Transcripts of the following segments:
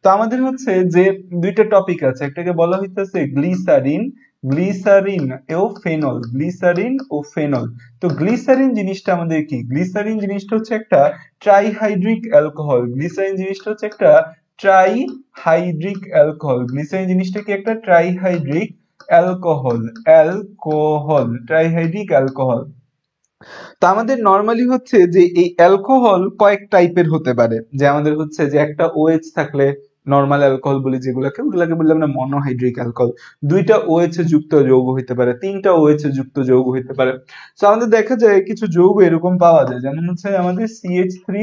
তো আমাদের হচ্ছে যে দুইটা টপিক আছে, একটাকে বলা হইতেছে গ্লিসারিন, গ্লিসারিন ও ফেনল, গ্লিসারিন ও ফেনল। তো গ্লিসারিন জিনিসটা আমাদের কি? গ্লিসারিন জিনিসটা হচ্ছে একটা ট্রাইহাইড্রিক অ্যালকোহল, গ্লিসারিন জিনিসটা হচ্ছে একটা ট্রাইহাইড্রিক অ্যালকোহল, গ্লিসারিন জিনিসটা কি? একটা trihydric alcohol, alcohol, trihydric alcohol. তো আমাদের নরমালি হচ্ছে যে এই অ্যালকোহল কয়েক টাইপের হতে পারে, যে আমাদের হচ্ছে যে একটা ওএইচ থাকলে নরমাল অ্যালকোহল বলি যেগুলোকে, ওগুলোকে বললে আমরা মনোহাইড্রিক অ্যালকোহল। দুইটা ওএইচ যুক্ত যৌগ হইতে পারে, তিনটা ওএইচ যুক্ত যৌগ হইতে পারে। তো আমাদের দেখা যায় কিছু যৌগ এরকম পাওয়া যায়, যেমন হচ্ছে আমাদের CH3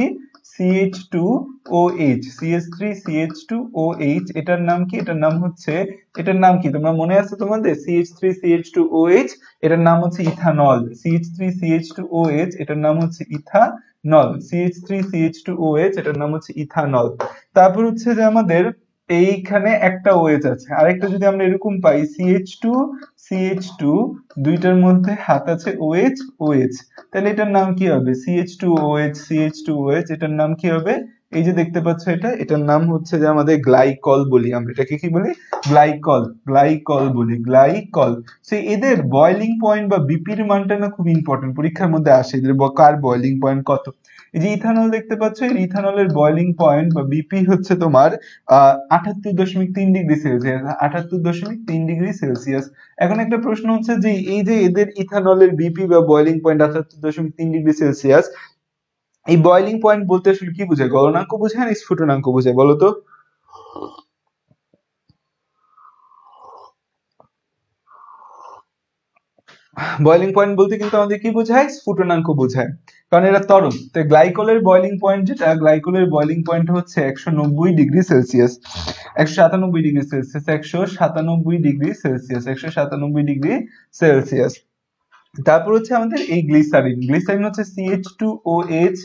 CH2OH, CH3 CH2OH, এটার নাম কি? এটার নাম হচ্ছে, এটার নাম কি তোমরা মনে আছে তোমাদের? CH3 CH2OH, এটার নাম হচ্ছে ইথানল। CH3 CH2OH, এটার নাম হচ্ছে ইথানল। CH3 CH2OH, এটার নাম হচ্ছে ইথানল। তারপর হচ্ছে যে আমাদের এইখানে একটা OH আছে, আরেকটা যদি আমরা এরকম পাই CH2 CH2, দুইটার মধ্যে হাত আছে OH OH, তাহলে এটার নাম কি হবে? CH2OH CH2OH, এটার নাম কি হবে? এই যে দেখতে পাচ্ছ এটা, এটার নাম হচ্ছে যে আমাদের গ্লাইকল বলি আমরা, এটাকে কি বলি? গ্লাইকল, গ্লাইকল বলি, গ্লাইকল। সেই এদের বয়লিং পয়েন্ট বা বিপির মানটা না খুব ইম্পর্টেন্ট, পরীক্ষার মধ্যে আসে এদের কার বয়লিং পয়েন্ট কত। এই যে ইথানল দেখতে পাচ্ছ, এই ইথানলের বয়লিং পয়েন্ট বা বিপি হচ্ছে তোমার 78.3 ডিগ্রি সেলসিয়াস, 78.3 ডিগ্রি সেলসিয়াস। এখন একটা প্রশ্ন হচ্ছে যে এই যে এদের ইথানলের বিপি বা বয়লিং পয়েন্ট 78.3 ডিগ্রি সেলসিয়াস, এই বয়লিং পয়েন্ট বলতে আসলে কি বোঝায়? গলনাঙ্ক বোঝায় না স্ফুটনাঙ্ক বোঝায় বলো তো? বয়লিং পয়েন্ট বলতে কিন্তু আমাদের কি বোঝায়? স্ফুটনাঙ্ক বোঝায়, কারণ এরা তরল। তো গ্লাইকলের বয়লিং পয়েন্ট যেটা, গ্লাইকলের বয়লিং পয়েন্ট হচ্ছে 190 degree Celsius, 197 degree Celsius, 197 degree Celsius, 197 degree Celsius. তারপর হচ্ছে আমাদের এই গ্লিসারিন, গ্লিসারিন হচ্ছে CH2OH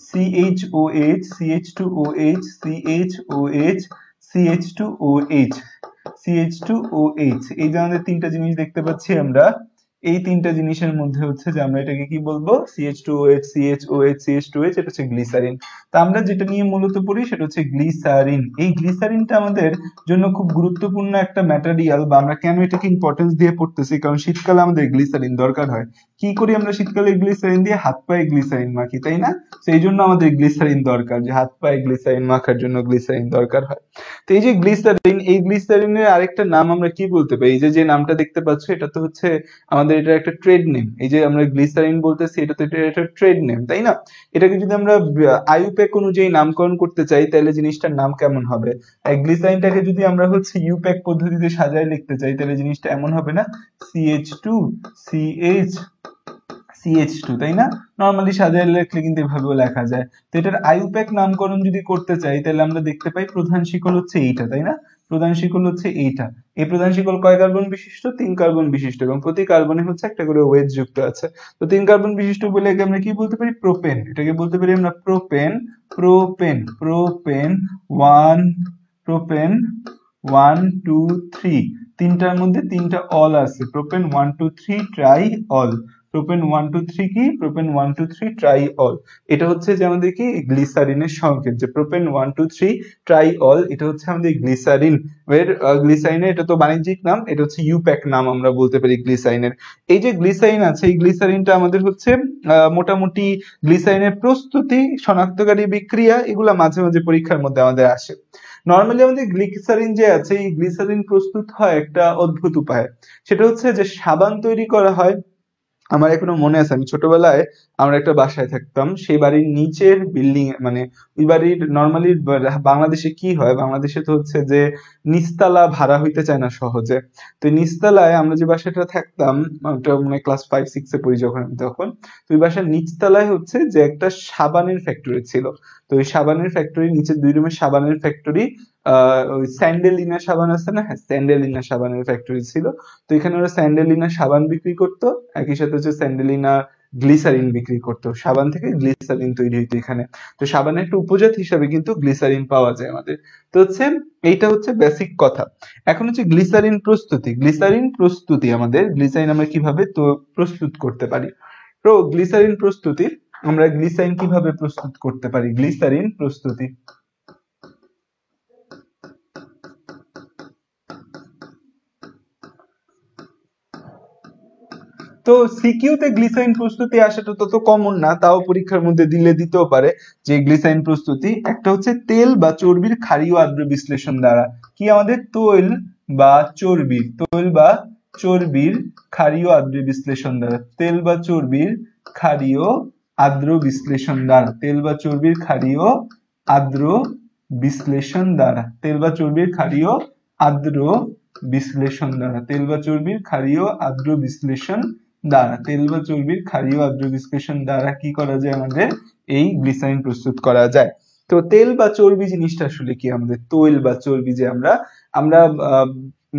CHOH CH2OH CHOH CH2OH CH2OH, এই যে আমাদের তিনটা জিনিস দেখতে পাচ্ছি আমরা, এই তিনটা জিনিসের মধ্যে হচ্ছে যে আমরা এটাকে কি বলবো? CH2OH CHOH CH2OH, এটা হচ্ছে গ্লিসারিন। তা আমরা যেটা নিয়ে মূলত পড়ি সেটা হচ্ছে গ্লিসারিন। এই গ্লিসারিনটা আমাদের জন্য খুব গুরুত্বপূর্ণ একটা ম্যাটেরিয়াল, বা আমরা কেন এটাকে ইম্পর্টেন্স দিয়ে পড়তেছি, কারণ শীতকালে আমাদের গ্লিসারিন দরকার হয়। কি করি আমরা শীতকালে গ্লিসারিন দিয়ে? হাত পায়ে গ্লিসারিন মাখি, তাই না? সেই জন্য আমাদের গ্লিসারিন দরকার, যে হাত পায়ে গ্লিসারিন মাখার জন্য গ্লিসারিন দরকার হয়। তো এই যে গ্লিসারিন, এই গ্লিসারিনের আরেকটা নাম আমরা কি বলতে পারি? এই যে যে নামটা দেখতে পাচ্ছ, এটা তো হচ্ছে আমাদের এটা একটা ট্রেড নেম। এই যে আমরা গ্লিসারিন বলতেছি, এটা তো এটা ট্রেড নেম, তাই না? এটাকে যদি আমরা আইইউপ্যাক অনুযায়ী নামকরণ করতে চাই, তাহলে জিনিসটার নাম কেমন হবে? এই গ্লিসারিনটাকে যদি আমরা হচ্ছে ইউপ্যাক পদ্ধতিতে সাজায় লিখতে চাই, তাহলে জিনিসটা এমন হবে না? CH2 CH2, তাই না? নরমালি সাজায় লিখলে কিন্তু এভাবেও লেখা যায়। তো এটার আইইউপ্যাক নামকরণ যদি করতে চাই, তাহলে আমরা দেখতে পাই প্রধান শিকল হচ্ছে এইটা, তাই না? প্রধান শিকল হচ্ছে এইটা। এই প্রধান শিকল কয় কার্বন বিশিষ্ট? 3 কার্বন বিশিষ্ট, এবং প্রতি কার্বনে হচ্ছে একটা করে ওয়েজ যুক্ত আছে। তো 3 কার্বন বিশিষ্ট বলে একে আমরা কি বলতে পারি? প্রোপেন। এটাকে বলতে পারি আমরা প্রোপেন, প্রোপেন, প্রোপেন 1, প্রোপেন 1 2 3, তিনটার মধ্যে তিনটা অল আছে, প্রোপেন 1 2 3 ট্রাই অল। প্রোপেন 1 2 3 কি? Propane 1 2 3 try all. এটা হচ্ছে যে আমাদের কি গ্লিসারিনের সংকেত, যে প্রোপেন 1 2 3 ট্রাই অল, এটা হচ্ছে আমাদের গ্লিসারিন এর। গ্লিসারিনের এটা তো বাণিজ্যিক নাম, এটা হচ্ছে ইউপ্যাক নাম আমরা বলতে পারি গ্লিসারিনের। এই যে গ্লিসারিন আছে, এই গ্লিসারিনটা আমাদের হচ্ছে মোটামুটি গ্লিসারিনের প্রস্তুতি, শনাক্তকারী বিক্রিয়া, এগুলা মাঝে মাঝে পরীক্ষার মধ্যে আমাদের আসে। নর্মালি আমাদের গ্লিসারিন যে আছে, এই গ্লিসারিন প্রস্তুত হয় একটা অদ্ভুত উপায়ে। সেটা হচ্ছে যে সাবান তৈরি করা হয়। আমার এখনো মনে আছে, আমি ছোটবেলায় আমরা একটা বাসায় থাকতাম, সেই বাড়ির নিচের বিল্ডিং, মানে ওই বাড়ির নর্মালি বাংলাদেশে কি হয়, বাংলাদেশে তো হচ্ছে যে নিচতলা ভাড়া হইতে চায় না সহজে। তো এই নিচতলায় আমরা যে বাসাটা থাকতাম, ওটা মানে ক্লাস 5 6 এ পড়ি যখন আমি, তখন তো ওই বাসার নিচতলায় হচ্ছে যে একটা সাবানের ফ্যাক্টরি ছিল। তো ওই সাবানের ফ্যাক্টরি, নিচে 2 রুমের সাবানের ফ্যাক্টরি, ওই স্যান্ডেলিনা সাবান আছে না, হ্যাঁ স্যান্ডেলিনা সাবানের ফ্যাক্টরি ছিল। তো এখানে ওরা স্যান্ডেলিনা সাবান বিক্রি করতো, একই সাথে হচ্ছে স্যান্ডেলিনা গ্লিসারিন বিক্রি করতো। সাবান থেকে গ্লিসারিন তৈরি হইতো এখানে। তো সাবানের একটা উপজাত হিসাবে কিন্তু গ্লিসারিন পাওয়া যায় আমাদের। তো হচ্ছে এইটা হচ্ছে বেসিক কথা। এখন হচ্ছে গ্লিসারিন প্রস্তুতি, গ্লিসারিন প্রস্তুতি আমাদের, গ্লিসারিন আমরা কিভাবে তো প্রস্তুত করতে পারি। তো গ্লিসারিন প্রস্তুতি, আমরা গ্লিসারিন কিভাবে প্রস্তুত করতে পারি? গ্লিসারিন প্রস্তুতি, তো সিকিউতে গ্লিসারিন প্রস্তুতি আসাটা তত কমন না, তাও পরীক্ষার মধ্যে দিতেও পারে যে গ্লিসারিন প্রস্তুতি একটা হচ্ছে তেল বা চর্বির ক্ষারীয় আদ্র বিশ্লেষণ দ্বারা। কি আমাদের তৈল বা চর্বির ক্ষারীয় আদ্র বিশ্লেষণ দ্বারা, তেল বা চর্বির ক্ষারীয় আদ্র বিশ্লেষণ দ্বারা, তেল বা চর্বির ক্ষারীয় আদ্র বিশ্লেষণ দ্বারা, তেল বা চর্বির ক্ষারীয় আদ্র বিশ্লেষণ দ্বারা, তেল বা চর্বির ক্ষারীয় আদ্র বিশ্লেষণ দ্বারা, তেল বা চর্বির ক্ষারীয় আদ্র বিশ্লেষণ দ্বারা কি করা যায়, আমাদের এই গ্লিসারিন প্রস্তুত করা যায়। তো তেল বা চর্বি জিনিসটা আসলে কি, আমাদের তৈল বা চর্বি যে আমরা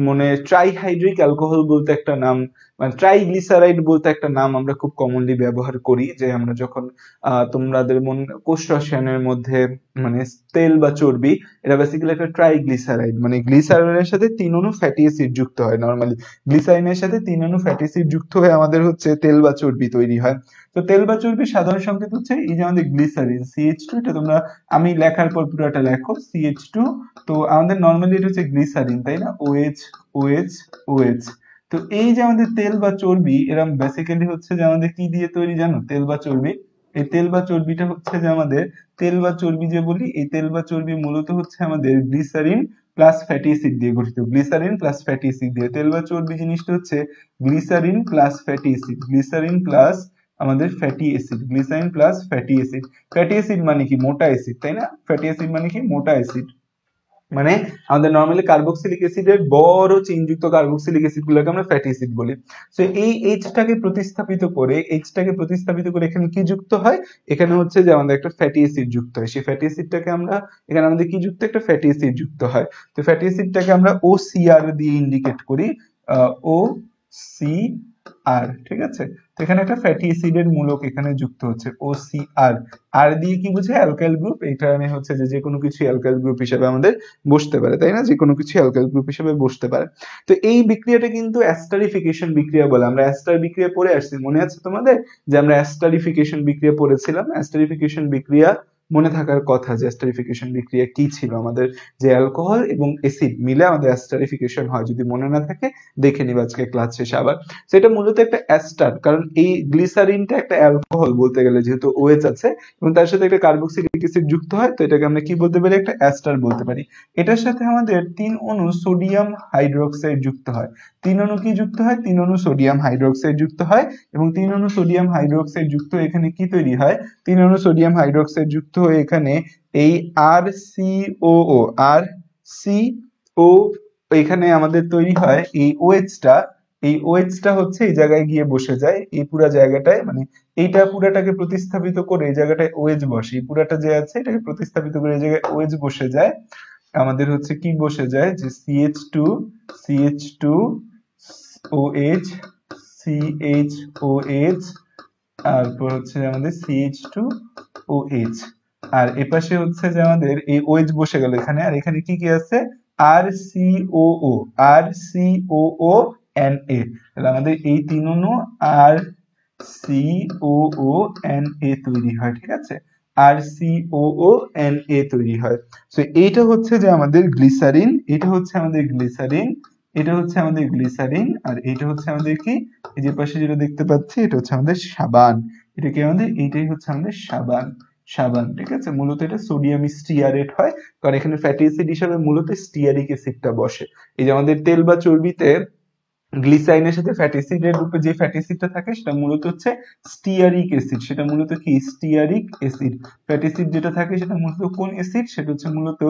মানে ট্রাইহাইড্রিক অ্যালকোহল বলতে একটা নাম, মানে ট্রাইগ্লিসারাইড বলতে একটা নাম আমরা খুব কমনলি ব্যবহার করি, যে আমরা যখন তোমাদের কোষ রসায়নের মধ্যে মানে তেল বা চর্বি এটা বেসিক্যালি একটা ট্রাইগ্লিসারাইড, মানে গ্লিসারিনের সাথে 3 অণু ফ্যাটি অ্যাসিড যুক্ত হয়। নরমালি গ্লিসারিনের সাথে 3 অণু ফ্যাটি অ্যাসিড যুক্ত হয়ে আমাদের হচ্ছে তেল বা চর্বি তৈরি হয়। তো তেল বা চর্বির সাধারণ সংকেত হচ্ছে এই যে আমাদের গ্লিসারিন CH2, এটা তোমরা আমি লেখার পর পুরোটা লেখো CH2। তো আমাদের নরমালি এটা হচ্ছে গ্লিসারিন, তাই না, OH। তো এই যে আমাদের তেল বা চর্বি এরকম বেসিক্যালি হচ্ছে যে আমাদের কি দিয়ে তৈরি জানো, তেল বা চর্বি। এই তেল বা চর্বিটা হচ্ছে যে আমাদের তেল বা চর্বি যে বলি, এই তেল বা চর্বি মূলত হচ্ছে আমাদের গ্লিসারিন প্লাস ফ্যাটি অ্যাসিড দিয়ে গঠিত, গ্লিসারিন প্লাস ফ্যাটি অ্যাসিড দিয়ে। তেল বা চর্বি জিনিসটা হচ্ছে glycerin plus fatty acid, glycerin plus আমাদের fatty acid, glycerin plus fatty acid. Fatty acid মানে কি, মোটা অ্যাসিড, তাই না, ফ্যাটি অ্যাসিড মানে কি, মোটা অ্যাসিড। মানে আমাদের নরমালি কার্বক্সিলিক অ্যাসিডের বড় চেইনযুক্ত কার্বক্সিলিক অ্যাসিড গুলোকে আমরা ফ্যাটি অ্যাসিড বলি। তো এই এইচটাকে প্রতিস্থাপিত করে এখানে কি যুক্ত হয়, এখানে হচ্ছে যে আমাদের একটা ফ্যাটি অ্যাসিড যুক্ত হয়। সেই ফ্যাটি অ্যাসিডটাকে আমরা এখানে আমাদের কি যুক্ত, একটা ফ্যাটি অ্যাসিড যুক্ত হয়। তো ফ্যাটি অ্যাসিডটাকে আমরা OCR দিয়ে ইন্ডিকেট করি, OCR, ঠিক আছে। তো এখানে একটা ফ্যাটি অ্যাসিডের মূলক এখানে যুক্ত হচ্ছে OCR। আর দিয়ে কি বুঝে, অ্যালকাইল গ্রুপ। এটা মানে হচ্ছে যে কোনো কিছু অ্যালকাইল গ্রুপ হিসেবে আমাদের বসতে পারে, তাই না, যে কোনো কিছু অ্যালকাইল গ্রুপ হিসেবে বসতে পারে। তো এই বিক্রিয়াটা কিন্তু অ্যাস্টারিফিকেশন বিক্রিয়া বলে। আমরা অ্যাস্টার বিক্রিয়া পড়ে আসছি, মনে আছে তোমাদের যে আমরা অ্যাস্টারিফিকেশন বিক্রিয়া পড়েছিলাম। অ্যাস্টারিফিকেশন বিক্রিয়া মনে থাকার কথা, যে অ্যাস্টারিফিকেশন বিক্রিয়া কি ছিল, আমাদের যে অ্যালকোহল এবং অ্যাসিড মিলে আমাদের অ্যাস্টারিফিকেশন হয়। যদি মনে না থাকে দেখে নিবা আজকে ক্লাস শেষে আবার। সেটা মূলত একটা অ্যাস্টার, কারণ এই গ্লিসারিনটা একটা অ্যালকোহল বলতে গেলে, যেহেতু OH আছে এবং তার সাথে একটা কার্বক্সিলিক অ্যাসিড যুক্ত হয়, তো এটাকে আমরা কি বলতে পারি, একটা অ্যাস্টার বলতে পারি। এটার সাথে আমাদের 3 অণু সোডিয়াম হাইড্রোক্সাইড যুক্ত হয়। 3 অণু কি যুক্ত হয়, 3 অণু সোডিয়াম হাইড্রোক্সাইড যুক্ত হয়, এবং 3 অণু সোডিয়াম হাইড্রোক্সাইড যুক্ত হয়ে এখানে কি তৈরি হয়, 3 অণু সোডিয়াম হাইড্রোক্সাইড যুক্ত হয়ে এখানে এই RCO, এখানে আমাদের তৈরি হয় এই OH-টা। এই OH-টা হচ্ছে এই জায়গায় গিয়ে বসে যায়, এই পুরো জায়গাটায়, মানে এইটা পুরাটাকে প্রতিস্থাপিত করে এই জায়গাটায় OH বসে, এই পুরাটা যে আছে এটাকে প্রতিস্থাপিত করে এই জায়গায় OH বসে যায়। আমাদের হচ্ছে কি বসে যায়, যে CH2OH, তারপর হচ্ছে আমাদের CH2OH, আর এপাশে হচ্ছে যে আমাদের এই OH বসে গেল এখানে, আর এখানে কি কি আছে, RCOO, তাহলে আমাদের এই 3 অণু RCOONA তৈরি হয়, ঠিক আছে, RCOONA তৈরি হয়। তো এইটা হচ্ছে যে আমাদের গ্লিসারিন, এটা হচ্ছে আমাদের গ্লিসারিন, আর এটা হচ্ছে আমাদের কি, এই যে পাশে যেটা দেখতে পাচ্ছি এটা হচ্ছে আমাদের সাবান। এটা কি আমাদের, এইটাই হচ্ছে আমাদের সাবান, ঠিক আছে। মূলত এটা সোডিয়াম স্টিয়ারেট হয়, কারণ এখানে ফ্যাটি অ্যাসিড হিসাবে মূলত স্টিয়ারিক অ্যাসিডটা বসে। এই যে আমাদের তেল বা চর্বিতে গ্লিসারিনের সাথে ফ্যাটি অ্যাসিডের রূপে যে ফ্যাটি অ্যাসিডটা থাকে সেটা মূলত হচ্ছে স্টিয়ারিক অ্যাসিড, সেটা মূলত কি, স্টিয়ারিক অ্যাসিড। ফ্যাটি অ্যাসিড যেটা থাকে সেটা মূলত কোন অ্যাসিড, সেটা হচ্ছে মূলত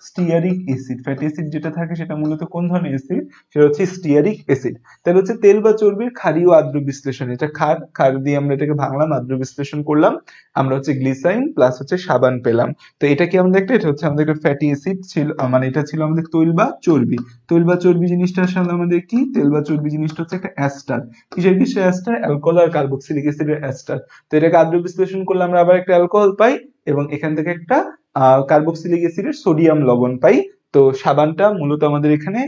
স্টিয়ারিক অ্যাসিড। ফ্যাটি অ্যাসিড যেটা থাকে সেটা মূলত কোন ধরনের অ্যাসিড, সেটা হচ্ছে স্টিয়ারিক অ্যাসিড। তাহলে হচ্ছে তেল বা চর্বির ক্ষারীয় আদ্র বিশ্লেষণ, এটা ক্ষার দিয়ে আমরা এটাকে ভাঙলাম, আদ্র বিশ্লেষণ করলাম, আমরা হচ্ছে গ্লিসারিন প্লাস হচ্ছে সাবান পেলাম। তো এটা কি আমাদের একটা, এটা হচ্ছে আমাদের একটা ফ্যাটি অ্যাসিড ছিল, মানে এটা ছিল আমাদের তৈল বা চর্বি। তৈল বা চর্বি জিনিসটা আসলে আমাদের কি, তেল বা চর্বি জিনিসটা হচ্ছে একটা অ্যাস্টার। কিসের অ্যাস্টার, অ্যালকোহল আর কার্বক্সিলিক অ্যাসিডের অ্যাস্টার। তো এটাকে আদ্র বিশ্লেষণ করলে আমরা আবার একটা অ্যালকোহল পাই, এবং এখান থেকে একটা কার্বক্সিলিক অ্যাসিডের সোডিয়াম লবণ পাই। তো সাবানটা মূলত আমাদের এখানে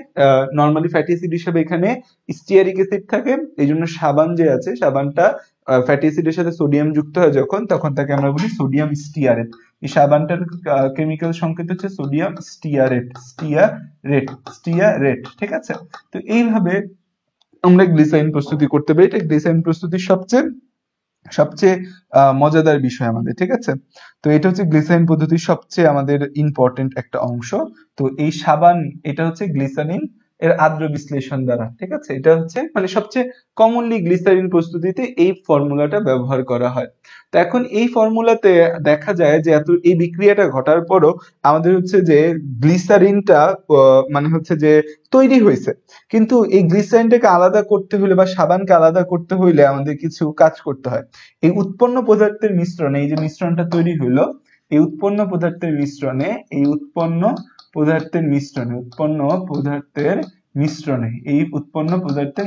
নরমালি ফ্যাটি অ্যাসিড হিসেবে এখানে স্টিয়ারিক অ্যাসিড থাকে, এই জন্য সাবান যে আছে, সাবানটা ফ্যাটি অ্যাসিডের সাথে সোডিয়াম যুক্ত হয় যখন, তখন তাকে আমরা বলি সোডিয়াম স্টিয়ারেট। এই সাবানটার কেমিক্যাল সংকেত হচ্ছে সোডিয়াম স্টিয়ারেট, ঠিক আছে। তো এইভাবে আমরা গ্লিসারিন প্রস্তুতি করতে পারি। এটা গ্লিসারিন প্রস্তুতির সবচেয়ে মজাদার বিষয় আমাদের, ঠিক আছে। তো এটা হচ্ছে গ্লিসারিন পদ্ধতির সবচেয়ে আমাদের ইম্পর্টেন্ট একটা অংশ। তো এই সাবান, এটা হচ্ছে গ্লিসারিন এর আদ্র বিশ্লেষণ দ্বারা, ঠিক আছে। এটা হচ্ছে মানে সবচেয়ে কমনলি গ্লিসারিন প্রস্তুতিতে এই ফর্মুলাটা ব্যবহার করা হয়। তো এখন এই ফর্মুলাতে দেখা যায় যে এই বিক্রিয়াটা ঘটার পরও আমাদের হচ্ছে যে গ্লিসারিনটা মানে হচ্ছে যে তৈরি হয়েছে, কিন্তু এই গ্লিসারিনটাকে আলাদা করতে হলে বা সাবানকে আলাদা করতে হইলে আমাদের কিছু কাজ করতে হয়। এই উৎপন্ন পদার্থের মিশ্রণে, এই যে মিশ্রণটা তৈরি হইলো, এই উৎপন্ন পদার্থের মিশ্রণে এই উৎপন্ন পদার্থের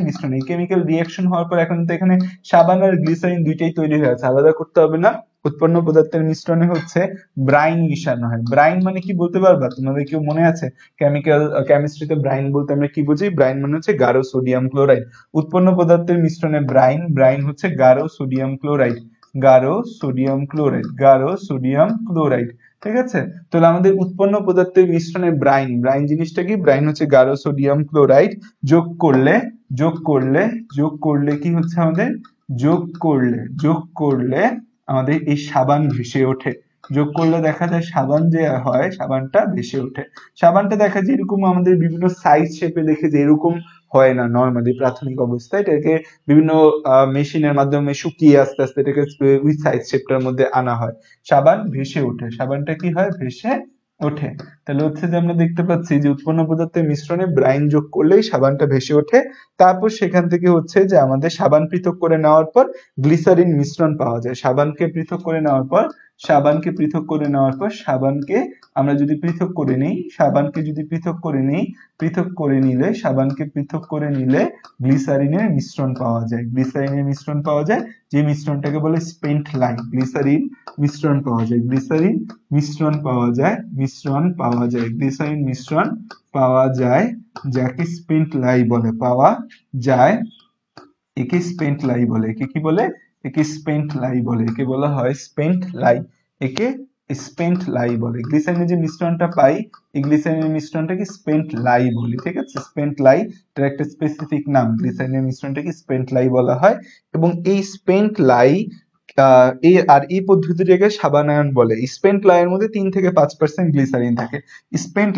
মিশ্রণে এই কেমিক্যাল রিঅ্যাকশন হওয়ার পর এখন তো এখানে সাবান আর গ্লিসারিন দুইটাই তৈরি হয়ে আছে, আলাদা করতে হবে না। উৎপন্ন পদার্থের মিশ্রণে হচ্ছে ব্রাইন মিশানো হয়। ব্রাইন মানে কি বলতে পারবা? তোমাদের কেউ মনে আছে কেমিস্ট্রিতে ব্রাইন বলতে আমরা কি বুঝি? ব্রাইন মানে হচ্ছে গাঢ় সোডিয়াম ক্লোরাইড। উৎপন্ন পদার্থের মিশ্রণে ব্রাইন হচ্ছে গাঢ় সোডিয়াম ক্লোরাইড, ঠিক আছে। তাহলে আমাদের উৎপন্ন পদার্থের মিশ্রণে ব্রাইন জিনিসটা কি? ব্রাইন হচ্ছে গাঢ় সোডিয়াম ক্লোরাইড যোগ করলে কি হচ্ছে আমাদের? যোগ করলে আমাদের এই সাবান ভেসে ওঠে। যোগ করলে দেখা যায় সাবান যে হয়, সাবানটা ভেসে ওঠে। সাবানটা দেখা যায় এরকম আমাদের বিভিন্ন সাইজ শেপে দেখে যে এরকম হয় না নরমালি প্রাথমিক অবস্থায়, এটাকে বিভিন্ন মেশিনের মাধ্যমে শুকিয়ে আস্তে আস্তে এটাকে ওই সাইজ শেপটার মধ্যে আনা হয়। সাবান ভেসে ওঠে, সাবানটা কি হয়? ভেসে ওঠে। তাহলে হচ্ছে যে আমরা দেখতে পাচ্ছি যে উৎপন্ন পদার্থের মিশ্রণে ব্রাইন যোগ করলেই সাবানটা ভেসে ওঠে। তারপর সেখান থেকে হচ্ছে যে আমাদের সাবান পৃথক করে নেওয়ার পর গ্লিসারিন মিশ্রণ পাওয়া যায়। সাবানকে পৃথক করে নেওয়ার পর সাবানকে আমরা যদি পৃথক করে নিই, পৃথক করে নিলে গ্লিসারিনের মিশ্রণ পাওয়া যায়। যে মিশ্রণটাকে বলে স্পেন্ট লাইম। গ্লিসারিন মিশ্রণ পাওয়া যায়, যাকে স্পেন্ট লাই বলে, একে স্পেন্ট লাই বলে। একে কি বলে? একে স্পেন্ট লাই বলে। একে বলা হয় স্পেন্ট লাই বলে। গ্লিসারিনের যে মিশ্রণটা পাই, এই গ্লিসারিনের মিশ্রণটাকে স্পেন্ট লাই বলি, ঠিক আছে। স্পেন্ট লাই এর একটা স্পেসিফিক নাম। গ্লিসারিনের মিশ্রণটাকে স্পেন্ট লাই বলা হয়। এবং এই স্পেন্ট লাই এই পদ্ধতিটাকে সাবানায়ন বলে। স্পেন্ট লাইয়ের মধ্যে 3 থেকে 5% গ্লিসারিন থাকে। স্পেন্ট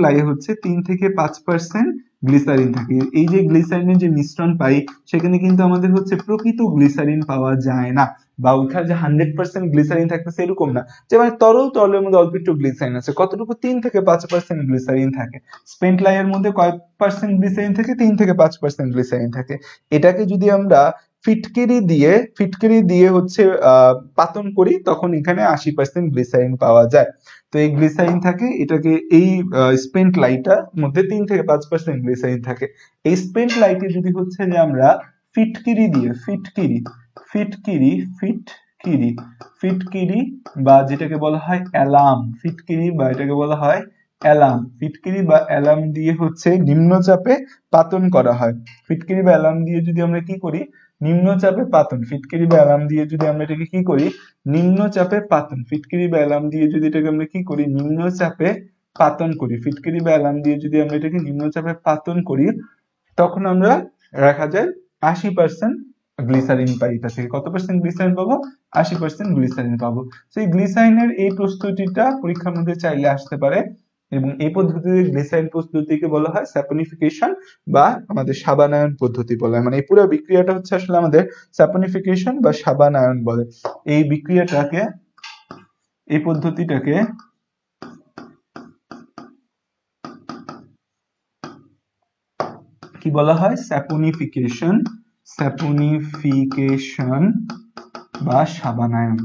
লাইয়ে হচ্ছে 3 থেকে 5% গ্লিসারিন থাকে। এই যে গ্লিসারিনের যে মিশ্রণ পাই, সেখানে কিন্তু আমাদের হচ্ছে প্রকৃত গ্লিসারিন পাওয়া যায় না, বা ওইখানে যে 100% গ্লিসারিন থাকতেছে এরকম না, যে মানে তরলের মধ্যে অল্প একটু গ্লিসারিন আছে। কতটুকু? 3 থেকে 5% গ্লিসারিন থাকে। স্পেন্ট লাইয়ের মধ্যে কয় পার্সেন্ট গ্লিসারিন থাকে? 3 থেকে 5% গ্লিসারিন থাকে। এটাকে যদি আমরা ফিটকিরি দিয়ে হচ্ছে পাতন করি, তখন এখানে 80% গ্লিসারিন পাওয়া যায়। তো এই গ্লিসারিন থাকে, এটাকে এই স্পেন্ট লাইটার মধ্যে 3 থেকে 5% গ্লিসারিন থাকে। এই স্পেন্ট লাইটে যদি হচ্ছে যে আমরা ফিটকিরি বা যেটাকে বলা হয় অ্যালাম, ফিটকিরি বা অ্যালাম দিয়ে হচ্ছে নিম্নচাপে পাতন করা হয়। ফিটকিরি বা অ্যালাম দিয়ে যদি আমরা কি করি? নিম্নচাপে পাতন। ফিটকিরি বা অ্যালাম দিয়ে যদি আমরা এটাকে কি করি? নিম্নচাপে পাতন। ফিটকিরি বা অ্যালাম দিয়ে যদি এটাকে আমরা কি করি? নিম্নচাপে পাতন করি। ফিটকিরি বা অ্যালাম দিয়ে যদি আমরা এটাকে নিম্নচাপে পাতন করি, তখন আমরা দেখা যায় 80% গ্লিসারিন পাই। এটা থেকে কত পার্সেন্ট গ্লিসারিন পাবো? 80% গ্লিসারিন পাবো। সেই গ্লিসারিনের এই প্রস্তুতিটা পরীক্ষার মধ্যে চাইলে আসতে পারে, এবং এই পদ্ধতিতে গ্লিসারিন প্রস্তুতিকে বলা হয় স্যাপনিফিকেশন বা আমাদের সাবানায়ন পদ্ধতি বলা হয়। মানে এই পুরো বিক্রিয়াটা হচ্ছে আসলে আমাদের স্যাপনিফিকেশন বা সাবানায়ন বলে। এই বিক্রিয়াটাকে, এই পদ্ধতিটাকে কি বলা হয়? স্যাপনিফিকেশন বা সাবানায়ন।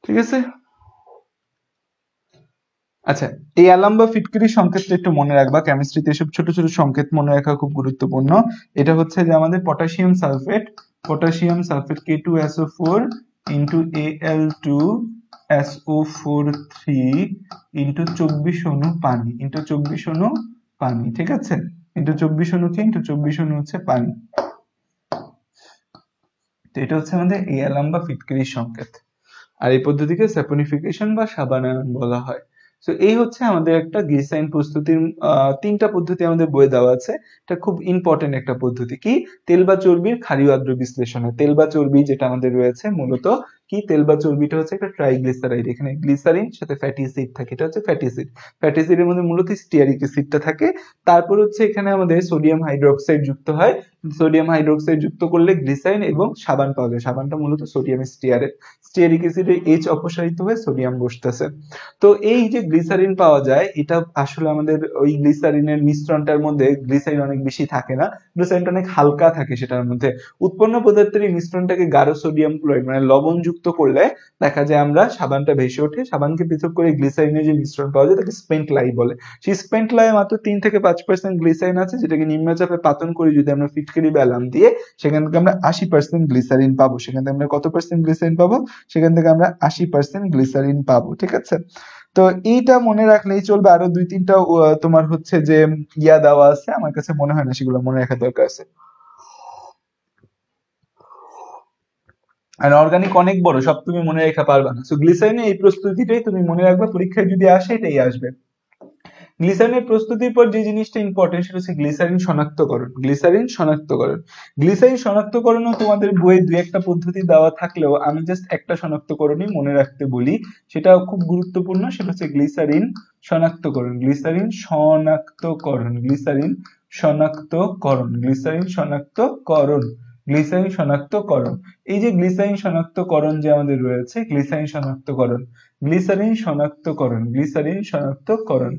ঠিক আছে। আচ্ছা, এই অ্যালাম বা ফিটকিরি সংকেতটা একটু মনে রাখবা। কেমিস্ট্রিতে এসব ছোট ছোট সংকেত মনে রাখা খুব গুরুত্বপূর্ণ। এটা হচ্ছে যে আমাদের potassium sulphate K2SO4 into Al2SO4 into 24 অণু পানি, ঠিক আছে। into 24 অণু কি? into 24 অণু হচ্ছে পানি। তো এটা হচ্ছে আমাদের এই অ্যালাম বা ফিটকিরি সংকেত। আর এই পদ্ধতিকে স্যাপনিফিকেশন বা সাবানায়ন বলা হয়। তো এই হচ্ছে আমাদের একটা গ্লিসারিন প্রস্তুতির তিনটা পদ্ধতি আমাদের বইয়ে দেওয়া আছে। এটা খুব ইম্পর্টেন্ট একটা পদ্ধতি। কি? তেল বা চর্বির ক্ষারীয় আদ্র বিশ্লেষণে। তেল বা চর্বি যেটা আমাদের রয়েছে মূলত কি, তেল বা চর্বিটা হচ্ছে একটা ট্রাইগ্লিসারাইড। এখানে গ্লিসারিন সাথে ফ্যাটি অ্যাসিড থাকে, এটা হচ্ছে ফ্যাটি অ্যাসিড। ফ্যাটি অ্যাসিডের মধ্যে মূলত স্টিয়ারিক অ্যাসিডটা থাকে। তারপর হচ্ছে এখানে আমাদের সোডিয়াম হাইড্রোক্সাইড যুক্ত হয়। সোডিয়াম হাইড্রোক্সাইড যুক্ত করলে গ্লিসারিন এবং সাবান পাওয়া যায়। সাবানটা মূলত সোডিয়াম স্টিয়ারেট। স্টিয়ারিক অ্যাসিডে H অপসারিত হয়ে সোডিয়াম বসতেছে। তো এই যে গ্লিসারিন পাওয়া যায়, এটা আসলে আমাদের ওই গ্লিসারিনের মিশ্রণটার মধ্যে গ্লিসারিন অনেক বেশি থাকে না, গ্লিসারিনটা অনেক হালকা থাকে সেটার মধ্যে। উৎপন্ন পদার্থের এই মিশ্রণটাকে গাঢ় সোডিয়াম ক্লোরাইড মানে লবণ যুক্ত করলে দেখা যায় আমরা সাবানটা ভেসে ওঠে। সাবানকে পৃথক করে গ্লিসারিনের যে মিশ্রণ পাওয়া যায় তাকে স্পেন্ট লাই বলে। সেই স্পেন্ট লাই মাত্র 3 থেকে 5% গ্লিসারিন আছে, যেটাকে নিম্নচাপে পাতন করে যদি আমরা ফিটকিরি বা অ্যালার্ম দিয়ে সেখান থেকে আমরা 80% গ্লিসারিন পাবো। সেখান থেকে আমরা কত পার্সেন্ট গ্লিসারিন পাবো? সেখান থেকে আমরা 80% গ্লিসারিন পাবো। ঠিক আছে? তো এইটা মনে রাখলেই চলবে। আরো 2-3টা তোমার হচ্ছে যে ইয়া দেওয়া আছে, আমার কাছে মনে হয় না সেগুলো মনে রাখার দরকার আছে। আর অর্গানিক অনেক বড়, সব তুমি মনে রাখা পারবা না। সো গ্লিসারিনের এই প্রস্তুতিটাই তুমি মনে রাখবা, পরীক্ষায় যদি আসে এটাই আসবে। গ্লিসারিনের প্রস্তুতির পর যে জিনিসটা ইম্পর্টেন্ট সেটা হচ্ছে গ্লিসারিন শনাক্তকরণ। গ্লিসারিন শনাক্তকরণ, গ্লিসারিন শনাক্তকরণও তোমাদের বইয়ে 2-1টা পদ্ধতি দেওয়া থাকলেও আমি জাস্ট একটা শনাক্তকরণই মনে রাখতে বলি, সেটা খুব গুরুত্বপূর্ণ। সেটা হচ্ছে গ্লিসারিন শনাক্তকরণ। গ্লিসারিন শনাক্তকরণ, গ্লিসারিন শনাক্তকরণ, গ্লিসারিন শনাক্তকরণ, গ্লিসারিন শনাক্তকরণ। এই যে গ্লিসারিন শনাক্তকরণ যে আমাদের রয়েছে, গ্লিসারিন শনাক্তকরণ, গ্লিসারিন শনাক্তকরণ, গ্লিসারিন শনাক্তকরণ।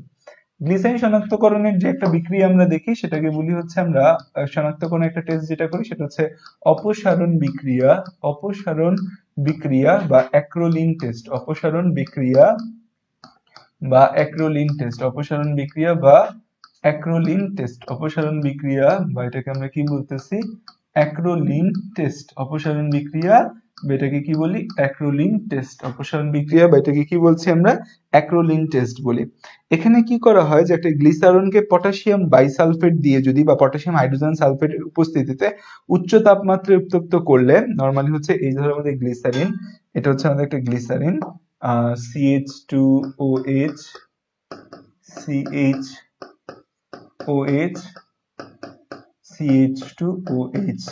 গ্লিসারিন শনাক্তকরণের যে একটা বিক্রিয়া আমরা দেখি সেটাকে বলি হচ্ছে আমরা শনাক্তকরণের একটা টেস্ট যেটা করি সেটা হচ্ছে অপসারণ বিক্রিয়া, অপসারণ বিক্রিয়া বা অ্যাক্রোলিন টেস্ট, অপসারণ বিক্রিয়া বা অ্যাক্রোলিন টেস্ট, অপসারণ বিক্রিয়া বা অ্যাক্রোলিন টেস্ট, অপসারণ বিক্রিয়া বা এটাকে আমরা কি বলতেছি? Acrolein test. অপসারণ বিক্রিয়া বা এটাকে কি বলি? Acrolein test. অপসারণ বিক্রিয়া বা এটাকে কি বলছি আমরা? অ্যাক্রোলিন টেস্ট বলি। এখানে কি করা হয় যে একটা গ্লিসারনকে পটাশিয়াম বাইসালফেট দিয়ে যদি বা পটাশিয়াম হাইড্রোজেন সালফেটের উপস্থিতিতে উচ্চ তাপমাত্রায় উত্তপ্ত করলে, নরমালি হচ্ছে এই ধরো আমাদের গ্লিসারিন, এটা হচ্ছে আমাদের একটা গ্লিসারিন CH2OH, CH2OH,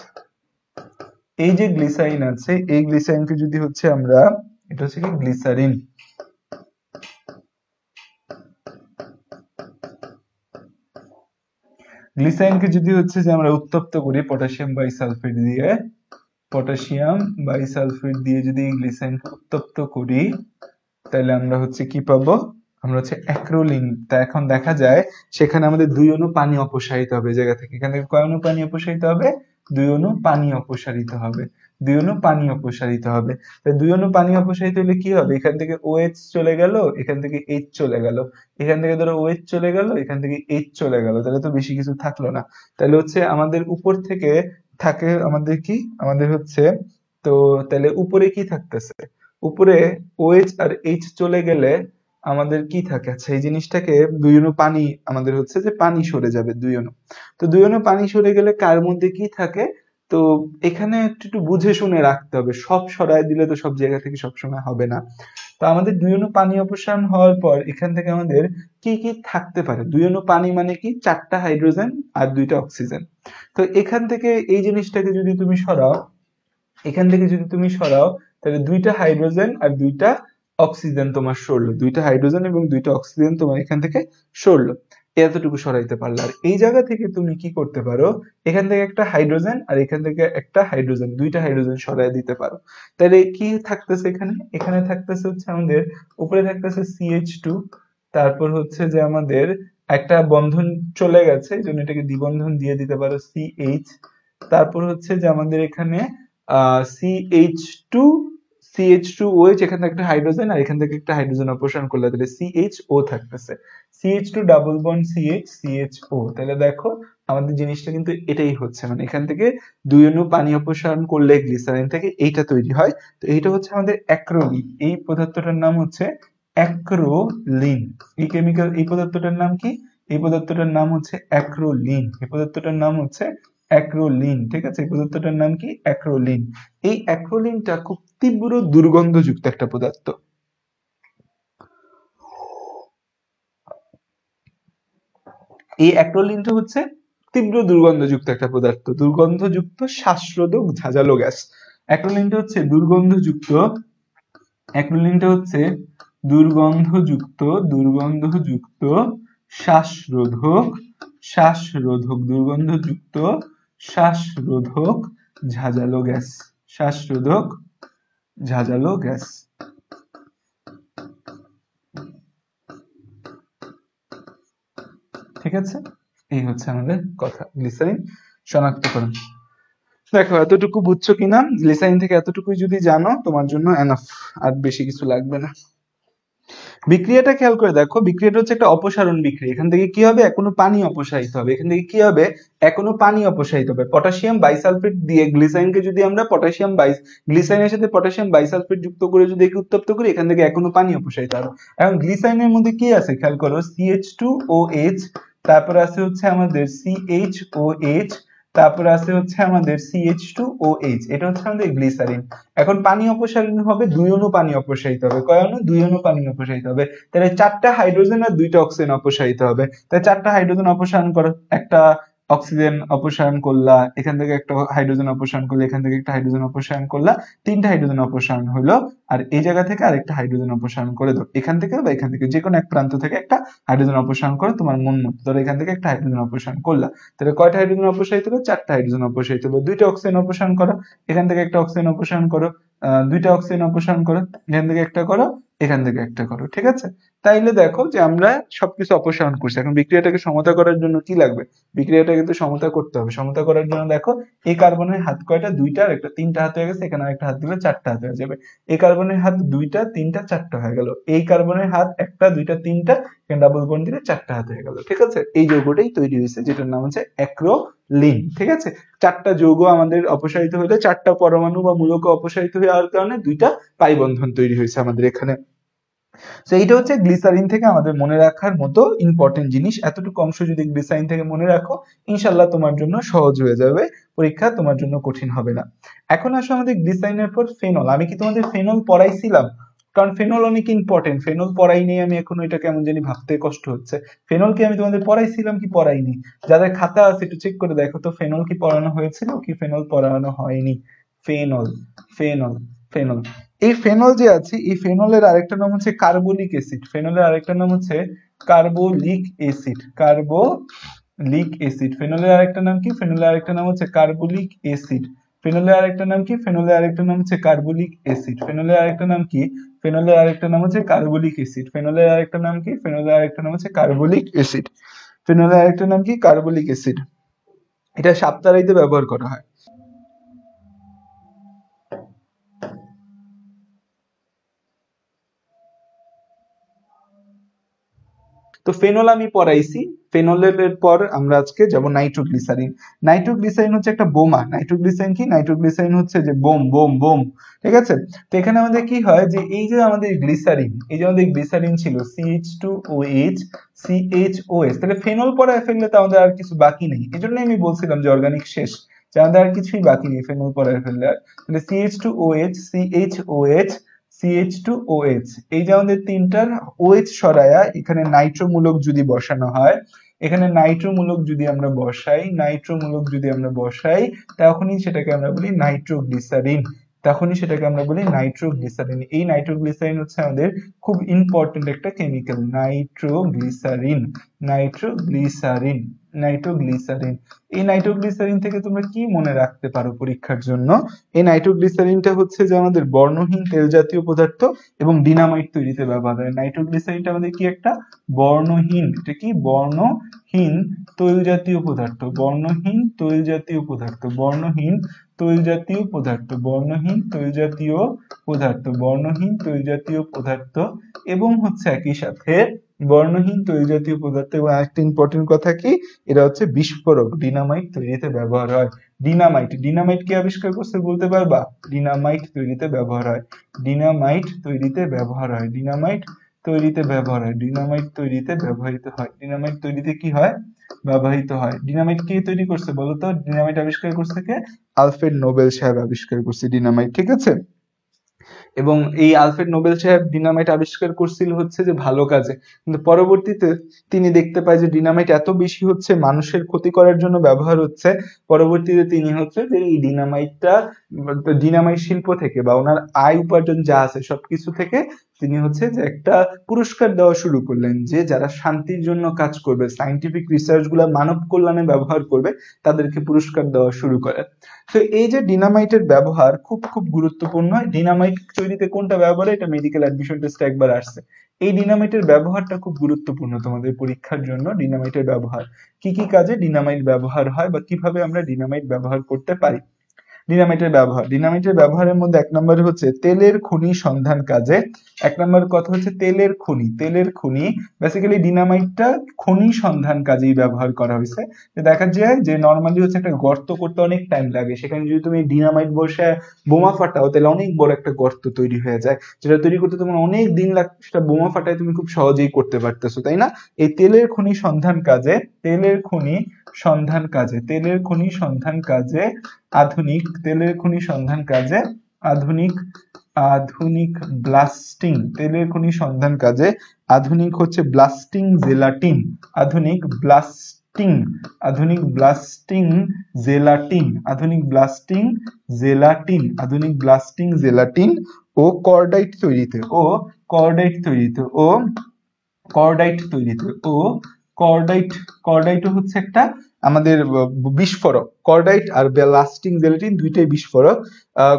এই যে গ্লিসারিন আছে, এই গ্লিসারিনকে যদি হচ্ছে আমরা, এটা হচ্ছে কি গ্লিসারিন, গ্লিসারিনকে যদি হচ্ছে যে আমরা উত্তপ্ত করি পটাশিয়াম বাইসালফেট দিয়ে, পটাশিয়াম বাইসালফেট দিয়ে যদি গ্লিসারিনকে উত্তপ্ত করি তাহলে আমরা হচ্ছে কি পাবো? আমরা হচ্ছে অ্যাক্রোলিন। তা এখন দেখা যায় সেখানে আমাদের 2 অণু পানি অপসারিত হবে জায়গা থেকে। এখান থেকে কয় অণু পানি অপসারিত হবে? 2 অণু পানি অপসারিত হবে, 2 অণু পানি অপসারিত হবে। তাই 2 অণু পানি অপসারিত হলে কি হবে? এখান থেকে OH চলে গেল, এখান থেকে H চলে গেল, এখান থেকে ধরো OH চলে গেল, এখান থেকে H চলে গেল, তাহলে তো বেশি কিছু থাকলো না। তাহলে হচ্ছে আমাদের উপর থেকে থাকে আমাদের কি? আমাদের হচ্ছে, তো তাহলে উপরে কি থাকতেছে? উপরে OH আর H চলে গেলে আমাদের কি থাকে? আচ্ছা, এই জিনিসটাকে 2 অণু পানি, আমাদের হচ্ছে যে পানি সরে যাবে 2 অণু। তো 2 অণু পানি সরে গেলে কার মধ্যে কি থাকে? তো এখানে একটু বুঝে শুনে রাখতে হবে, সব সরায় দিলে তো সব জায়গা থেকে সবসময় হবে না। তো আমাদের 2 অণু পানি অপসারণ হওয়ার পর এখান থেকে আমাদের কি কি থাকতে পারে? 2 অণু পানি মানে কি? 4টা হাইড্রোজেন আর 2টা অক্সিজেন। তো এখান থেকে এই জিনিসটাকে যদি তুমি সরাও, এখান থেকে যদি তুমি সরাও তাহলে 2টা হাইড্রোজেন আর 2টা অক্সিজেন তোমার সরলো, 2টা হাইড্রোজেন এবং 2টা অক্সিজেন তোমার এখান থেকে সরলো। এতটুকু সরাইতে পারলে। আর এই জায়গা থেকে তুমি কি করতে পারো? এখান থেকে একটা হাইড্রোজেন আর এখান থেকে একটা হাইড্রোজেন, 2টা হাইড্রোজেন সরাই দিতে পারো। তাহলে কি থাকতেছে এখানে? এখানে থাকতেছে হচ্ছে আমাদের উপরে থাকতেছে CH2, তারপর হচ্ছে যে আমাদের একটা বন্ধন চলে গেছে, এই জন্য এটাকে দ্বিবন্ধন দিয়ে দিতে পারো CH। তারপর হচ্ছে যে আমাদের এখানে CH2OH, এখান থেকে একটা হাইড্রোজেন আর এখান থেকে একটা হাইড্রোজেন অপসারণ করলে তাহলে CHO থাকতেছে, CH2 double bond CH, CHO। তাহলে দেখো আমাদের জিনিসটা কিন্তু এটাই হচ্ছে, মানে এখান থেকে 2 অণু পানি অপসারণ করলে গ্লিসারিন থেকে এইটা তৈরি হয়। তো এইটা হচ্ছে আমাদের অ্যাক্রোলিন। এই পদার্থটার নাম হচ্ছে অ্যাক্রোলিন। এই কেমিক্যাল, এই পদার্থটার নাম কি? এই পদার্থটার নাম হচ্ছে অ্যাক্রোলিন। এই পদার্থটার নাম হচ্ছে অ্যাক্রোলিন। ঠিক আছে, এই পদার্থটার নাম কি? অ্যাক্রোলিন। এই অ্যাক্রোলিনটা খুব তীব্র দুর্গন্ধযুক্ত একটা পদার্থ। এই অ্যাক্রোলিনটা হচ্ছে তীব্র দুর্গন্ধযুক্ত একটা পদার্থ, দুর্গন্ধযুক্ত শ্বাসরোধক ঝাঁঝালো গ্যাস। অ্যাক্রোলিনটা হচ্ছে দুর্গন্ধযুক্ত, অ্যাক্রোলিনটা হচ্ছে দুর্গন্ধযুক্ত শ্বাসরোধক, দুর্গন্ধযুক্ত শ্বাসরোধক ঝাঁঝালো গ্যাস, শ্বাসরোধক ঝাঁঝালো গ্যাস। ঠিক আছে, এই হচ্ছে আমাদের কথা, গ্লিসারিন শনাক্তকরণ। দেখো এতটুকু বুঝছো কিনা? গ্লিসারিন থেকে এতটুকুই যদি জানো তোমার জন্য এনাফ, আর বেশি কিছু লাগবে না। বিক্রিয়াটা খেয়াল করে দেখো, বিক্রিয়াটা হচ্ছে একটা অপসারণ বিক্রিয়া। এখান থেকে কি হবে? এখনো পানি অপসারিত হবে। এখান থেকে কি হবে? এখনো পানি অপসারিত হবে। পটাশিয়াম বাইসালফেট দিয়ে গ্লিসারিনকে যদি আমরা গ্লিসারিনের সাথে পটাশিয়াম বাইসালফেট যুক্ত করে যদি একে উত্তপ্ত করি, এখান থেকে এখনো পানি অপসারিত হবে। এখন গ্লিসারিনের মধ্যে কি আছে খেয়াল করো, CH2OH, তারপরে আছে হচ্ছে আমাদের CHOH, তারপরে আছে হচ্ছে আমাদের CH2OH, এটা হচ্ছে আমাদের গ্লিসারিন। এখন পানি অপসারণ হবে, 2 অণু পানি অপসারিত হবে। কয় অণু? 2 অণু পানি অপসারিত হবে। তাহলে 4টা হাইড্রোজেন আর 2টা অক্সিজেন অপসারিত হবে। তাহলে 4টা হাইড্রোজেন অপসারণ করো, একটা অক্সিজেন অপসারণ করলা, এখান থেকে একটা হাইড্রোজেন অপসারণ করলে, এখান থেকে একটা হাইড্রোজেন অপসারণ করলা, 3টা হাইড্রোজেন অপসারণ হলো। আর এই জায়গা থেকে আরেকটা হাইড্রোজেন অপসারণ করে দাও, এখান থেকে বা এখান থেকে যে কোনো এক প্রান্ত থেকে একটা হাইড্রোজেন অপসারণ করো তোমার মন মতো। ধরো এখান থেকে একটা হাইড্রোজেন অপসারণ করলা, তাহলে কয়টা হাইড্রোজেন অপসারিত হলো? 4টা হাইড্রোজেন অপসারিত হলো। 2টা অক্সিজেন অপসারণ করো, এখান থেকে একটা অক্সিজেন অপসারণ করো, 2টা অক্সিজেন অপসারণ করো, এখান থেকে একটা করো, এখান থেকে একটা করো। ঠিক আছে, তাইলে দেখো যে আমরা সবকিছু অপসারণ করছি। এখন বিক্রিয়াটাকে সমতা করার জন্য কি লাগবে? বিক্রিয়াটা কিন্তু সমতা করতে হবে। সমতা করার জন্য দেখো এই কার্বনের হাত কয়টা? 2টা, আর একটা 3টা হাত হয়ে গেছে, এখানে একটা হাত দিলে 4টা হাত হয়ে যাবে। এই কার্বনের হাত 2টা, 3টা, 4টা হয়ে গেল। এই কার্বনের হাত 1টা, 2টা, 3টা, এখানে ডাবল বন্ড দিলে 4টা হাত হয়ে গেল। ঠিক আছে, এই যৌগটাই তৈরি হয়েছে যেটার নাম হচ্ছে অ্যাক্রোলিন। ঠিক আছে, 4টা যৌগ আমাদের অপসারিত হলে, 4টা পরমাণু বা মূলক অপসারিত হওয়ার কারণে 2টা পাই বন্ধন তৈরি হয়েছে আমাদের এখানে। তো এইটা হচ্ছে গ্লিসারিন থেকে আমাদের মনে রাখার মতো ইম্পর্টেন্ট জিনিস। এতটুকু অংশ যদি গ্লিসারিন থেকে মনে রাখো, ইনশাল্লাহ তোমার জন্য সহজ হয়ে যাবে, পরীক্ষা তোমার জন্য কঠিন হবে না। এখন আসো আমাদের গ্লিসারিনের পর ফেনল। আমি কি তোমাদের ফেনল পড়াইছিলাম? কারণ ফেনল অনেক ইম্পর্টেন্ট, ফেনল পড়াই নেই আমি এখনো, এটা কেমন জানি ভাবতে কষ্ট হচ্ছে। ফেনল কি আমি তোমাদের পড়াইছিলাম কি পড়াইনি? যাদের খাতা আছে একটু চেক করে দেখো তো, ফেনল কি পড়ানো হয়েছিল কি ফেনল পড়ানো হয়নি? Phenol, phenol, phenol. এই ফেনল যে আছে, এই ফেনলের আরেকটা নাম হচ্ছে কার্বলিক অ্যাসিড। ফেনলের আরেকটা নাম হচ্ছে কার্বলিক অ্যাসিড, কার্বলিক অ্যাসিড। ফেনলের আরেকটা নাম কি? ফেনলের আরেকটা নাম হচ্ছে কার্বলিক অ্যাসিড। ফেনলের আরেকটা নাম কি? ফেনলের আরেকটা নাম হচ্ছে কার্বলিক অ্যাসিড। ফেনলের আরেকটা নাম কি? ফেনলের আরেকটা নাম হচ্ছে কার্বলিক অ্যাসিড। ফেনলের আরেকটা নাম কি? ফেনলের আরেকটা নাম হচ্ছে কার্বলিক অ্যাসিড। ফেনলের আরেকটা নাম কি? Carbolic acid. এটা সাবতারাইতে ব্যবহার করা হয়। তো ফেনল আমি পড়াইছি। ফেনলের পর আমরা আজকে যাব নাইট্রোগ্লিসারিন। নাইট্রোগ্লিসারিন হচ্ছে একটা বোমা। নাইট্রোগ্লিসারিন কি? নাইট্রোগ্লিসারিন হচ্ছে যে বোম, বোম, বোম। ঠিক আছে, তো এখানে আমাদের কি হয় যে এই যে আমাদের গ্লিসারিন, এই যে আমাদের গ্লিসারিন ছিল CH2OH, CHOS, তাহলে ফেনল পড়ায় ফেললে তো আমাদের আর কিছু বাকি নেই। এই জন্য আমি বলছিলাম যে অর্গানিক শেষ, যে আমাদের আর কিছুই বাকি নেই ফেনল পড়ায় ফেললে। তাহলে CH2OH, CHOH, CH2OH, এই যে আমাদের তিনটার OH সরায়া এখানে নাইট্রো মূলক যদি বসানো হয়, এখানে নাইট্রো মূলক যদি আমরা বসাই, নাইট্রো মূলক যদি আমরা বসাই, তখনই সেটাকে আমরা বলি নাইট্রোগ্লিসারিন। তখনই সেটাকে আমরা বলি নাইট্রোগ্লিসারিন। এই নাইট্রোগ্লিসারিন হচ্ছে আমাদের খুব ইম্পর্টেন্ট একটা কেমিক্যাল, নাইট্রোগ্লিসারিন, নাইট্রোগ্লিসারিন, নাইট্রোগ্লিসারিন। এই নাইট্রোগ্লিসারিন থেকে তোমরা কি মনে রাখতে পারো পরীক্ষার জন্য? এই নাইট্রোগ্লিসারিনটা হচ্ছে যে আমাদের বর্ণহীন তেল জাতীয় পদার্থ এবং ডিনামাইট তৈরিতে ব্যবহার হয়। নাইট্রোগ্লিসারিনটা আমাদের কি? একটা বর্ণহীন, এটা কি? বর্ণহীন তৈল জাতীয় পদার্থ, বর্ণহীন তৈল জাতীয় পদার্থ, বর্ণহীন তৈল জাতীয় পদার্থ, বর্ণহীন তৈল জাতীয় পদার্থ, বর্ণহীন তৈল জাতীয় পদার্থ, এবং হচ্ছে একই সাথে বর্ণহীন তৈল জাতীয় পদার্থ। এবং আরেকটা ইম্পর্টেন্ট কথা কি, এরা হচ্ছে বিস্ফোরক, ডিনামাইট তৈরিতে ব্যবহার হয়। ডিনামাইট, ডিনামাইট কে আবিষ্কার করছে বলতে পারবা? ডিনামাইট তৈরিতে ব্যবহার হয়, ডিনামাইট তৈরিতে ব্যবহার হয়, ডিনামাইট তৈরিতে ব্যবহার হয়, ডিনামাইট তৈরিতে ব্যবহৃত হয়, ডিনামাইট তৈরিতে কি হয়, ব্যবহৃত হয়। ডিনামাইট কে তৈরি করছে বলতো? ডিনামাইট আবিষ্কার করছে কে? আলফ্রেড নোবেল সাহেব আবিষ্কার করছে ডিনামাইট, ঠিক আছে। এবং এই আলফ্রেড নোবেল সাহেব ডিনামাইট আবিষ্কার করছিল হচ্ছে যে ভালো কাজে, কিন্তু পরবর্তীতে তিনি দেখতে পায় যে ডিনামাইট এত বেশি হচ্ছে মানুষের ক্ষতি করার জন্য ব্যবহার হচ্ছে, পরবর্তীতে তিনি হচ্ছে যে এই ডিনামাইট শিল্প থেকে বা ওনার আয় উপার্জন যা আছে সবকিছু থেকে তিনি হচ্ছে যে একটা পুরস্কার দেওয়া শুরু করলেন, যে যারা শান্তির জন্য কাজ করবে, সায়েন্টিফিক রিসার্চ গুলা মানব কল্যাণে ব্যবহার করবে, তাদেরকে পুরস্কার দেওয়া শুরু করে। তো এই যে ডিনামাইটের ব্যবহার খুব খুব গুরুত্বপূর্ণ। ডিনামাইট তৈরিতে কোনটা ব্যবহার হয়, এটা মেডিকেল অ্যাডমিশন টেস্টে একবার আসছে। এই ডিনামাইটের ব্যবহারটা খুব গুরুত্বপূর্ণ তোমাদের পরীক্ষার জন্য। ডিনামাইটের ব্যবহার কি কি কাজে ডিনামাইট ব্যবহার হয় বা কিভাবে আমরা ডিনামাইট ব্যবহার করতে পারি। ডিনামাইটের ব্যবহারের মধ্যে এক নম্বরে হচ্ছে তেলের খনি সন্ধান কাজে। এক নম্বর কথা হচ্ছে তেলের খনি বেসিক্যালি ডিনামাইটটা খনি সন্ধান কাজেই ব্যবহার করা হয়েছে। দেখা যায় যে নর্মালি হচ্ছে একটা গর্ত করতে অনেক টাইম লাগে, সেখানে যদি তুমি ডিনামাইট বসে বোমা ফাটাও তাহলে অনেক বড় একটা গর্ত তৈরি হয়ে যায়, যেটা তৈরি করতে তোমার অনেক দিন লাগবে, সেটা বোমা ফাটায় তুমি খুব সহজেই করতে পারতেছো, তাই না? এই তেলের খনি সন্ধান কাজে আধুনিক হচ্ছে ব্লাস্টিং জেলাটিন ও কর্ডাইট তৈরিতে কর্ডাইট হচ্ছে একটা আমাদের বিস্ফোরক। কর্ডাইট আর ব্লাস্টিং জেলাটিন দুইটাই বিস্ফোরক।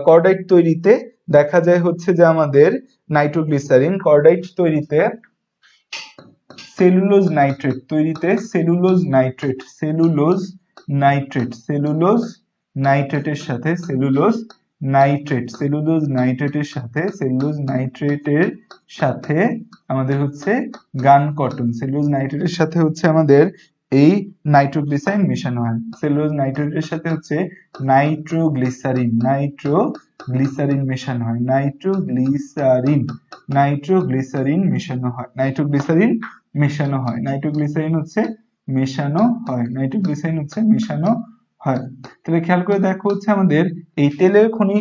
কর্ডাইট তৈরিতে দেখা যায় হচ্ছে যে আমাদের নাইট্রোগ্লিসারিন, কর্ডাইট তৈরিতে সেলুলোজ নাইট্রেটের সাথে আমাদের হচ্ছে আমাদের এই নাইট্রোগ্লিসারিন মেশানো হয়। সেলুলোজ নাইট্রেটের সাথে হচ্ছে নাইট্রোগ্লিসারিন মেশানো হয়। নাইট্রোগ্লিসারিন মেশানো হয়। তাহলে খেয়াল করে দেখো হচ্ছে আমাদের এই তেলের খনি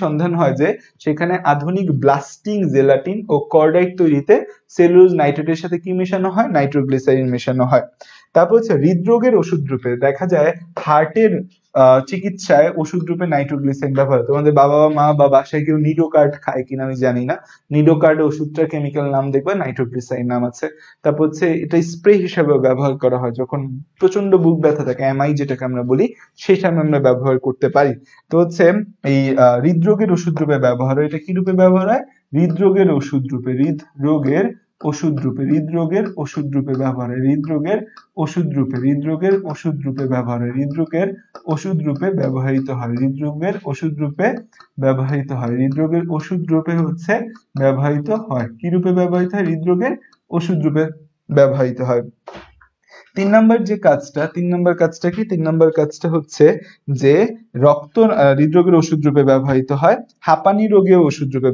সন্ধান হয় যে সেখানে আধুনিক ব্লাস্টিং জেলাটিন ও কর্ডাইট তৈরিতে সেলুলোজ নাইট্রেটের সাথে কি মেশানো হয়? নাইট্রোগ্লিসারিন মেশানো হয়। তারপর হচ্ছে হৃদরোগের ওষুধ রূপে দেখা যায় হার্টের চিকিৎসায় ওষুধ রূপে নাইট্রোগ্লিসারিন ব্যবহার হয়। তোমাদের বাবা মা বা বাসায় কেউ নিডোকার্ড খায় কিনা আমি জানি না, নিডোকার্ড ওষুধটার কেমিক্যাল নাম দেখবে নাইট্রোগ্লিসারিন নাম আছে। তারপর হচ্ছে এটা স্প্রে হিসেবে ব্যবহার করা হয়, যখন প্রচন্ড বুক ব্যথা থাকে, এমআই যেটাকে আমরা বলি, সেই সময় আমরা ব্যবহার করতে পারি। তো হচ্ছে এই হৃদরোগের ওষুধ রূপে ব্যবহার হয়। এটা কি রূপে ব্যবহার হয়? হৃদরোগের ওষুধ রূপে ব্যবহার হয়। হৃদরোগের ওষুধ রূপে ব্যবহৃত হয়। কি রূপে ব্যবহৃত হয়? হৃদরোগের ওষুধ রূপে ব্যবহৃত হয়। 3 নম্বর কাজটা হচ্ছে যে হৃদরোগের ওষুধ রূপে ব্যবহৃত হয়। হাঁপানি রোগে ওষুধ রূপে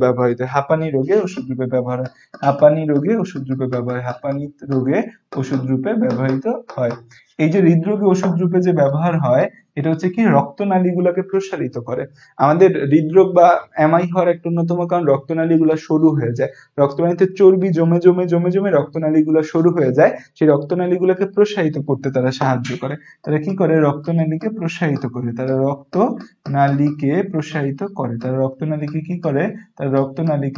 ব্যবহৃত হয়। এই যে হৃদরোগে ওষুধ রূপে যে ব্যবহার হয়, এটা হচ্ছে কি রক্তনালীগুলোকে প্রসারিত করে। আমাদের হৃদরোগ বা এমআই হওয়ার একটা অন্যতম কারণ রক্তনালীগুলো সরু হয়ে যায়। রক্তনালীতে চর্বি জমে রক্তনালীগুলো সরু হয়ে যায়। সেই রক্তনালীগুলোকে প্রসারিত করতে তারা সাহায্য করে। তারা কি করে? রক্তনালীকে প্রসারিত করে। তারা রক্তনালীকে প্রসারিত করে। তারা রক্তনালীকে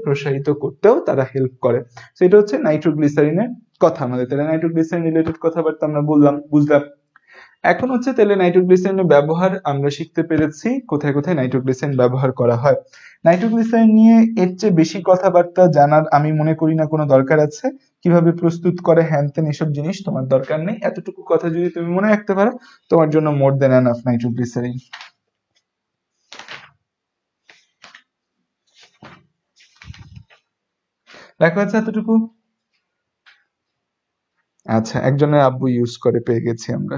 প্রসারিত করতেও তারা হেল্প করে। তো এটা হচ্ছে নাইট্রোগ্লিসারিনের কথা আমাদের। তাহলে নাইট্রোগ্লিসারিন রিলেটেড কথাবার্তা আমরা বুঝলাম। এখন হচ্ছে তেলে নাইট্রোগ্লিসারিনের ব্যবহার আমরা শিখতে পেরেছি কোথায় কোথায় নাইট্রোগ্লিসারিন ব্যবহার করা হয়। নাইট্রোগ্লিসারিন নিয়ে এর চেয়ে বেশি কথাবার্তা জানার আমি মনে করি না কোনো দরকার আছে। কিভাবে প্রস্তুত করে হ্যান ত্যান এসব জিনিস তোমার দরকার নেই। এতটুকু কথা যদি তুমি মনে রাখতে পারো তোমার জন্য মোর দেন এনাফ নাইট্রোগ্লিসারিন। দেখা যাচ্ছে এতটুকু? আচ্ছা, একজনের আব্বু ইউজ করে পেয়ে গেছি আমরা।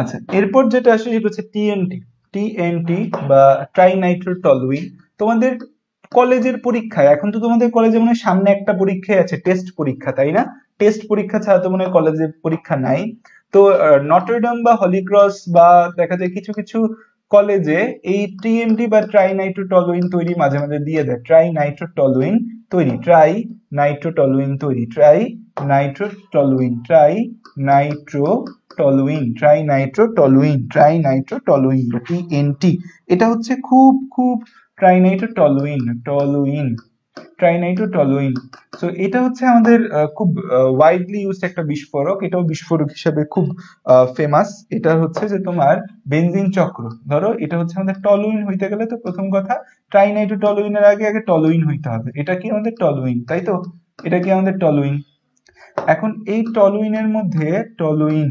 আচ্ছা, এরপর যেটা আসে সেটা হচ্ছে টিএনটি। টিএনটি বা ট্রাইনাইট্রোটলুইন। তোমাদের কলেজের পরীক্ষায়, এখন তো তোমাদের কলেজে মনে হয় সামনে একটা পরীক্ষা আছে, টেস্ট পরীক্ষা, তাই না? টেস্ট পরীক্ষা ছাড়া তো মনে হয় কলেজে পরীক্ষা নাই। তো নটরডেম বা হলিক্রস বা দেখা যায় কিছু কিছু কলেজে এই টিএনটি বা ট্রাইনাইট্রোটলুইন তৈরি মাঝে মাঝে দিয়ে দেয়। ট্রাইনাইট্রোটলুইন তৈরি, ট্রাইনাইট্রোটলুইন তৈরি, ট্রাইনাইট্রোটলুইন বা টিএনটি। এটা হচ্ছে খুব খুব ট্রাইনাইট্রোটলুইন। তো এটা হচ্ছে আমাদের খুব ওয়াইডলি ইউজড একটা বিস্ফোরক। এটাও বিস্ফোরক হিসেবে খুব ফেমাস। এটা হচ্ছে যে তোমার বেনজিন চক্র। ধরো এটা হচ্ছে আমাদের টলুইন হইতে গেলে তো প্রথম কথা ট্রাইনাইট্রোটলুইনের আগে আগে টলুইন হইতে হবে। এটা কি আমাদের টলুইন, তাই তো? এটা কি আমাদের টলুইন। এখন এই টলুইনের মধ্যে টলুইন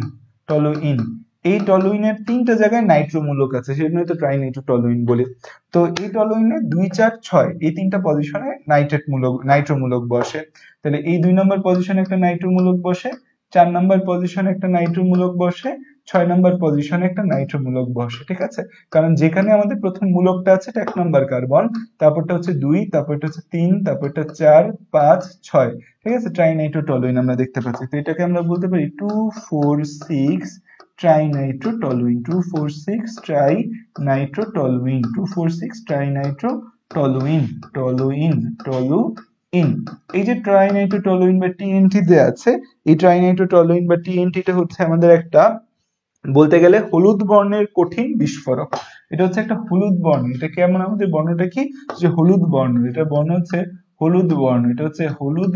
এই টলুইনের 3টা জায়গায় নাইট্রো মূলক আছে, সেজন্য তো ট্রাইনাইট্রোটলুইন বলে। তো এই টলুইনে 2, 4, 6 এই 3টা পজিশনে নাইট্রো মূলক বসে। তাহলে এই 2 নম্বর পজিশনে একটা নাইট্রো মূলক বসে, 4 নম্বর পজিশনে একটা নাইট্রো মূলক বসে, 6 নম্বর পজিশনে একটা নাইট্রো মূলক বসে, ঠিক আছে? কারণ যেখানে আমাদের প্রথম মূলকটা আছে এটা 1 নম্বর কার্বন, তারপরটা হচ্ছে 2, তারপরটা হচ্ছে 3, তারপরটা 4, 5, 6, ঠিক আছে? ট্রাইনাইট্রোটলুইন আমরা দেখতে পাচ্ছি। তো এটাকে আমরা বলতে পারি 246 ট্রাইনাইট্রোটলুইন, 246 ট্রাইনাইট্রোটলুইন, 246 ট্রাইনাইট্রোটলুইন, টলুইন। এই যে ট্রাইনাইট্রোটলুইন বা টিএনটি দেয়া আছে, এই ট্রাইনাইট্রোটলুইন বা টিএনটিটা হচ্ছে আমাদের একটা বলতে গেলে হলুদ বর্ণের কঠিন বিস্ফোরক। এটা হচ্ছে একটা হলুদ বর্ণ। এটা কেমন, আমাদের বর্ণটা কি, যে হলুদ বর্ণ। এটা বর্ণ হচ্ছে হলুদ বর্ণ। এটা হচ্ছে হলুদ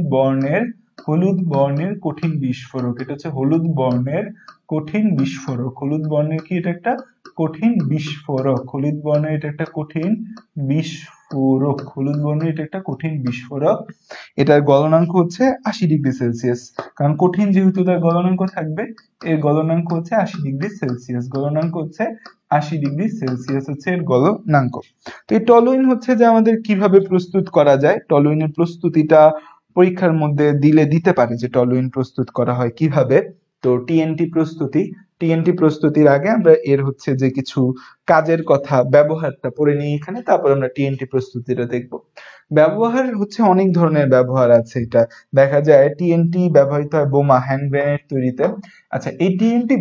বর্ণের কঠিন বিস্ফোরক। এটা হচ্ছে হলুদ বর্ণের কঠিন বিস্ফোরক। হলুদ বর্ণের কি, এটা একটা কঠিন বিস্ফোরক। হলুদ বর্ণের এটা একটা কঠিন বিস্ফোরক। হলুদ বর্ণের এটা একটা কঠিন বিস্ফোরক। এটার গলনাঙ্ক হচ্ছে 80°C, কারণ কঠিন যেহেতু তার গলনাঙ্ক থাকবে, এর গলনাঙ্ক হচ্ছে 80°C। গলনাঙ্ক হচ্ছে 80°C হচ্ছে এর গলনাঙ্ক। তো এই টলুইন হচ্ছে যে আমাদের কিভাবে প্রস্তুত করা যায়, টলুইনের প্রস্তুতিটা পরীক্ষার মধ্যে দিতে পারে যে টলুইন প্রস্তুত করা হয় কিভাবে। তো টিএনটি প্রস্তুতির আগে আমরা এর হচ্ছে যে কিছু কাজের কথা, ব্যবহারটা পড়ে নিই এখানে, তারপর আমরা টিএনটি প্রস্তুতিটা দেখব। ব্যবহার হচ্ছে অনেক ধরনের ব্যবহার আছে। এটা দেখা যায় টিএনটি ব্যবহৃত হয় বোমা, হ্যান্ড গ্রেনেড তৈরিতে। আচ্ছা, এই টিএনটি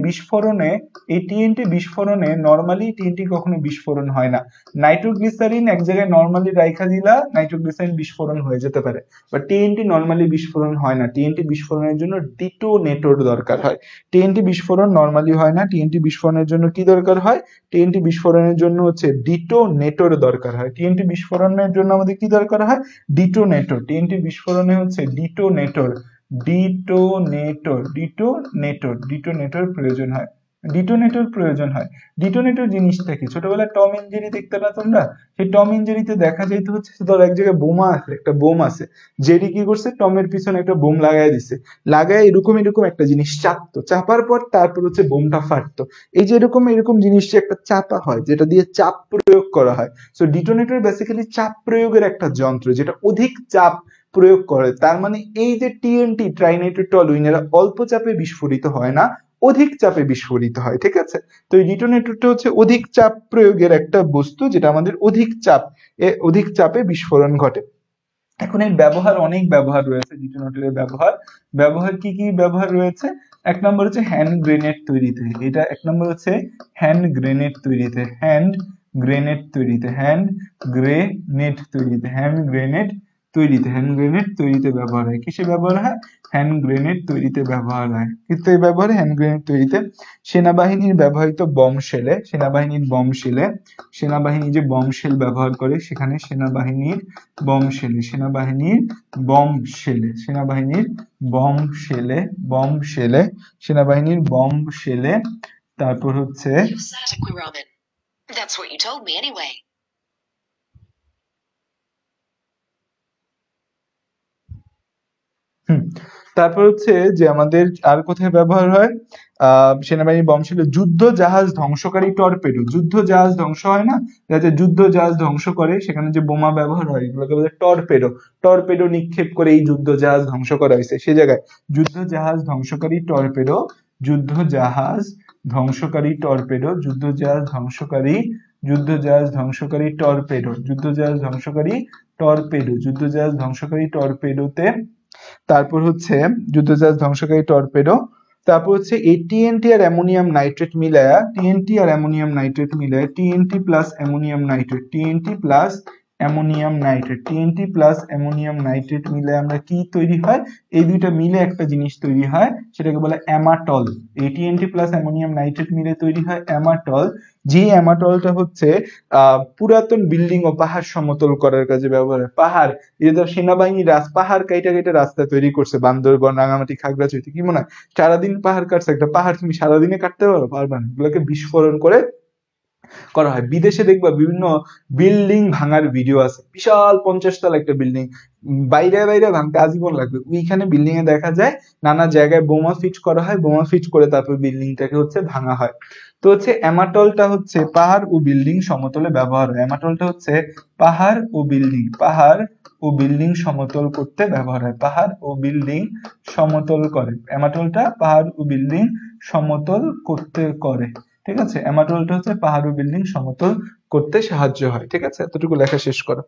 বিস্ফোরণে নরমালি টিএনটি কখনো বিস্ফোরণ হয় না। নাইট্রোগ্লিসারিন এক জায়গায় নরমালি রাইখা দিলা, নাইট্রোগ্লিসারিন বিস্ফোরণ হয়ে যেতে পারে, বাট টিএনটি নরমালি বিস্ফোরণ হয় না। টিএনটি বিস্ফোরণের জন্য ডিটোনেটর দরকার হয়। টিএনটি বিস্ফোরণ নরমালি হয় না। টিএনটি বিস্ফোরণের জন্য কি দরকার হয়? টিএনটি বিস্ফোরণের জন্য হচ্ছে ডিটোনেটর দরকার হয়। টিএনটি বিস্ফোরণের জন্য আমাদের কি দরকার হয়? ডিটোনেটর। টিএনটি বিস্ফোরণে হচ্ছে ডিটোনেটর প্রয়োজন হয়। ডিটোনেটর জিনিসটা কি? ছোটবেলায় টম এন্ড জেরি দেখতে না তোমরা? সেই টম এন্ড জেরিতে দেখা যাইতে হচ্ছে ধর এক জায়গায় বোমা আছে, একটা বোম আছে, জেরি কি করছে, টমের পিছনে একটা বোম লাগাই দিছে, লাগায় এরকম একটা জিনিস চাপতো, চাপার পর তারপর হচ্ছে বোমটা ফাটতো। এই যে এরকম জিনিস একটা চাপা হয়, যেটা দিয়ে চাপ প্রয়োগ করা হয়। সো ডিটোনেটর বেসিক্যালি চাপ প্রয়োগের একটা যন্ত্র, যেটা অধিক চাপ প্রয়োগ করে। তার মানে এই যে টিএনটি, ট্রাইনাইট্রোটলুইন, এরা অল্প চাপে বিস্ফোরিত হয় না, অধিক চাপে বিস্ফোরিত হয়, ঠিক আছে? তো এই ডিটোনেটরটা হচ্ছে অধিক চাপ প্রয়োগের একটা বস্তু, যেটা আমাদের অধিক চাপে বিস্ফোরণ ঘটে। এখন এর ব্যবহার, অনেক ব্যবহার রয়েছে ডিটোনেটরের ব্যবহার কি কি ব্যবহার রয়েছে? 1 নম্বর হচ্ছে হ্যান্ড গ্রেনেড তৈরিতে। এটা 1 নম্বর হচ্ছে হ্যান্ড গ্রেনেড তৈরিতে ব্যবহার হয়। কিসে ব্যবহার হয়? হ্যান্ড গ্রেনেড তৈরিতে ব্যবহার হয়। কিন্তু এই ব্যবহারে হ্যান্ড গ্রেনেড তৈরিতে সেনাবাহিনীর ব্যবহৃত বম শেলে, সেনাবাহিনী যে বম শেল ব্যবহার করে, সেখানে সেনাবাহিনীর বম শেলে, তারপর হচ্ছে তারপর হচ্ছে যে আমাদের আর কোথায় ব্যবহার হয়? সেনাবাহিনীর বম শেলে যুদ্ধ জাহাজ ধ্বংসকারী টর্পেডো। যুদ্ধ জাহাজ ধ্বংস হয় না, যাতে যুদ্ধ জাহাজ ধ্বংস করে, সেখানে যে বোমা ব্যবহার হয় এগুলোকে বলে টর্পেডো নিক্ষেপ করে এই যুদ্ধ জাহাজ ধ্বংস করা হয়েছে। সে জায়গায় যুদ্ধ জাহাজ ধ্বংসকারী টর্পেডো, যুদ্ধজাহাজ ধ্বংসকারী, যুদ্ধজাহাজ ধ্বংসকারী টর্পেডো, যুদ্ধজাহাজ ধ্বংসকারী টর্পেডো, যুদ্ধজাহাজ ধ্বংসকারী টর্পেডোতে তারপর হচ্ছে যুদ্ধজাহাজ ধ্বংসকারী টর্পেডো, তারপর হচ্ছে এই টিএনটি আর অ্যামোনিয়াম নাইট্রেট মিলায়া, টিএনটি আর অ্যামোনিয়াম নাইট্রেট মিলায়া, TNT plus ammonium nitrate, TNT plus ammonium nitrate, TNT plus ammonium nitrate মিলে আমরা কি তৈরি হয়, এই দুইটা মিলে একটা জিনিস তৈরি হয়, সেটাকে বলে অ্যামাটল। এই টিএনটি প্লাস অ্যামোনিয়াম নাইট্রেট মিলে তৈরি হয় অ্যামাটল, যে অ্যামাটলটা হচ্ছে পুরাতন বিল্ডিং ও পাহাড় সমতল করার কাজে ব্যবহার হয়। পাহাড়, এই যে সেনাবাহিনী পাহাড় কাইটা কাইটা রাস্তা তৈরি করছে, বান্দরবন, রাঙামাটি, খাগড়াছড়িতে, কি মনে হয় সারাদিন পাহাড় কাটছে? একটা পাহাড় তুমি সারাদিনে কাটতে পারবে না, এগুলোকে বিস্ফোরণ করে করা হয়। বিদেশে দেখবা বিভিন্ন বিল্ডিং ভাঙার ভিডিও আছে, বিশাল 50 তলা একটা বিল্ডিং, বাইরে বাইরে ভাঙতে আজীবন লাগবে, ওইখানে বিল্ডিং এ দেখা যায় নানা জায়গায় বোমা ফিট করা হয়, বোমা ফিট করে তারপর বিল্ডিংটাকে হচ্ছে ভাঙা হয়। তো হচ্ছে অ্যামাটলটা হচ্ছে পাহাড় ও বিল্ডিং সমতলে ব্যবহার হয়, অ্যামাটলটা হচ্ছে পাহাড় ও বিল্ডিং, পাহাড় ও বিল্ডিং সমতল করতে ব্যবহার হয়, পাহাড় ও বিল্ডিং সমতল করে, অ্যামাটলটা পাহাড় ও বিল্ডিং সমতল করতে করে। ঠিক আছে, অ্যামাটলটা হচ্ছে পাহাড় ও বিল্ডিং সমতল করতে সাহায্য হয়। ঠিক আছে, এতটুকু লেখা শেষ করো।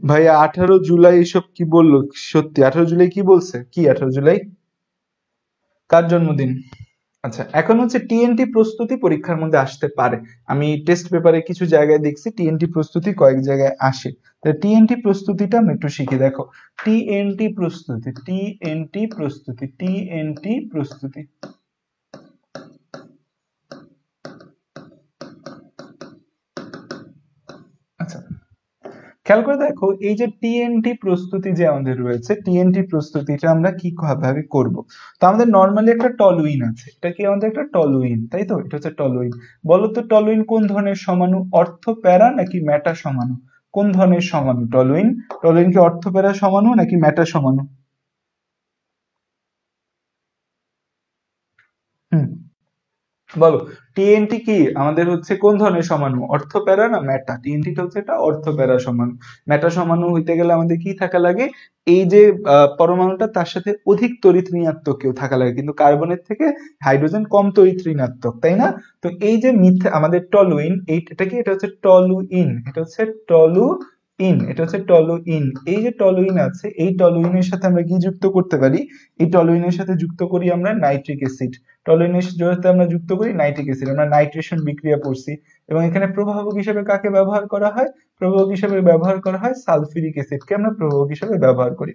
ভাইয়া 18 জুলাই এসব কি বললো? সত্যি 18 জুলাই কি বলছে? কি 18 জুলাই কার জন্মদিন? আচ্ছা, এখন হচ্ছে টিএনটি প্রস্তুতি পরীক্ষার মধ্যে আসতে পারে, আমি টেস্ট পেপারে কিছু জায়গায় দেখছি টিএনটি প্রস্তুতি কয়েক জায়গায় আসে। টিএনটি প্রস্তুতিটা আমরা একটু শিখি। দেখো, টিএনটি প্রস্তুতি, টিএনটি প্রস্তুতি, টিএনটি প্রস্তুতি, আচ্ছা খেয়াল করে দেখো, এই যে টিএনটি প্রস্তুতি যে আমাদের রয়েছে, টিএনটি প্রস্তুতিটা আমরা কি ভাবে করব। তো আমাদের নর্মালি একটা টলুইন আছে, এটা কি আমাদের একটা টলুইন, তাই তো? এটা হচ্ছে টলুইন। বলো তো টলুইন কোন ধরনের সমাণু, অর্থ প্যারা নাকি মেটা সমাণু? কোন ধরনের সমাণু টলুইন? টলুইন কি অর্থ প্যারা সমাণু নাকি মেটা সমাণু? হুম, বলো, টিএনটি কি আমাদের হচ্ছে কোন ধরনের সমাণু, অর্থ প্যারা না মেটা? টিএনটি টা হচ্ছে একটা অর্থ প্যারা সমাণু। মেটা সমাণু হইতে গেলে আমাদের কি থাকা লাগে, এই যে পরমাণুটা তার সাথে অধিক তড়িৎ ঋণাত্মক কেউ থাকা লাগে, কিন্তু কার্বনের থেকে হাইড্রোজেন কম তড়িৎ ঋণাত্মক, তাই না? তো এই যে আমাদের টলুইন, এটা কি, এটা হচ্ছে টলুইন, এটা হচ্ছে টলুইন, এটা হচ্ছে টলুইন। এই যে টলুইন আছে, এই টলুইনের সাথে আমরা কি যুক্ত করতে পারি? এই টলুইনের সাথে যুক্ত করি আমরা নাইট্রিক অ্যাসিড, টলুইনের সাথে আমরা যুক্ত করি নাইট্রিক অ্যাসিড, আমরা নাইট্রেশন বিক্রিয়া করছি। এবং এখানে প্রভাবক হিসেবে কাকে ব্যবহার করা হয়? প্রভাবক হিসেবে ব্যবহার করা হয় সালফিউরিক অ্যাসিডকে আমরা প্রভাবক হিসেবে ব্যবহার করি।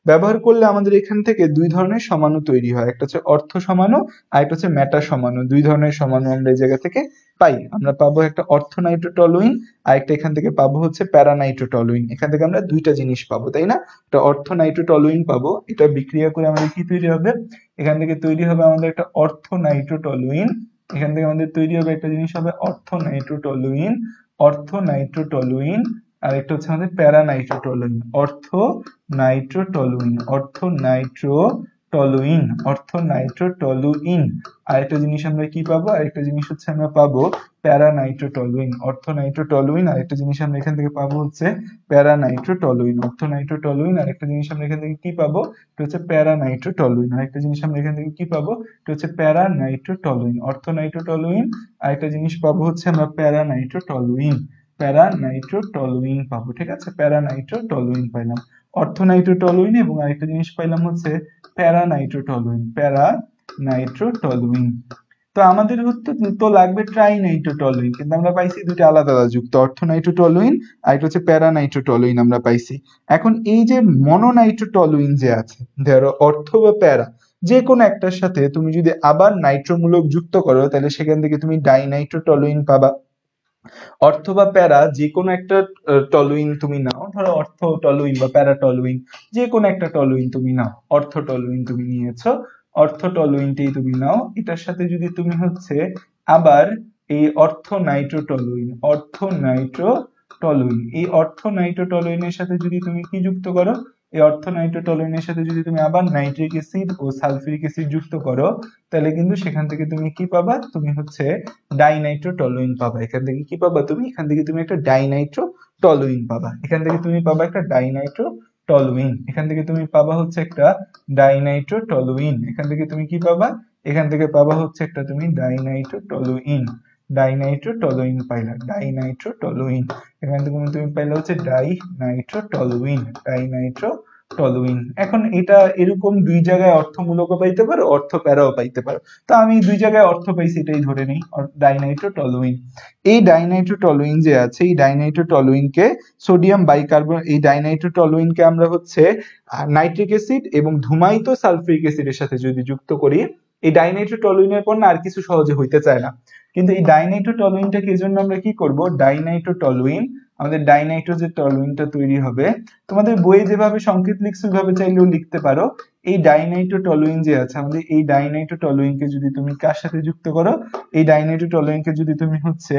ব্যবহার করলে আমাদের এখান থেকে দুই ধরনের সমাণু তৈরি হয়, একটা হচ্ছে অর্থ সমাণু আর একটা হচ্ছে মেটা সমাণু। দুই ধরনের সমাণু আমরা এই জায়গা থেকে পাই। আমরা পাবো একটা অর্থ নাইট্রোটলুইন আর একটা এখান থেকে পাবো হচ্ছে প্যারা নাইট্রোটলুইন। এখান থেকে আমরা দুইটা জিনিস পাবো, তাই না? একটা অর্থ নাইট্রোটলুইন পাবো, এটা বিক্রিয়া করে আমাদের কি তৈরি হবে? এখান থেকে তৈরি হবে আমাদের একটা অর্থ নাইট্রোটলুইন, এখান থেকে আমাদের তৈরি হবে একটা জিনিস হবে অর্থ নাইট্রোটলুইন, অর্থ নাইট্রোটলুইন। আর একটা হচ্ছে আমাদের প্যারা নাইট্রোটলুইন, অর্থ নাইট্রোটলুইন, অর্থ নাইট্রোটলুইন, অর্থ নাইট্রোটলুইন। আরেকটা জিনিস আমরা কি পাবো? আরেকটা জিনিস হচ্ছে আমরা পাবো প্যারা নাইট্রোটলুইন, অর্থ নাইট্রোটলুইন। আরেকটা জিনিস আমরা এখান থেকে পাবো হচ্ছে প্যারা নাইট্রোটলুইন, অর্থ নাইট্রোটলুইন। আরেকটা জিনিস আমরা এখান থেকে কি পাবো? এটা হচ্ছে প্যারা নাইট্রোটলুইন। আরেকটা জিনিস আমরা এখান থেকে কি পাবো? এটা হচ্ছে প্যারা নাইট্রোটলুইন, অর্থ নাইট্রোটলুইন। আরেকটা জিনিস পাবো হচ্ছে আমরা প্যারা নাইট্রোটলুইন, প্যারা নাইট্রোটলুইন পাবো। ঠিক আছে, প্যারা নাইট্রোটলুইন পাইলাম, অর্থ নাইট্রোটলুইন। এবং আরেকটা জিনিস পাইলাম হচ্ছে প্যারা নাইট্রোটলুইন, প্যারা নাইট্রোটলুইন। তো আমাদের হচ্ছে তো লাগবে ট্রাইনাইট্রোটলুইন, কিন্তু আমরা পাইছি দুটো আলাদা আলাদা যুক্ত, অর্থোনাইট্রোটলুইন আর একটা হচ্ছে প্যারানাইট্রোটলুইন আমরা পাইছি। এখন এই যে মনোনাইট্রোটলুইন যে আছে, ধরো অর্থ বা প্যারা যে কোনো একটার সাথে তুমি যদি আবার নাইট্রোমূলক যুক্ত করো তাহলে সেখান থেকে তুমি ডাইনাইট্রোটলুইন পাবা। অর্থ বা প্যারা যে কোনো একটা টলুইন তুমি নাও, ধরো অর্থ টলুইন বা প্যারা টলুইন, যে কোনো একটা টলুইন তুমি নাও, অর্থ টলুইন তুমি নিয়েছো, অর্থ টলুইনটাই তুমি নাও, এটার সাথে যদি তুমি হচ্ছে আবার এই অর্থ নাইট্রোটলুইন, এই অর্থ নাইট্রোটলুইনের সাথে যদি তুমি কি যুক্ত করো, এই অর্থ নাইট্রোটলুইনের সাথে যদি তুমি আবার নাইট্রিক অ্যাসিড ও সালফিউরিক অ্যাসিড যুক্ত করো, তাহলে কিন্তু সেখান থেকে তুমি কি পাবা, তুমি হচ্ছে ডাইনাইট্রোটলুইন পাবা। এখান থেকে কি পাবা তুমি, এখান থেকে তুমি একটা ডাইনাইট্রোটলুইন পাবা, এখান থেকে তুমি পাবা একটা ডাইনাইট্রোটলুইন, এখান থেকে তুমি পাবা হচ্ছে একটা ডাইনাইট্রোটলুইন, এখান থেকে তুমি কি পাবা, এখান থেকে পাবা হচ্ছে একটা তুমি ডাইনাইট্রোটলুইন পাইলা, ডাইনাইট্রোটলুইন, এখান থেকে তুমি পাইলে হচ্ছে ডাইনাইট্রোটলুইন। এখন এটা এরকম দুই জায়গায় অর্থমূলকও পাইতে পারো, অর্থ প্যারাও পাইতে পারো, তো আমি দুই জায়গায় অর্থ পাইছি এটাই ধরে নিই ডাইনাইট্রোটলুইন। এই ডাইনাইট্রোটলুইন যে আছে, এই ডাইনাইট্রোটলুইনকে সোডিয়াম বাইকার্বন, এই ডাইনাইট্রোটলুইনকে আমরা হচ্ছে নাইট্রিক অ্যাসিড এবং ধূমায়িত সালফিউরিক অ্যাসিডের সাথে যদি যুক্ত করি, এই ডাইনাইট্রোটলুইনের পর না আর কিছু সহজে হইতে চায় না, কিন্তু এই ডাইনাইট্রোটলুইনটাকে এজন্য আমরা কি করব, ডাইনাইট্রোটলুইন, আমাদের ডাইনাইট্রো যে টলুইনটা তৈরি হবে, তোমাদের বইয়ে যেভাবে সংকেত লিখছো ওইভাবে চাইলেও লিখতে পারো। এই ডাইনাইট্রোটলুইন যে আছে আমাদের, এই ডাইনাইট্রোটলুইনকে যদি তুমি কার সাথে যুক্ত করো, এই ডাইনাইট্রোটলুইনকে যদি তুমি হচ্ছে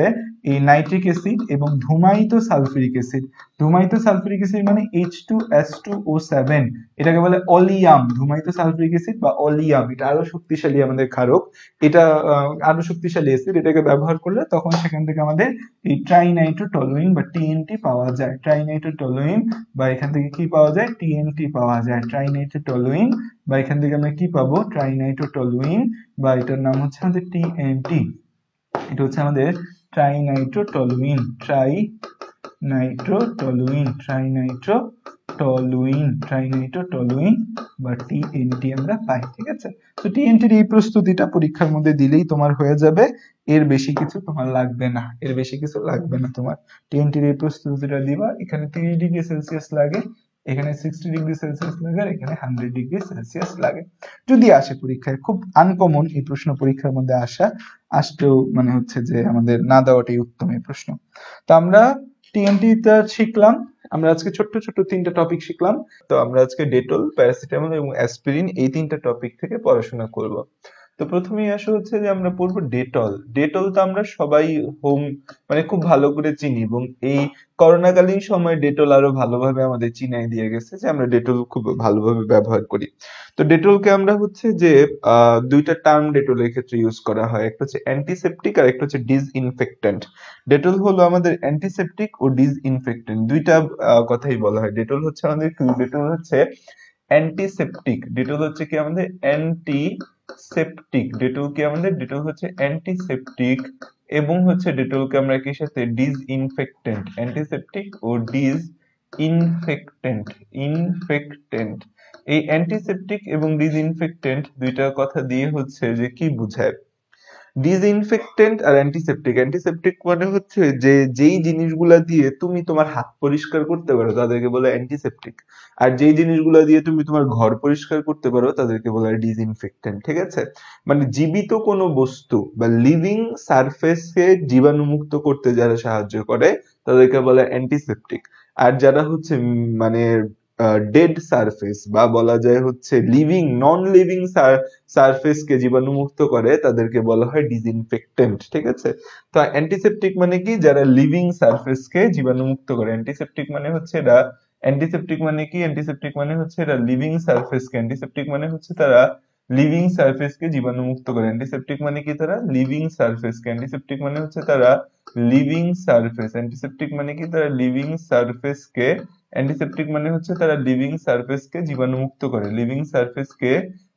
এই নাইট্রিক অ্যাসিড এবং ধূমায়িত সালফিউরিক অ্যাসিড, ধূমায়িত সালফিউরিক অ্যাসিড মানে H2S2O7, এটাকে বলে অলিয়াম, ধূমায়িত সালফিউরিক অ্যাসিড বা অলিয়াম, এটা আরো শক্তিশালী আমাদের ক্ষারক, এটা আরো শক্তিশালী অ্যাসিড, এটাকে ব্যবহার করলে তখন সেখান থেকে আমাদের এই ট্রাইনাইট্রোটলুইন বা টিএনটি পাওয়া যায়, ট্রাইনাইট্রোটলুইন বা এখান থেকে কি পাওয়া যায়, টিএনটি পাওয়া যায়, ট্রাইনাইট্রোটলুইন বা এখান থেকে আমরা কি পাবো, ট্রাইনাইট্রোটলুইন বা এটার নাম হচ্ছে আমাদের টিএনটি, এটা হচ্ছে আমাদের ট্রাইনাইট্রোটলুইন, ট্রাইনাইট্রোটলুইন বা টিএনটি আমরা পাই। ঠিক আছে, তো টিএনটির এই প্রস্তুতিটা পরীক্ষার মধ্যে দিলেই তোমার হয়ে যাবে, এর বেশি কিছু তোমার লাগবে না, এর বেশি কিছু লাগবে না তোমার। টিএনটির এই প্রস্তুতিটা দিবা, এখানে 30 ডিগ্রি সেলসিয়াস লাগে, এখানে 60 ডিগ্রি সেলসিয়াস লাগে, আর এখানে 100 ডিগ্রি সেলসিয়াস লাগে। যদি আসে পরীক্ষায়, খুব আনকমন এই প্রশ্ন পরীক্ষার মধ্যে আসলেও মানে হচ্ছে যে আমাদের না দেওয়াটাই উত্তম এই প্রশ্ন। তো আমরা টিএনটি টা শিখলাম, আমরা আজকে ছোট্ট ছোট্ট 3টা টপিক শিখলাম। তো আমরা আজকে ডেটল, প্যারাসিটামল এবং অ্যাসপিরিন এই 3টা টপিক থেকে পড়াশোনা করব। তো প্রথমেই আসে হচ্ছে যে আমরা পড়বো ডেটল। ডেটল তো আমরা সবাই হোম মানে খুব ভালো করে চিনি, এবং এই করোনাকালীন সময়ে ডেটল আরো ভালোভাবে আমাদের চিনাই দিয়ে গেছে যে আমরা ডেটল খুব ভালোভাবে ব্যবহার করি। তো ডেটলকে আমরা হচ্ছে যে দুইটা টার্ম ডেটলের ক্ষেত্রে ইউজ করা হয়, একটা হচ্ছে অ্যান্টিসেপটিক আর একটা হচ্ছে ডিসইনফেক্টেন্ট। ডেটল হলো আমাদের অ্যান্টিসেপটিক ও ডিসইনফেক্টেন্ট দুইটা কথাই বলা হয়। ডেটল হচ্ছে আমাদের কি, ডেটল হচ্ছে অ্যান্টিসেপটিক, ডেটল হচ্ছে কি আমাদের অ্যান্টিসেপটিক, ডেটল হচ্ছে অ্যান্টিসেপটিক, এবং হচ্ছে ডেটলকে আমরা কি সাথে, ডিসইনফেক্টেন্ট, অ্যান্টিসেপটিক ও ইনফেক্টেন্ট। এই অ্যান্টিসেপটিক এবং ডিসইনফেক্টেন্ট দুইটা কথা দিয়ে হচ্ছে যে কি বুঝায়, ডিসইনফেক্টেন্ট আর অ্যান্টিসেপটিক। অ্যান্টিসেপটিক মানে হচ্ছে যে যেই জিনিসগুলা দিয়ে তুমি তোমার হাত পরিষ্কার করতে পারো তাদেরকে বলে অ্যান্টিসেপটিক, আর যেই জিনিসগুলা দিয়ে তুমি তোমার ঘর পরিষ্কার করতে পারো তাদেরকে বলে ডিসইনফেক্টেন্ট। ঠিক আছে, মানে জীবিত কোনো বস্তু বা লিভিং সারফেসকে জীবাণুমুক্ত করতে যারা সাহায্য করে তাদেরকে বলে অ্যান্টিসেপটিক, আর যারা হচ্ছে মানে ডেড সারফেস বা বলা যায় হচ্ছে নন লিভিং সারফেসকে জীবাণুমুক্ত করে তাদেরকে বলা হয় ডিসইনফেক্টেন্ট। ঠিক আছে, তো অ্যান্টিসেপটিক মানে কি, যারা লিভিং সারফেসকে জীবাণুমুক্ত করে। অ্যান্টিসেপটিক মানে হচ্ছে এরা, অ্যান্টিসেপটিক মানে কি, অ্যান্টিসেপটিক মানে হচ্ছে এরা লিভিং সারফেসকে, অ্যান্টিসেপটিক মানে হচ্ছে তারা লিভিং সারফেসকে জীবাণুমুক্ত করে। অ্যান্টিসেপটিক মানে কি, তারা লিভিং সারফেসকে, অ্যান্টিসেপটিক মানে হচ্ছে তারা লিভিং সারফেস, অ্যান্টিসেপটিক মানে কি, তারা লিভিং সারফেসকে, অ্যান্টিসেপটিক মানে হচ্ছে তারা লিভিং সারফেসকে জীবাণুমুক্ত করে, লিভিং সারফেসকে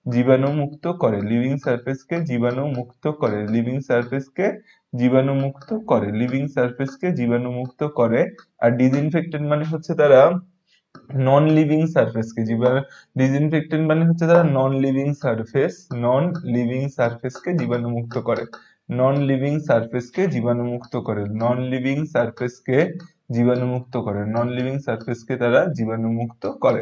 জীবাণুমুক্ত করে, লিভিং সারফেসকে জীবাণুমুক্ত করে, লিভিং সারফেসকে জীবাণুমুক্ত করে, লিভিং সারফেসকে জীবাণুমুক্ত করে। আর ডিসইনফেক্টেন্ট মানে হচ্ছে তারা নন লিভিং সারফেসকে ডিসইনফেক্টেন্ট মানে হচ্ছে তারা নন লিভিং সারফেসকে জীবাণুমুক্ত করে, নন লিভিং সারফেসকে জীবাণুমুক্ত করে, নন লিভিং সারফেসকে জীবাণুমুক্ত করে, নন লিভিং সারফেসকে তারা জীবাণুমুক্ত করে।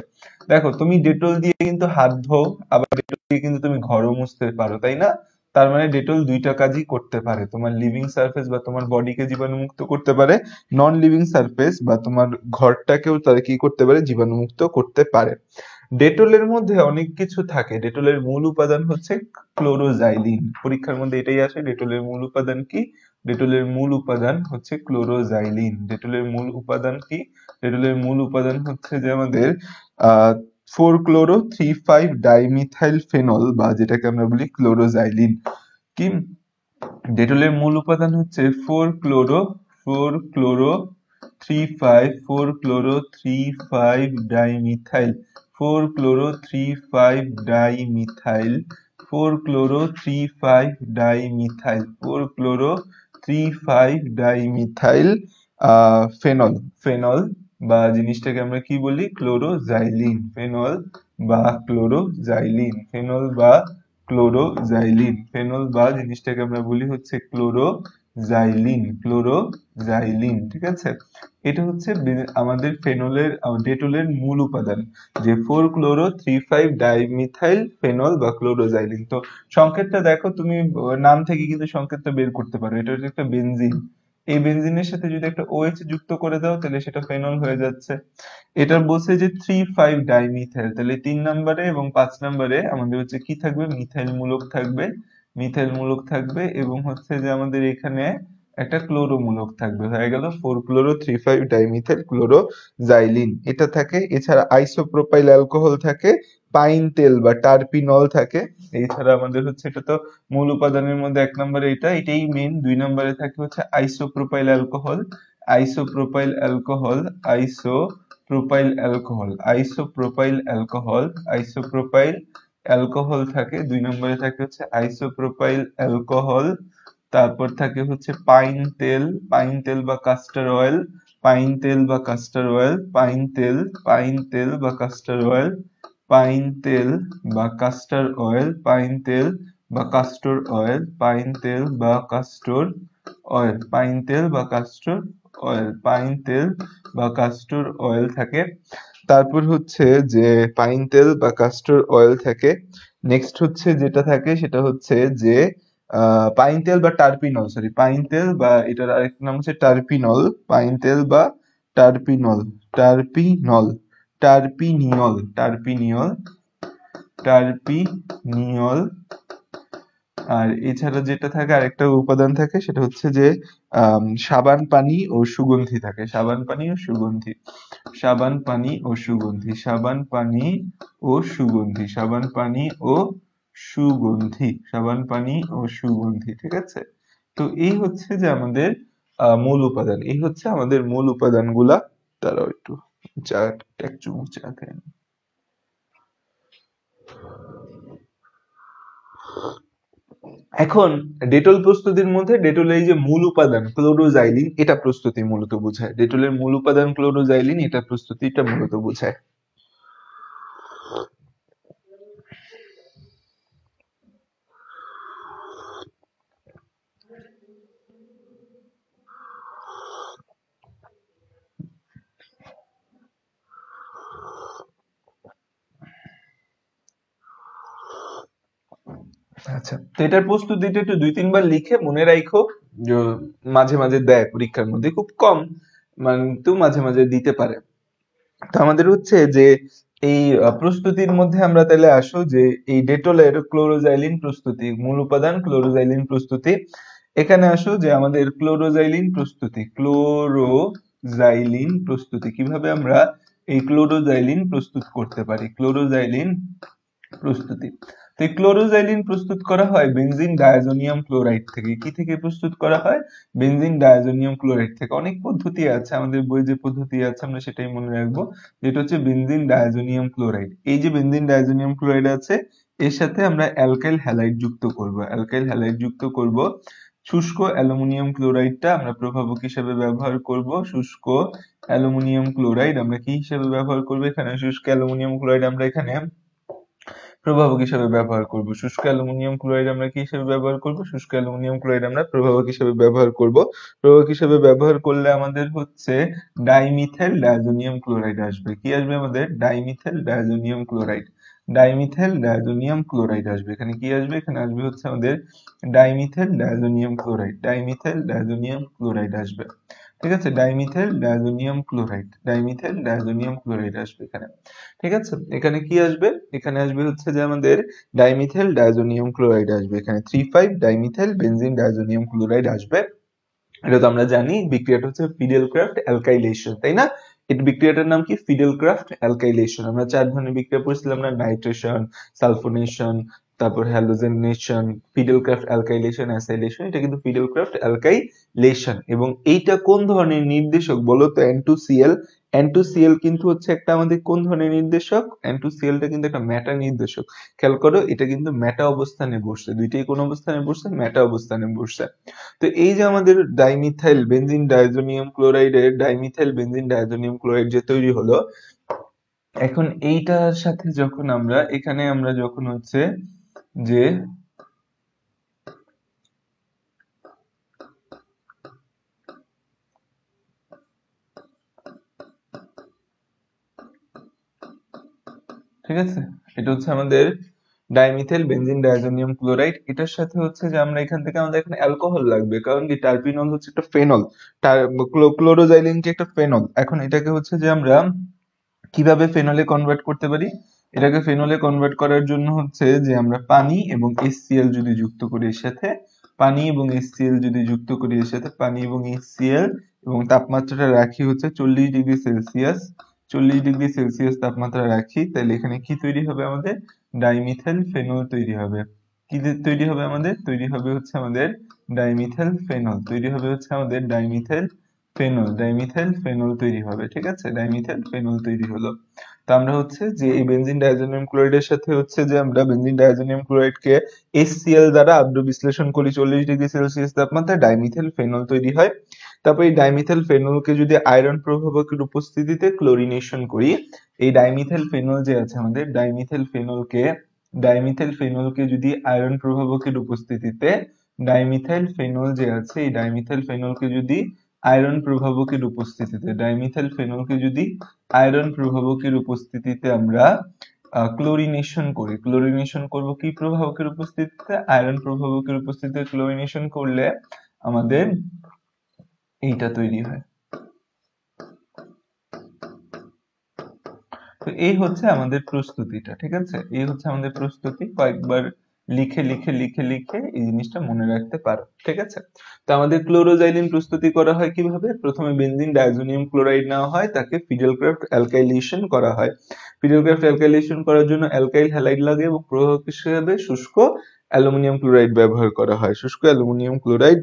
দেখো তুমি ডেটল দিয়ে কিন্তু হাত ধোও, আবার ডেটল দিয়ে কিন্তু তুমি ঘরও মুছতে পারো, তাই না? তার মানে ডেটল দুইটা কাজই করতে পারে, তোমার লিভিং সারফেস বা তোমার বডিকে জীবাণুমুক্ত করতে পারে, নন লিভিং সারফেস বা তোমার ঘরটাকেও তারা কি করতে পারে, জীবাণুমুক্ত করতে পারে। ডেটলের মধ্যে অনেক কিছু থাকে, ডেটলের মূল উপাদান হচ্ছে ক্লোরোজাইলিন। পরীক্ষার মধ্যে এটাই আসে, ডেটলের মূল উপাদান কি? ডেটলের মূল উপাদান হচ্ছে ক্লোরোজাইলিন। ডেটলের মূল উপাদান কি? ডেটলের মূল উপাদান হচ্ছে যে আমাদের 4-chloro-3,5-ডাইমিথাইল ফেনল বা যেটাকে আমরা বলি ক্লোরোজাইলিন। কি ডেটলের মূল উপাদান হচ্ছে 4-chloro-3,5-ডাইমিথাইল, 4-chloro-3,5-ডাইমিথাইল, 4-chloro-3,5-ডাইমিথাইল, 4-chloro-3,5-ডাইমিথাইল ফেনল। ফেনল বা জিনিসটাকে আমরা কি বলি? ক্লোরোজাইলিন। ফেনল বা ক্লোরোজাইলিন, ফেনল বা ক্লোরোজাইলিন, ফেনল বা জিনিসটাকে আমরা বলি হচ্ছে ক্লোরোজাইলিন, ক্লোরোজাইলিন। ঠিক আছে, এটা হচ্ছে আমাদের ডেটলের মূল উপাদান, যে 4-chloro-3,5-ডাইমিথাইল ফেনল বা ক্লোরোজাইলিন। তো সংকেতটা দেখো, তুমি নাম থেকে কিন্তু সংকেতটা বের করতে পারো, এটা হচ্ছে একটা বেনজিন। এই বেনজিনের সাথে যদি একটা OH যুক্ত করে দাও তাহলে সেটা ফেনল হয়ে যাচ্ছে। এটা বলছে যে 3,5-ডাইমিথাইল, তাহলে 3 নম্বরে এবং 5 নম্বরে আমাদের হচ্ছে কি থাকবে? মিথাইল মূলক থাকবে, মিথাইল মূলক থাকবে, এবং হচ্ছে যে আমাদের এখানে একটা ক্লোরো মূলক থাকবে, হয়ে গেল 4-chloro-3,5-ডাইমিথাইল ক্লোরোজাইলিন। এটা থাকে। এছাড়া আইসোপ্রোপাইল অ্যালকোহল থাকে, পাইন তেল বা টারপিনল থাকে। এছাড়া আমাদের হচ্ছে, এটা তো মূল উপাদানের মধ্যে 1 নম্বরে এটাই মেইন। 2 নম্বরে থাকে হচ্ছে isopropyl alcohol, isopropyl alcohol, isopropyl alcohol, isopropyl alcohol, isopropyl alcohol থাকে। 2 নম্বরে থাকে হচ্ছে আইসোপ্রোপাইল অ্যালকোহল। তারপর থাকে হচ্ছে পাইন তেল, পাইন তেল বা কাস্টর অয়েল, পাইন তেল বা কাস্টর অয়েল, পাইন তেল, পাইন তেল বা কাস্টর অয়েল, পাইন তেল বা কাস্টর অয়েল, পাইন তেল বা কাস্টর অয়েল, পাইন তেল বা কাস্টর অয়েল, পাইন তেল বা কাস্টর অয়েল, পাইন তেল বা কাস্টর অয়েল থাকে। তারপর হচ্ছে যে পাইন তেল বা কাস্টর অয়েল থাকে। নেক্সট হচ্ছে যেটা থাকে সেটা হচ্ছে যে পাইন তেল বা টারপিনল, সরি পাইন তেল বা এটার আরেকটা নাম হচ্ছে টারপিনল, পাইন তেল বা টারপিনল, টারপিনল, টারপিনিয়ল, টারপিনিয়ল, টারপিনিয়ল। আর এছাড়া যেটা থাকে, আরেকটা উপাদান থাকে, সেটা হচ্ছে যে সাবান পানি ও সুগন্ধি থাকে, সাবান পানি ও সুগন্ধি, সাবান পানি ও সুগন্ধি, সাবান পানি ও সুগন্ধি, সাবান পানি ও সুগন্ধি, সাবান পানি ও সুগন্ধি। ঠিক আছে, তো এই হচ্ছে যে আমাদের মূল উপাদান, এই হচ্ছে আমাদের মূল উপাদানগুলা। তারাও একটু চা, এক চুমুক চা খায়। এখন ডেটল প্রস্তুতির মধ্যে ডেটলের এই যে মূল উপাদান ক্লোরোজাইলিন, এটা প্রস্তুতি মূলত বোঝায়। ডেটলের মূল উপাদান ক্লোরোজাইলিন, এটা প্রস্তুতিটা মূলত বোঝায়। আচ্ছা, তো এটার প্রস্তুতিটা একটু 2-3 বার লিখে মনে রাখো, যে মাঝে মাঝে দেয় পরীক্ষার মধ্যে, খুব কম মানে তো মাঝে মাঝে দিতে পারে। তো আমাদের হচ্ছে যে এই প্রস্তুতির মধ্যে আমরা তাহলে আসো যে এই ডেটলের ক্লোরোজাইলিন প্রস্তুতি, মূল উপাদান ক্লোরোজাইলিন প্রস্তুতি। এখানে আসো যে আমাদের ক্লোরোজাইলিন প্রস্তুতি, ক্লোরোজাইলিন প্রস্তুতি কিভাবে আমরা এই ক্লোরোজাইলিন প্রস্তুত করতে পারি, ক্লোরোজাইলিন প্রস্তুতি। তো এই ক্লোরোজাইলিন প্রস্তুত করা হয় বেনজিন ডায়াজোনিয়াম ক্লোরাইড থেকে। কি থেকে প্রস্তুত করা হয়? বেনজিন ডায়াজোনিয়াম ক্লোরাইড থেকে। অনেক পদ্ধতি আছে, আমাদের বই যে পদ্ধতি আছে আমরা সেটাই মনে রাখবো, যেটা হচ্ছে বেনজিন ডায়াজোনিয়াম ক্লোরাইড। এই যে বেনজিন ডায়াজোনিয়াম ক্লোরাইড আছে, এর সাথে আমরা অ্যালকাইল হ্যালাইড যুক্ত করব, অ্যালকাইল হ্যালাইড যুক্ত করব। শুষ্ক অ্যালুমিনিয়াম ক্লোরাইডটা আমরা প্রভাবক হিসেবে ব্যবহার করব। শুষ্ক অ্যালুমিনিয়াম ক্লোরাইড আমরা কি হিসেবে ব্যবহার করব? এখানে শুষ্ক অ্যালুমিনিয়াম ক্লোরাইড আমরা এখানে প্রভাবক হিসেবে ব্যবহার করব। শুষ্ক অ্যালুমিনিয়াম ক্লোরাইড আমরা কি হিসেবে ব্যবহার করব? শুষ্ক অ্যালুমিনিয়াম ক্লোরাইড আমরা প্রভাবক হিসেবে ব্যবহার করব। প্রভাবক হিসেবে ব্যবহার করলে আমাদের হচ্ছে ডাইমিথাইল ডায়াজোনিয়াম ক্লোরাইড আসবে। কি আসবে আমাদের? Dimethyl diazonium chloride. Dimethyl diazonium chloride আসবে। এখানে কি আসবে? এখানে আসবে হচ্ছে আমাদের dimethyl diazonium chloride. Dimethyl diazonium chloride আসবে। ঠিক আছে, dimethyl diazonium chloride. Dimethyl diazonium chloride আসবে এখানে। ঠিক আছে, এখানে কি আসবে? এখানে আসবে হচ্ছে যে আমাদের ডাইমিথাইল ডায়াজোনিয়াম ক্লোরাইড আসবে। এখানে 3,5 ডাইমিথাইল বেনজিন ডায়াজোনিয়াম ক্লোরাইড আসবে। এটা তো আমরা জানি বিক্রিয়াটা হচ্ছে ফিডেলক্রাফট অ্যালকাইলেশন, তাই না? এই বিক্রিয়াটার নাম কি? ফিডেলক্রাফট অ্যালকাইলেশন। আমরা 4 ধরনের বিক্রিয়া পড়ছিলাম না? নাইট্রেশন, সালফোনেশন, তারপর হ্যালোজেনেশন, ফিডেলক্রাফট অ্যালকাইলেশন, অ্যাসাইলেশন। এটা কিন্তু ফিডেলক্রাফট অ্যালকাইলেশন। এবং এইটা কোন ধরনের নির্দেশক বলো তো? N2Cl। N2Cl কিন্তু হচ্ছে একটা আমাদের কোন ধরনের নির্দেশক? N2Cl টা কিন্তু একটা মেটা নির্দেশক। খেয়াল করো, এটা কিন্তু মেটা অবস্থানে বসছে। দুইটাই কোন অবস্থানে বসছে? মেটা অবস্থানে বসছে। তো এই যে আমাদের ডাইমিথাইল বেনজিন ডায়াজোনিয়াম ক্লোরাইডের ডাইমিথাইল বেনজিন ডায়াজোনিয়াম ক্লোরাইড যে তৈরি হলো, এখন এইটার সাথে যখন আমরা এখানে আমরা যখন হচ্ছে যে ঠিক আছে, এটা হচ্ছে আমাদের ডাইমিথাইল বেনজিন ডায়াজোনিয়াম ক্লোরাইড। এটার সাথে হচ্ছে যে আমরা এখান থেকে আমাদের এখানে অ্যালকোহল লাগবে, কারণ কি টার্পিনল হচ্ছে একটা ফেনল, ক্লোরোজাইলিন কি একটা ফেনল। এখন এটাকে হচ্ছে যে আমরা কিভাবে ফেনলে কনভার্ট করতে পারি? এটাকে ফেনলে কনভার্ট করার জন্য হচ্ছে যে আমরা পানি এবং HCl যদি যুক্ত করি এর সাথে, পানি এবং HCl যদি যুক্ত করি এর সাথে, পানি এবং HCl এবং তাপমাত্রাটা রাখি হচ্ছে 40°C, 40°C তাপমাত্রা রাখি, তাহলে এখানে কি তৈরি হবে? আমাদের ডাইমিথাইল ফেনল তৈরি হবে। কি তৈরি হবে আমাদের? তৈরি হবে হচ্ছে আমাদের ডাইমিথাইল ফেনল। তৈরি হবে হচ্ছে আমাদের ডাইমিথাইল ফেনল। ডাইমিথাইল ফেনল তৈরি হবে। ঠিক আছে, ডাইমিথাইল ফেনল তৈরি হলো। তো আমরা হচ্ছে যে এই বেনজিন ডায়াজোনিয়াম ক্লোরাইডের সাথে হচ্ছে যে আমরা বেনজিন ডায়াজোনিয়াম ক্লোরাইডকে HCl দ্বারা আদ্র বিশ্লেষণ করি 40°C তাপমাত্রায়, ডাইমিথাইল ফেনল তৈরি হয়। তারপর এই ডাইমিথাইল ফেনলকে যদি আয়রন প্রভাবকের উপস্থিতিতে ক্লোরিনেশন করি, এই ডাইমিথাইল ফেনল যে আছে আমাদের, ডাইমিথাইল ফেনলকে যদি আয়রন প্রভাবকের উপস্থিতিতে, ডাইমিথাইল ফেনল যে আছে এই ডাইমিথাইল ফেনলকে যদি আয়রন প্রভাবকের উপস্থিতিতে, ডাইমিথাইল ফেনলকে যদি আয়রন প্রভাবকের উপস্থিতিতে আমরা ক্লোরিনেশন করি। ক্লোরিনেশন করব কি প্রভাবকের উপস্থিতিতে? আয়রন প্রভাবকের উপস্থিতিতে ক্লোরিনেশন করলে আমাদের এইটা তৈরি হয়। তো এই হচ্ছে আমাদের প্রস্তুতিটা। ঠিক আছে, এই হচ্ছে আমাদের প্রস্তুতি। কয়েকবার লিখে লিখে লিখে লিখে এই জিনিসটা মনে রাখতে পারো। ঠিক আছে, তো আমাদের ক্লোরোজাইলিন প্রস্তুতি করা হয় কিভাবে? প্রথমে বেনজিন ডায়াজোনিয়াম ক্লোরাইড নেওয়া হয়, তাকে ফিডেলক্রাফট অ্যালকাইলেশন করা হয়। ফিডেলক্রাফট অ্যালকাইলেশন করার জন্য অ্যালকাইল হ্যালাইড লাগে এবং প্রভাবক হিসেবে শুষ্ক অ্যালুমিনিয়াম ক্লোরাইড ব্যবহার করা হয়। শুষ্ক অ্যালুমিনিয়াম ক্লোরাইড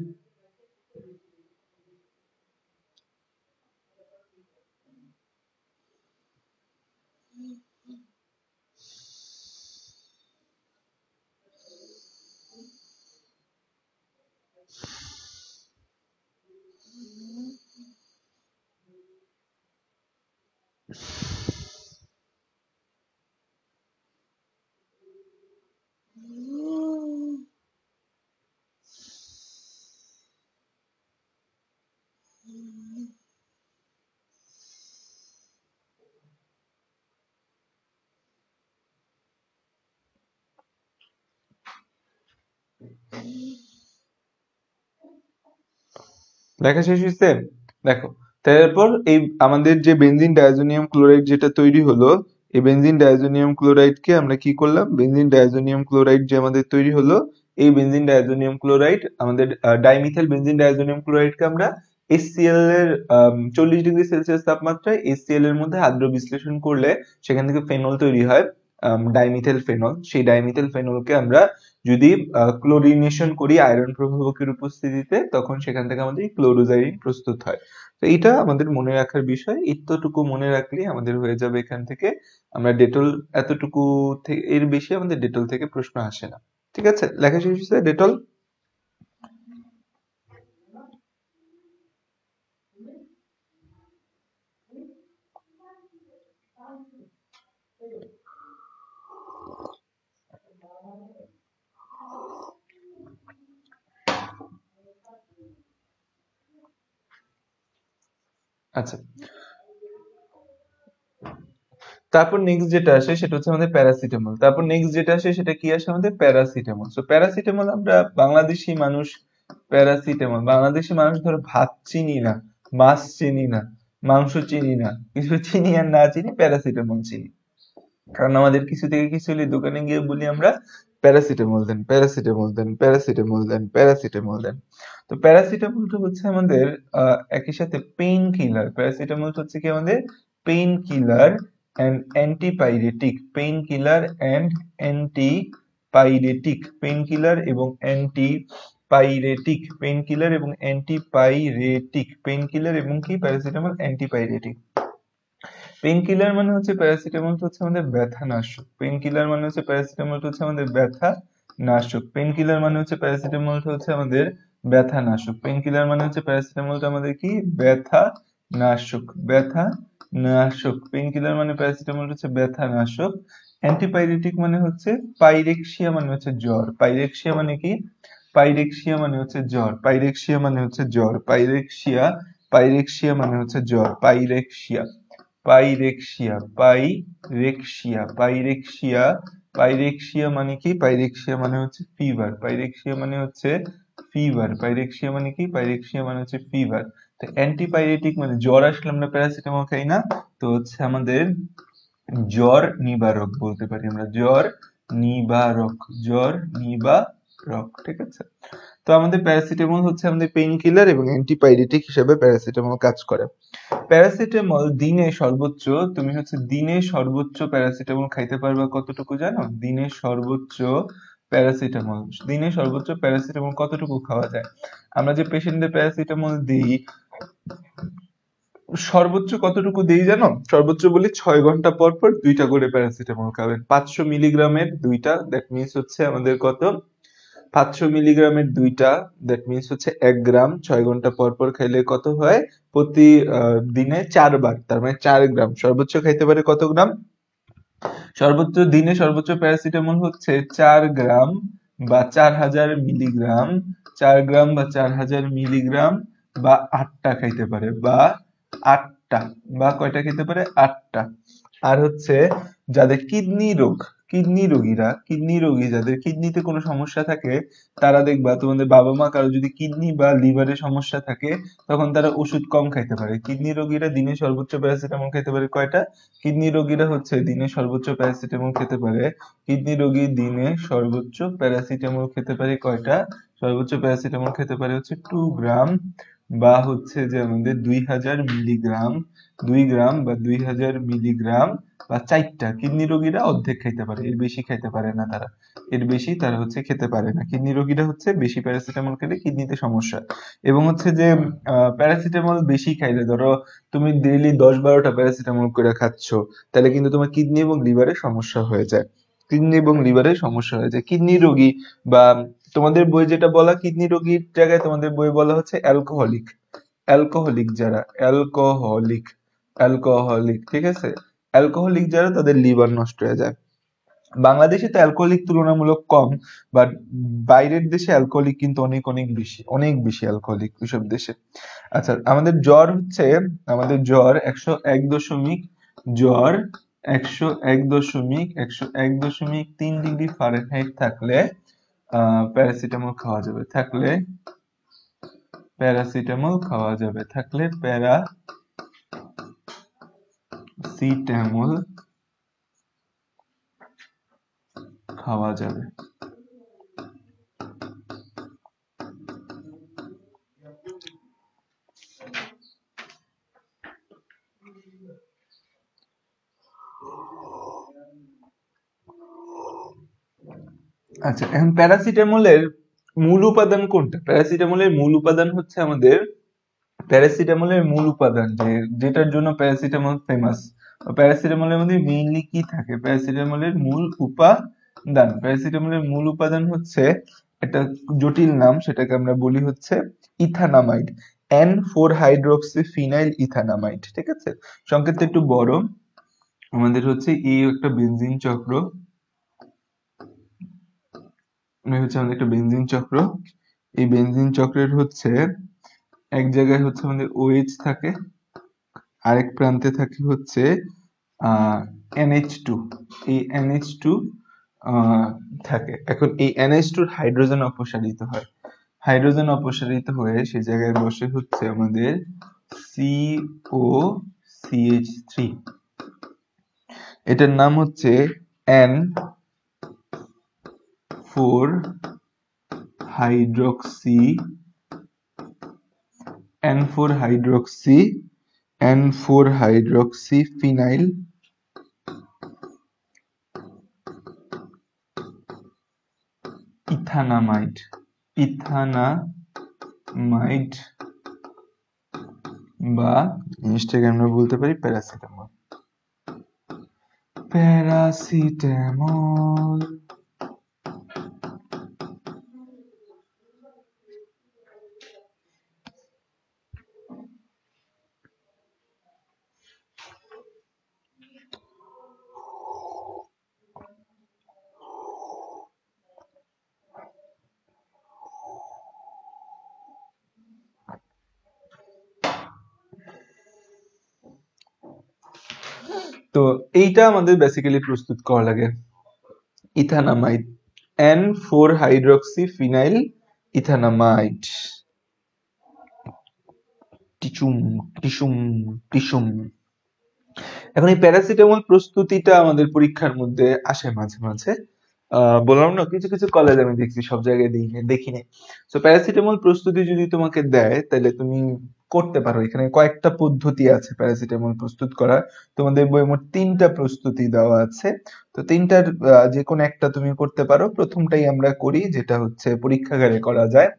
লেখা শেষ হয়েছে? দেখো, তারপর এই আমাদের যে বেনজিন ডায়াজোনিয়াম ক্লোরাইড যেটা তৈরি হলো, এই বেনজিন ডায়াজোনিয়াম ক্লোরাইডকে আমরা কি করলাম? বেনজিন ডায়াজোনিয়াম ক্লোরাইড যে আমাদের তৈরি হলো, এই বেনজিন ডায়াজোনিয়াম ক্লোরাইড আমাদের ডাইমিথাইল বেনজিন ডায়াজোনিয়াম ক্লোরাইডকে আমরা HCl এর 40°C তাপমাত্রায় HCl এর মধ্যে আদ্র বিশ্লেষণ করলে সেখান থেকে ফেনল তৈরি হয়, ডাইমিথাইল ফেনল। সেই ডাইমিথাইল ফেনলকে আমরা যদি ক্লোরিনেশন করি আয়রন প্রভাবকের উপস্থিতিতে, তখন সেখান থেকে আমাদের ক্লোরোজাইলিন প্রস্তুত হয়। তো এটা আমাদের মনে রাখার বিষয়, এতটুকু মনে রাখলে আমাদের হয়ে যাবে। এখান থেকে আমরা ডেটল এতটুকু এর বেশি আমাদের ডেটল থেকে প্রশ্ন আসে না। ঠিক আছে, লেখা শেষ হয়েছে? ডেটল আচ্ছা, তারপর নেক্সট যেটা আসে সেটা হচ্ছে আমাদের প্যারাসিটামল। তারপর নেক্সট যেটা আসে সেটা কি আসে আমাদের প্যারাসিটামল। তো প্যারাসিটামল আমরা বাংলাদেশি মানুষ, প্যারাসিটামল বাংলাদেশি মানুষ ধরো ভাত চিনি না, মাছ চিনি না, মাংস চিনি না, কিছু চিনি আর না চিনি, প্যারাসিটামল চিনি। কারণ আমাদের কিছু থেকে কিছু হলে দোকানে গিয়ে বলি আমরা প্যারাসিটামল দেন, প্যারাসিটামল দেন, প্যারাসিটামল দেন, প্যারাসিটামল দেন। তো প্যারাসিটামলটা হচ্ছে আমাদের একই সাথে পেইন কিলার। প্যারাসিটামল হচ্ছে কি আমাদের pain killer and antipyretic, pain killer and antipyretic, pain killer এবং অ্যান্টিপাইরেটিক, পেইন কিলার এবং অ্যান্টিপাইরেটিক, পেইন কিলার এবং কি প্যারাসিটামল অ্যান্টিপাইরেটিক। পেইন কিলার মানে হচ্ছে প্যারাসিটামল হচ্ছে আমাদের ব্যথা নাশক, পেইন কিলার মানে হচ্ছে প্যারাসিটামল হচ্ছে আমাদের ব্যথা নাশক, পেইন কিলার মানে হচ্ছে প্যারাসিটামল হচ্ছে আমাদের ব্যথা নাশক, পেইন কিলার মানে হচ্ছে প্যারাসিটামলটা আমাদের কি ব্যথা নাশক, ব্যথা নাশক, পেইন কিলার মানে প্যারাসিটামল হচ্ছে ব্যথা নাশক। অ্যান্টিপাইরেটিক মানে হচ্ছে পাইরেক্সিয়া মানে হচ্ছে জ্বর, পাইরেক্সিয়া মানে কি, পাইরেক্সিয়া মানে হচ্ছে জ্বর, পাইরেক্সিয়া মানে হচ্ছে জ্বর, পাইরেক্সিয়া, পাইরেক্সিয়া মানে হচ্ছে জ্বর, pyrexia, pyrexia, pyrexia, pyrexia, pyrexia মানে কি, পাইরেক্সিয়া মানে হচ্ছে ফিভার, পাইরেক্সিয়া মানে হচ্ছে ফিভার, পাইরেক্সিয়া মানে কি, পাইরেক্সিয়া মানে হচ্ছে ফিভার। তো অ্যান্টিপাইরেটিক মানে জ্বর আসলে আমরা প্যারাসিটামল খাই না, তো হচ্ছে আমাদের জ্বর নিবারক বলতে পারি আমরা, জ্বর নিবারক, জ্বর নিবারক, ঠিক আছে। তো আমাদের প্যারাসিটামল হচ্ছে আমাদের পেইন কিলার এবং অ্যান্টিপাইরেটিক হিসেবে প্যারাসিটামল কাজ করে। প্যারাসিটামল দিনে সর্বোচ্চ, তুমি হচ্ছে দিনে সর্বোচ্চ প্যারাসিটামল খাইতে পারবা কতটুকু জানো? দিনে সর্বোচ্চ প্যারাসিটামল, দিনে সর্বোচ্চ প্যারাসিটামল কতটুকু খাওয়া যায়? আমরা যে পেশেন্টদের প্যারাসিটামল দিই সর্বোচ্চ কতটুকু দেই জানো? সর্বোচ্চ বলি 6 ঘন্টা পর পর 2টা করে প্যারাসিটামল খাবেন, 500 মিলিগ্রামের 2টা, দ্যাট মিনস হচ্ছে আমাদের কত, 500 মিলিগ্রামের 2টা, দ্যাট মিনস হচ্ছে 1 গ্রাম, 6 ঘন্টা পর পর খাইলে কত হয়? প্রতি দিনে 4 বার, তার মানে 4 গ্রাম। সর্বোচ্চ খাইতে পারে কত গ্রাম? সর্বোচ্চ দিনে সর্বোচ্চ প্যারাসিটামল হচ্ছে 4 গ্রাম বা 4000 মিলিগ্রাম, 4 গ্রাম বা 4000 মিলিগ্রাম, বা 8টা খাইতে পারে, বা 8টা, বা কয়টা খেতে পারে? 8টা। আর হচ্ছে যাদের কিডনি রোগ, কিডনি রোগীরা, কিডনি রোগী যাদের কিডনিতে কোনো সমস্যা থাকে, তারা দেখবা তোমাদের বাবা মা কারো যদি কিডনি বা লিভারে সমস্যা থাকে তখন তারা ওষুধ কম খাইতে পারে। কিডনি রোগীরা দিনে সর্বোচ্চ প্যারাসিটামল খেতে পারে কয়টা? কিডনি রোগীরা হচ্ছে দিনে সর্বোচ্চ প্যারাসিটামল খেতে পারে, কিডনি রোগী দিনে সর্বোচ্চ প্যারাসিটামল খেতে পারে কয়টা? সর্বোচ্চ প্যারাসিটামল খেতে পারে হচ্ছে 2 গ্রাম, বা হচ্ছে যে আমাদের 2000 মিলিগ্রাম, 2 গ্রাম বা 2000 মিলিগ্রাম, বা 4টা। কিডনি রোগীরা অর্ধেক খাইতে পারে, এর বেশি খাইতে পারে না তারা, এর বেশি তারা হচ্ছে খেতে পারে না। কিডনি রোগীরা হচ্ছে বেশি প্যারাসিটামল খেলে কিডনিতে সমস্যা, এবং হচ্ছে যে প্যারাসিটামল বেশি খাইলে, ধরো তুমি ডেইলি 10-12টা প্যারাসিটামল করে খাচ্ছ, তাহলে কিন্তু তোমার কিডনি এবং লিভারে সমস্যা হয়ে যায়, কিডনি এবং লিভারে সমস্যা হয়ে যায়। কিডনি রোগী বা তোমাদের বই যেটা বলা কিডনি রোগীর জায়গায় তোমাদের বই বলা হচ্ছে অ্যালকোহলিক, অ্যালকোহলিক যারা, অ্যালকোহলিক, অ্যালকোহলিক, ঠিক আছে। অ্যালকোহলিক যারা তাদের লিভার নষ্ট হয়ে যায়। বাংলাদেশে তো অ্যালকোহলিক তুলনামূলক কম, বাট বাইরের দেশে অ্যালকোহলিক কিন্তু অনেক অনেক বেশি, অনেক বেশি অ্যালকোহলিক ওইসব দেশে। আচ্ছা, আমাদের জ্বর হচ্ছে, আমাদের জ্বর 101 দশমিক, জ্বর 101.3 ডিগ্রি ফারেনহাইট থাকলে প্যারাসিটামল খাওয়া যাবে, থাকলে প্যারাসিটামল খাওয়া যাবে, থাকলে প্যারাসিটামল খাওয়া যাবে। আচ্ছা, এখন প্যারাসিটামলের মূল উপাদান কোনটা? প্যারাসিটামলের মূল উপাদান হচ্ছে আমাদের, প্যারাসিটামলের মূল উপাদান যেটার জন্য প্যারাসিটামল ফেমাস, প্যারাসিটামলের মধ্যে মেইনলি কি থাকে? প্যারাসিটামলের মূল উপাদান, প্যারাসিটামলের মূল উপাদান হচ্ছে একটা জটিল নাম, সেটাকে আমরা বলি হচ্ছে ইথানামাইড। N4 hydroxy phenyl ইথানামাইড। ঠিক আছে, সংকেতটা একটু বড়। আমাদের হচ্ছে এই একটা বেনজিন চক্র, হচ্ছে আমাদের একটা বেনজিন চক্র। এই বেনজিন চক্রের হচ্ছে এক জায়গায় হচ্ছে আমাদের OH থাকে, আরেক প্রান্তে থাকে হচ্ছে NH2। এই NH2 থাকে। এখন এই NH2 এর হাইড্রোজেন অপসারিত হয়, হাইড্রোজেন অপসারিত হয়ে সেই জায়গায় বসে হচ্ছে আমাদের COCH3। এটার নাম হচ্ছে N4 হাইড্রোক্সি ফিনাইল ইথানামাইড বা জিনিসটাকে আমরা বলতে পারি প্যারাসিটামল। তো এইটা আমাদের বেসিক্যালি প্রস্তুত করা লাগে, ইথানামাইড, N4 হাইড্রোক্সি ফিনাইল ইথানামাইড। টিসুম। এখন এই প্যারাসিটামল প্রস্তুতিটা আমাদের পরীক্ষার মধ্যে আসে মাঝে মাঝে। বললাম না, কিছু কিছু কলেজ আমি দেখছি, সব জায়গায় দেখিনি। তো প্যারাসিটামল প্রস্তুতি যদি তোমাকে দেয় তাহলে তুমি করতে পারো। এখানে কয়েকটা পদ্ধতি আছে প্যারাসিটামল প্রস্তুত করার। তোমাদের বইয়ে মোট 3টা প্রস্তুতি দেওয়া আছে। তো 3টার যে কোনো একটা তুমি করতে পারো। প্রথমটাই আমরা করি, যেটা হচ্ছে পরীক্ষাগারে করা যায়।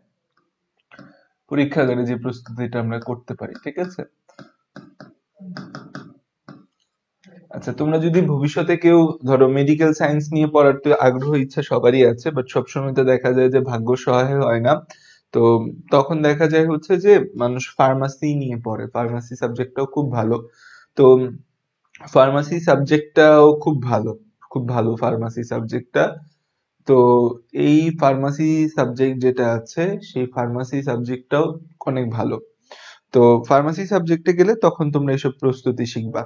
পরীক্ষাগারে যে প্রস্তুতিটা আমরা করতে পারি, ঠিক আছে। আচ্ছা, তোমরা যদি ভবিষ্যতে কেউ ধরো মেডিকেল সায়েন্স নিয়ে পড়ার তো আগ্রহ ইচ্ছা সবারই আছে, বাট সবসময় তো দেখা যায় যে ভাগ্য সহায় হয় না। তো তখন দেখা যায় হচ্ছে যে মানুষ ফার্মাসি নিয়ে পড়ে, ফার্মাসি সাবজেক্টটাও খুব ভালো। তো ফার্মাসি সাবজেক্টটাও খুব ভালো ফার্মাসি সাবজেক্টটা। তো এই ফার্মাসি সাবজেক্ট যেটা আছে সেই ফার্মাসি সাবজেক্টটাও অনেক ভালো। তো ফার্মাসি সাবজেক্টে গেলে তখন তোমরা এইসব প্রস্তুতি শিখবা।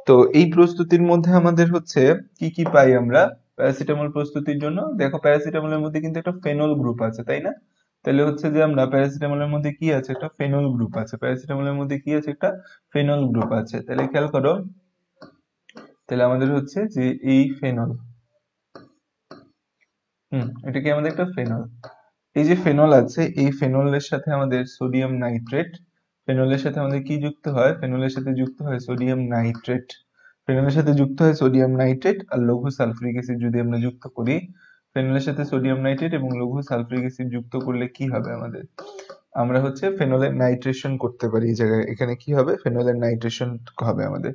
তো এই প্রস্তুতির মধ্যে আমাদের হচ্ছে কি কি পাই আমরা প্যারাসিটামল প্রস্তুতির জন্য? দেখো, প্যারাসিটামলের মধ্যে কিন্তু একটা ফেনল গ্রুপ আছে, তাই না? তাহলে হচ্ছে যে আমরা প্যারাসিটামলের মধ্যে কি আছে, একটা ফেনল গ্রুপ আছে। প্যারাসিটামলের মধ্যে কি আছে, একটা ফেনল গ্রুপ আছে। তাহলে খেয়াল করো, তাহলে আমাদের হচ্ছে যে এই ফেনল, এটা কি আমাদের একটা ফেনল। এই যে ফেনল আছে, এই ফেনলের সাথে আমাদের সোডিয়াম নাইট্রেট, ফেনলের সাথে আমাদের কি যুক্ত হয়, ফেনলের সাথে যুক্ত হয় সোডিয়াম নাইট্রেট। ফেনলের সাথে যুক্ত হয় সোডিয়াম নাইট্রেট আর লঘু সালফিউরিক অ্যাসিড যদি আমরা যুক্ত করি, ফেনলের সাথে সোডিয়াম নাইট্রেট এবং লঘু সালফিউরিক অ্যাসিড যুক্ত করলে কি হবে আমাদের, আমরা হচ্ছে ফেনলের নাইট্রেশন করতে পারি। এই জায়গায় এখানে কি হবে, ফেনলের নাইট্রেশন হবে আমাদের।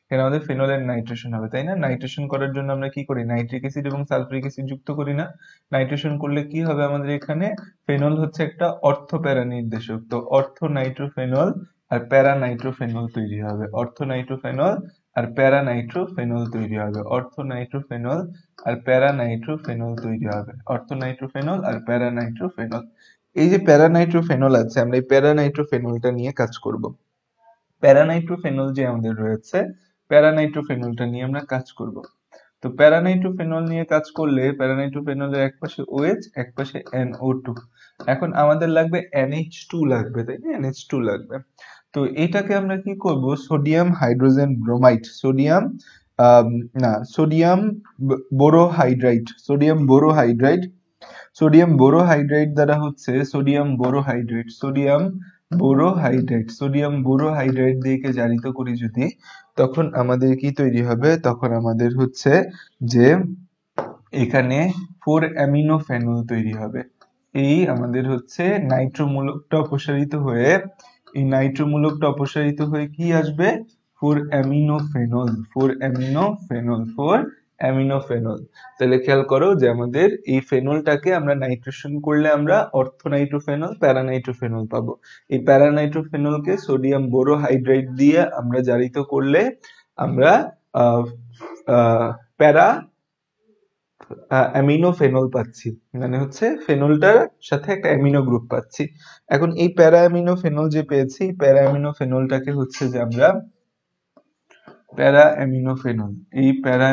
এখানে আমাদের ফেনলের নাইট্রেশন হবে, তাই না? নাইট্রেশন করার জন্য আমরা কি করি, নাইট্রিক অ্যাসিড এবং সালফিউরিক অ্যাসিড যুক্ত করি না? নাইট্রেশন করলে কি হবে আমাদের এখানে, ফেনল হচ্ছে একটা অর্থ প্যারা নির্দেশক। তো অর্থ নাইট্রোফেনল আর প্যারা নাইট্রোফেনল তৈরি হবে, অর্থ নাইট্রোফেনল আর প্যারা নাইট্রোফেনল তৈরি হবে, অর্থ নাইট্রোফেনল আর প্যারা নাইট্রোফেনল তৈরি হবে, অর্থ নাইট্রোফেনল আর প্যারা নাইট্রোফেনল। এই যে প্যারা নাইট্রোফেনল আছে, আমরা এই প্যারা নাইট্রোফেনলটা নিয়ে কাজ করব। প্যারা নাইট্রোফেনল যে আমাদের রয়েছে, প্যারা নাইট্রোফেনলটা নিয়ে আমরা কাজ করব। তো প্যারা নাইট্রোফেনল নিয়ে কাজ করলে প্যারা নাইট্রোফেনলের এক পাশে OH, এক পাশে NO2। এখন আমাদের লাগবে NH2 লাগবে, তাই না? NH2 লাগবে। তো এটাকে আমরা কি করব, sodium hydrogen bromide, sodium borohydride, sodium borohydride দ্বারা হচ্ছে সোডিয়াম বোরোহাইড্রাইড দিয়ে জারিত করি যদি, তখন আমাদের কি তৈরি হবে, তখন আমাদের হচ্ছে যে এখানে 4 অ্যামিনো ফেনল তৈরি হবে। এই আমাদের হচ্ছে নাইট্রোমূলকটা অপসারিত হয়ে, এই নাইট্রোমূলকটা অপসারিত হয়ে কি আসবে, 4 অ্যামিনো ফেনল, 4 অ্যামিনোফেনল। তাহলে খেয়াল করো যে আমাদের এই ফেনলটাকে আমরা নাইট্রেশন করলে আমরা অর্থোনাইট্রোফেনল, প্যারানাইট্রোফেনল পাবো। এই প্যারানাইট্রোফেনলকে সোডিয়াম বোরোহাইড্রাইড দিয়ে আমরা জারিত করলে আমরা প্যারা অ্যামিনোফেনল পাচ্ছি, মানে হচ্ছে ফেনলটার সাথে একটা অ্যামিনো গ্রুপ পাচ্ছি। এখন এই প্যারা অ্যামিনোফেনল যে পেয়েছি, প্যারা অ্যামিনোফেনলটাকে হচ্ছে যে আমরা প্যারা অ্যামিনোফেনল, এই প্যারা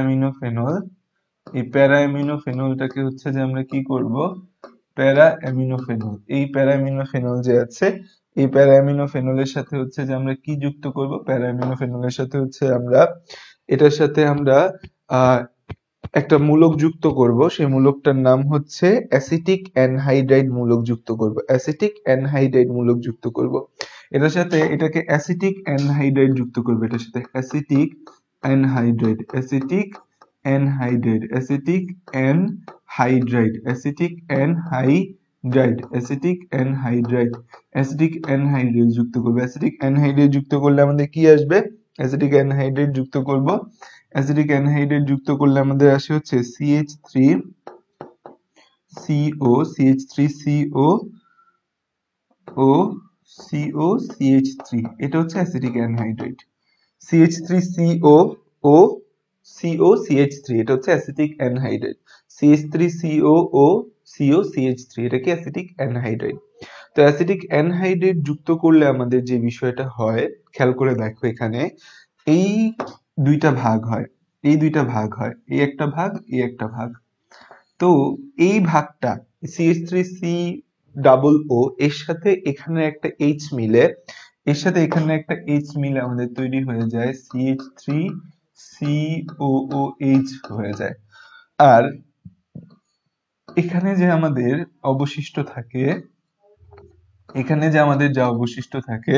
অ্যামিনোফেনলটাকে হচ্ছে যে আমরা কি করব, প্যারা অ্যামিনোফেনল, এই প্যারা অ্যামিনোফেনল যে আছে এই প্যারা অ্যামিনোফেনলের সাথে হচ্ছে যে আমরা কি যুক্ত করব, প্যারা অ্যামিনোফেনলের সাথে হচ্ছে আমরা এটার সাথে আমরা একটা মূলক যুক্ত করব, সেই মূলকটার নাম হচ্ছে অ্যাসিটিক অ্যানহাইড্রাইড মূলক যুক্ত করব, অ্যাসিটিক অ্যানহাইড্রাইড মূলক যুক্ত করব। এটার সাথে এটাকে অ্যাসিটিক অ্যানহাইড্রাইড যুক্ত করব, এটার সাথে acetic anhydride, acetic anhydride, acetic anhydride, acetic anhydride, acetic anhydride, acetic anhydride যুক্ত করব। অ্যাসিটিক অ্যানহাইড্রাইড যুক্ত করলে আমাদের কি আসবে, অ্যাসিটিক অ্যানহাইড্রাইড যুক্ত করব, অ্যাসিটিক অ্যানহাইড্রাইড যুক্ত করলে আমাদের আসে হচ্ছে CH3CO, CH3CO ও COCH3, এটা হচ্ছে অ্যাসিটিক অ্যানহাইড্রাইড। CH3CO ও COCH3, এটা হচ্ছে অ্যাসিটিক অ্যানহাইড্রাইড। CH3CO ও COCH3, এটা কি অ্যাসিটিক অ্যানহাইড্রাইড। তো অ্যাসিটিক অ্যানহাইড্রাইড যুক্ত করলে আমাদের যে বিষয়টা হয়, খেয়াল করে দেখো এখানে এই দুইটা ভাগ হয়, এই দুইটা ভাগ হয়, এই একটা ভাগ, এই একটা ভাগ। তো এই ভাগটা CH3COO এর সাথে এখানে একটা H মিলে, এর সাথে এখানে একটা H মিলে আমাদের তৈরি হয়ে যায় CH3COOH হয়ে যায়। আর এখানে যে আমাদের অবশিষ্ট থাকে, এখানে যে আমাদের যা অবশিষ্ট থাকে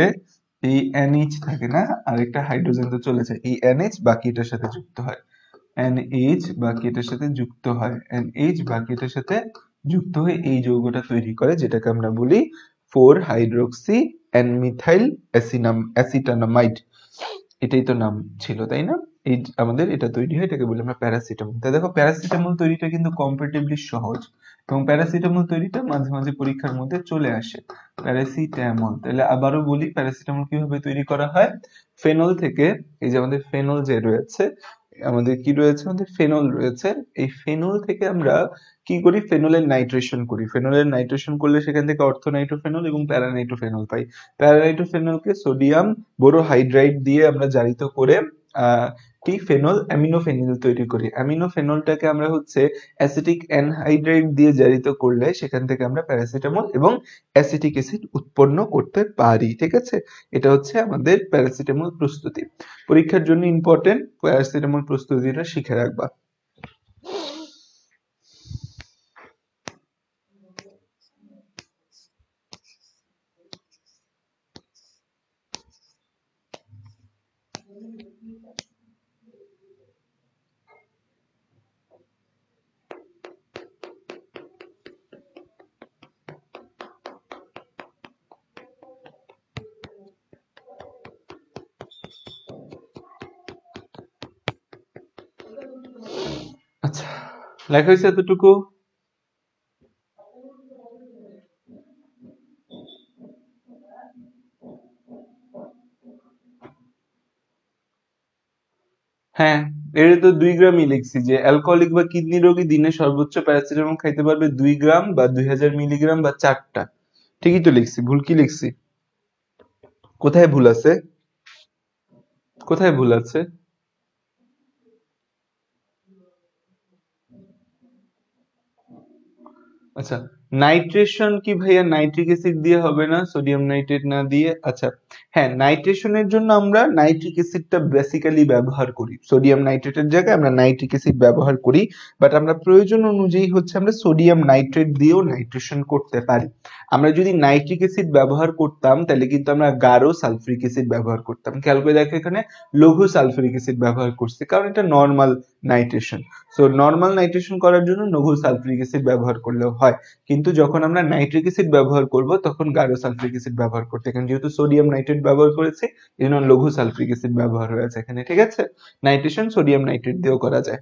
এই NH থাকে না, আর একটা হাইড্রোজেন তো চলে যায়, এই NH বাকি এটার সাথে যুক্ত হয়, NH বাকি এটার সাথে যুক্ত হয়, NH বাকি এটার সাথে যুক্ত হয়ে এই যৌগটা তৈরি করে, যেটাকে আমরা বলি 4 হাইড্রোক্সি N-মিথাইল অ্যাসিটানামাইড। এটাই তো নাম ছিল, তাই না? এই আমাদের এটা তৈরি হয়, এটাকে বলি আমরা প্যারাসিটামল। তাই দেখো প্যারাসিটামল তৈরিটা কিন্তু কম্পারেটিভলি সহজ, এবং প্যারাসিটামল তৈরিটা মাঝে মাঝে পরীক্ষার মধ্যে চলে আসে। প্যারাসিটামল, তাহলে আবারও বলি প্যারাসিটামল কিভাবে তৈরি করা হয়। ফেনল থেকে, এই যে আমাদের ফেনল যে রয়েছে, আমাদের কি রয়েছে, আমাদের ফেনল রয়েছে, এই ফেনল থেকে আমরা কি করি, ফেনলের নাইট্রেশন করি। ফেনলের নাইট্রেশন করলে সেখান থেকে অর্থোনাইট্রোফেনল এবং প্যারানাইট্রোফেনল পাই। প্যারানাইট্রোফেনলকে সোডিয়াম বোরোহাইড্রাইড দিয়ে আমরা জারিত করে কি ফেনল অ্যামিনোফেনিল তৈরি করি। অ্যামিনোফেনলটাকে আমরা হচ্ছে অ্যাসিটিক অ্যানহাইড্রাইড দিয়ে জারিত করলে সেখান থেকে আমরা প্যারাসিটামল এবং অ্যাসিটিক অ্যাসিড উৎপন্ন করতে পারি। ঠিক আছে, এটা হচ্ছে আমাদের প্যারাসিটামল প্রস্তুতি। পরীক্ষার জন্য ইম্পর্টেন্ট, প্যারাসিটামল প্রস্তুতিটা শিখে রাখবা। আচ্ছা, লেখা হয়েছে এতটুকু। হ্যাঁ, এর তো 2 গ্রামই লিখছি, যে অ্যালকোহলিক বা কিডনি রোগী দিনে সর্বোচ্চ প্যারাসিটামল খাইতে পারবে 2 গ্রাম বা 2000 মিলিগ্রাম বা 4টা। ঠিকই তো লিখছি, ভুল কি লিখছি? কোথায় ভুল আছে, কোথায় ভুল আছে? আচ্ছা, নাইট্রেশন কি ভাইয়া নাইট্রিক অ্যাসিড দিয়ে হবে না, সোডিয়াম নাইট্রেট না দিয়ে? আচ্ছা হ্যাঁ, নাইট্রেশনের জন্য আমরা নাইট্রিক অ্যাসিডটা বেসিক্যালি ব্যবহার করি, সোডিয়াম নাইট্রেটের জায়গায় আমরা নাইট্রিক অ্যাসিড ব্যবহার করি, বাট আমরা প্রয়োজন অনুযায়ী হচ্ছে আমরা সোডিয়াম নাইট্রেট দিয়েও নাইট্রেশন করতে পারি। আমরা যদি নাইট্রিক অ্যাসিড ব্যবহার করতাম তাহলে কিন্তু আমরা গাঢ় সালফিউরিক অ্যাসিড ব্যবহার করতাম। খেয়াল করে দেখো এখানে লঘু সালফিউরিক অ্যাসিড ব্যবহার করছি, কারণ এটা normal nitration. So normal nitration করার জন্য লঘু সালফিউরিক অ্যাসিড ব্যবহার করলেও হয়, কিন্তু যখন আমরা নাইট্রিক অ্যাসিড ব্যবহার করব তখন গাঢ় সালফিউরিক অ্যাসিড ব্যবহার করতে, এখানে যেহেতু সোডিয়াম নাইট্রেট ব্যবহার করেছি এই জন্য লঘু সালফিউরিক অ্যাসিড ব্যবহার হয়েছে এখানে। ঠিক আছে, নাইট্রেশন সোডিয়াম নাইট্রেট দিয়েও করা যায়।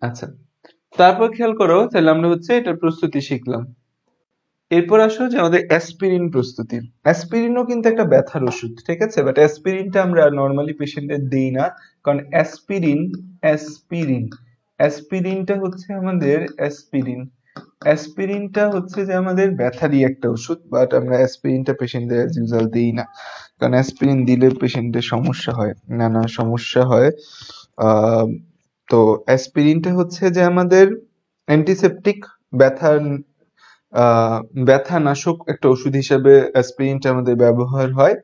আচ্ছা, তারপর খেয়াল করো, তাহলে আমরা হচ্ছে এটার প্রস্তুতি শিখলাম। এরপর আসো যে আমাদের অ্যাসপিরিন প্রস্তুতি। অ্যাসপিরিনও কিন্তু একটা ব্যথার ওষুধ, ঠিক আছে, বাট অ্যাসপিরিনটা আমরা নর্মালি পেশেন্টদের দেই না, কারণ অ্যাসপিরিন অ্যাসপিরিনটা হচ্ছে আমাদের অ্যাসপিরিনটা হচ্ছে যে আমাদের ব্যথারই একটা ওষুধ, বাট আমরা অ্যাসপিরিনটা পেশেন্টদের অ্যাজ ইউজুয়াল দিই না, কারণ অ্যাসপিরিন দিলে পেশেন্টের সমস্যা হয়, নানা সমস্যা হয়। আহ তো অ্যাসপিরিনটা হচ্ছে যে আমাদের অ্যান্টিসেপটিক, ব্যথার আহ ব্যথানাশক একটা ওষুধ হিসেবে অ্যাসপিরিনটা আমাদের ব্যবহার হয়।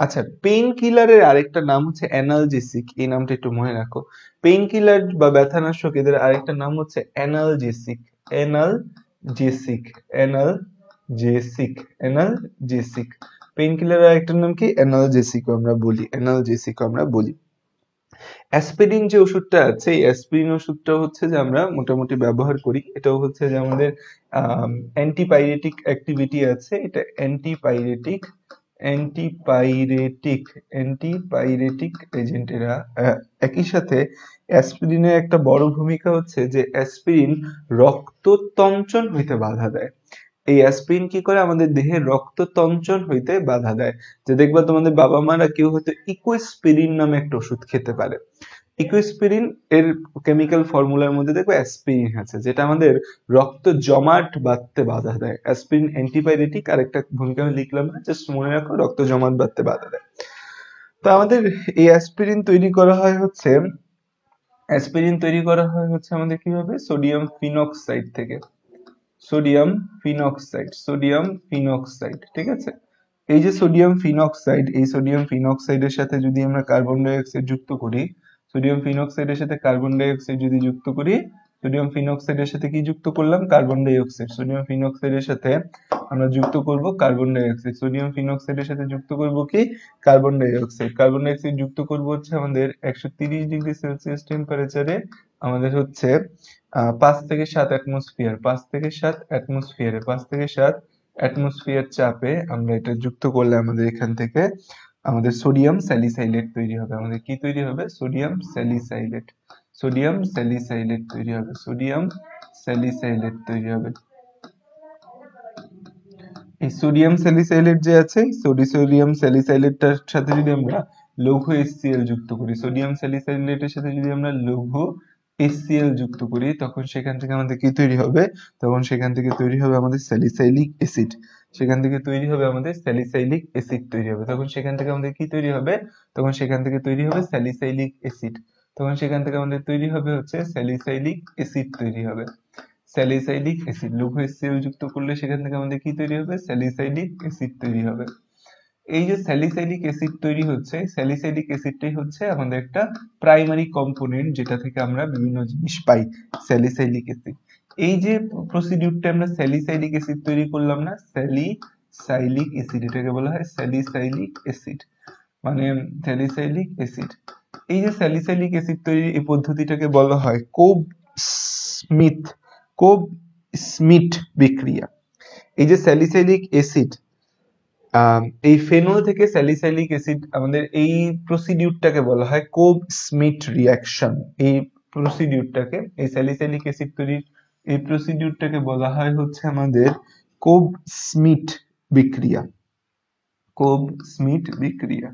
আচ্ছা, পেইন কিলারের আরেকটা নাম হচ্ছে অ্যানালজেসিক, এই নামটা একটু মনে রাখো। পেইন কিলার বা ব্যথানাশক এদের আরেকটা নাম হচ্ছে analgesic. Analgesic analgesic analgesic pain কিলারের আরেকটা নাম কি? অ্যানালজেসিক আমরা বলি। অ্যাসপিরিন যে ওষুধটা আছে, এই অ্যাসপিরিন ওষুধটা হচ্ছে যে আমরা মোটামুটি ব্যবহার করি, এটাও হচ্ছে যে আমাদের অ্যান্টিপাইরেটিক অ্যাক্টিভিটি আছে, এটা অ্যান্টিপাইরেটিক এজেন্টেরা। একই সাথে অ্যাসপিরিনের একটা বড় ভূমিকা হচ্ছে যে অ্যাসপিরিন রক্ত তঞ্চন হইতে বাধা দেয়। এই অ্যাসপিরিন কি করে? আমাদের দেহে রক্ত তঞ্চন হইতে বাধা দেয়। যে দেখবা তোমাদের বাবা মারা কেউ হয়তো ইকোস্পিরিন নামে একটা ওষুধ খেতে পারে, ইকোস্পিরিন এর কেমিক্যাল ফর্মুলার মধ্যে দেখবে অ্যাসপিরিন আছে, যেটা আমাদের রক্ত জমাট বাঁধতে বাধা দেয়। অ্যাসপিরিন অ্যান্টিপাইরেটিক, আর একটা ভূমিকা আমি লিখলাম না, জাস্ট মনে রাখো, রক্ত জমাট বাঁধতে বাধা দেয়। তো আমাদের এই অ্যাসপিরিন তৈরি করা হয় হচ্ছে আমাদের কিভাবে? সোডিয়াম ফিনক্সাইড থেকে। সোডিয়াম ফিনক্সাইড, ঠিক আছে। এই যে সোডিয়াম ফিনক্সাইড, এই সোডিয়াম ফিনক্সাইডের সাথে যদি আমরা কার্বন ডাই অক্সাইড যুক্ত করি, সোডিয়াম ফিনক্সাইডের সাথে কার্বন ডাই অক্সাইড যদি যুক্ত করি, সোডিয়াম ফিনক্সাইডের সাথে কি যুক্ত করলাম? Carbon die oxide. সোডিয়াম ফিনক্সাইডের সাথে আমরা যুক্ত করব কার্বন ডাই অক্সাইড। সোডিয়াম ফিনক্সাইডের সাথে যুক্ত করব কি? Carbon die oxide. Carbon die oxide যুক্ত করব হচ্ছে আমাদের 130 ডিগ্রি সেলসিয়াস টেম্পারেচারে, আমাদের হচ্ছে 5 থেকে 7 অ্যাটমসফিয়ার, 5 থেকে 7 অ্যাটমসফিয়ারে, 5 থেকে 7 অ্যাটমসফিয়ার চাপে আমরা এটা যুক্ত করলে আমাদের এখান থেকে আমাদের সোডিয়াম স্যালিসাইলেট তৈরি হবে। আমাদের কি তৈরি হবে? সোডিয়াম স্যালিসাইলেট তৈরি হবে। সোডিয়াম স্যালিসাইলেট তৈরি হবে। এই সোডিয়াম স্যালিসাইলেট যে আছে, সোডিয়াম স্যালিসাইলেটটার সাথে যদি আমরা লঘু HCl যুক্ত করি, সোডিয়াম স্যালিসাইলেটের সাথে যদি আমরা লঘু HCl যুক্ত করি, তখন সেখান থেকে আমাদের কি তৈরি হবে? তখন সেখান থেকে তৈরি হবে আমাদের স্যালিসাইলিক অ্যাসিড। সেখান থেকে তৈরি হবে আমাদের স্যালিসাইলিক অ্যাসিড তৈরি হবে। তখন সেখান থেকে আমাদের কি তৈরি হবে? তখন সেখান থেকে তৈরি হবে স্যালিসাইলিক অ্যাসিড। তখন সেখান থেকে আমাদের তৈরি হবে হচ্ছে স্যালিসাইলিক অ্যাসিড তৈরি হবে। স্যালিসাইলিক অ্যাসিড, লঘু HCl যুক্ত করলে সেখান থেকে আমাদের কি তৈরি হবে? স্যালিসাইলিক অ্যাসিড তৈরি হবে। এই যে স্যালিসাইলিক অ্যাসিড তৈরি হচ্ছে, স্যালিসাইলিক অ্যাসিডটাই হচ্ছে আমাদের একটা প্রাইমারি কম্পোনেন্ট, যেটা থেকে আমরা বিভিন্ন জিনিস পাই, স্যালিসাইলিক অ্যাসিড। এই যে প্রসিডিউরটা আমরা স্যালিসাইলিক অ্যাসিড তৈরি করলাম না, স্যালিসাইলিক অ্যাসিড, এটাকে বলা হয় স্যালিসাইলিক অ্যাসিড, মানে স্যালিসাইলিক অ্যাসিড। এই যে স্যালিসাইলিক অ্যাসিড তৈরির এই পদ্ধতিটাকে বলা হয় কোব স্মিথ বিক্রিয়া। এই যে স্যালিসাইলিক অ্যাসিড, এই ফেনল থেকে স্যালিসাইলিক অ্যাসিড, আমাদের এই প্রসিডিউরটাকে বলা হয় কোব স্মিথ রিঅ্যাকশন। এই প্রসিডিউরটাকে, এই স্যালিসাইলিক অ্যাসিড তৈরির এই প্রসিডিউরটাকে বলা হয় হচ্ছে আমাদের কোব স্মিথ বিক্রিয়া। কোব স্মিথ বিক্রিয়া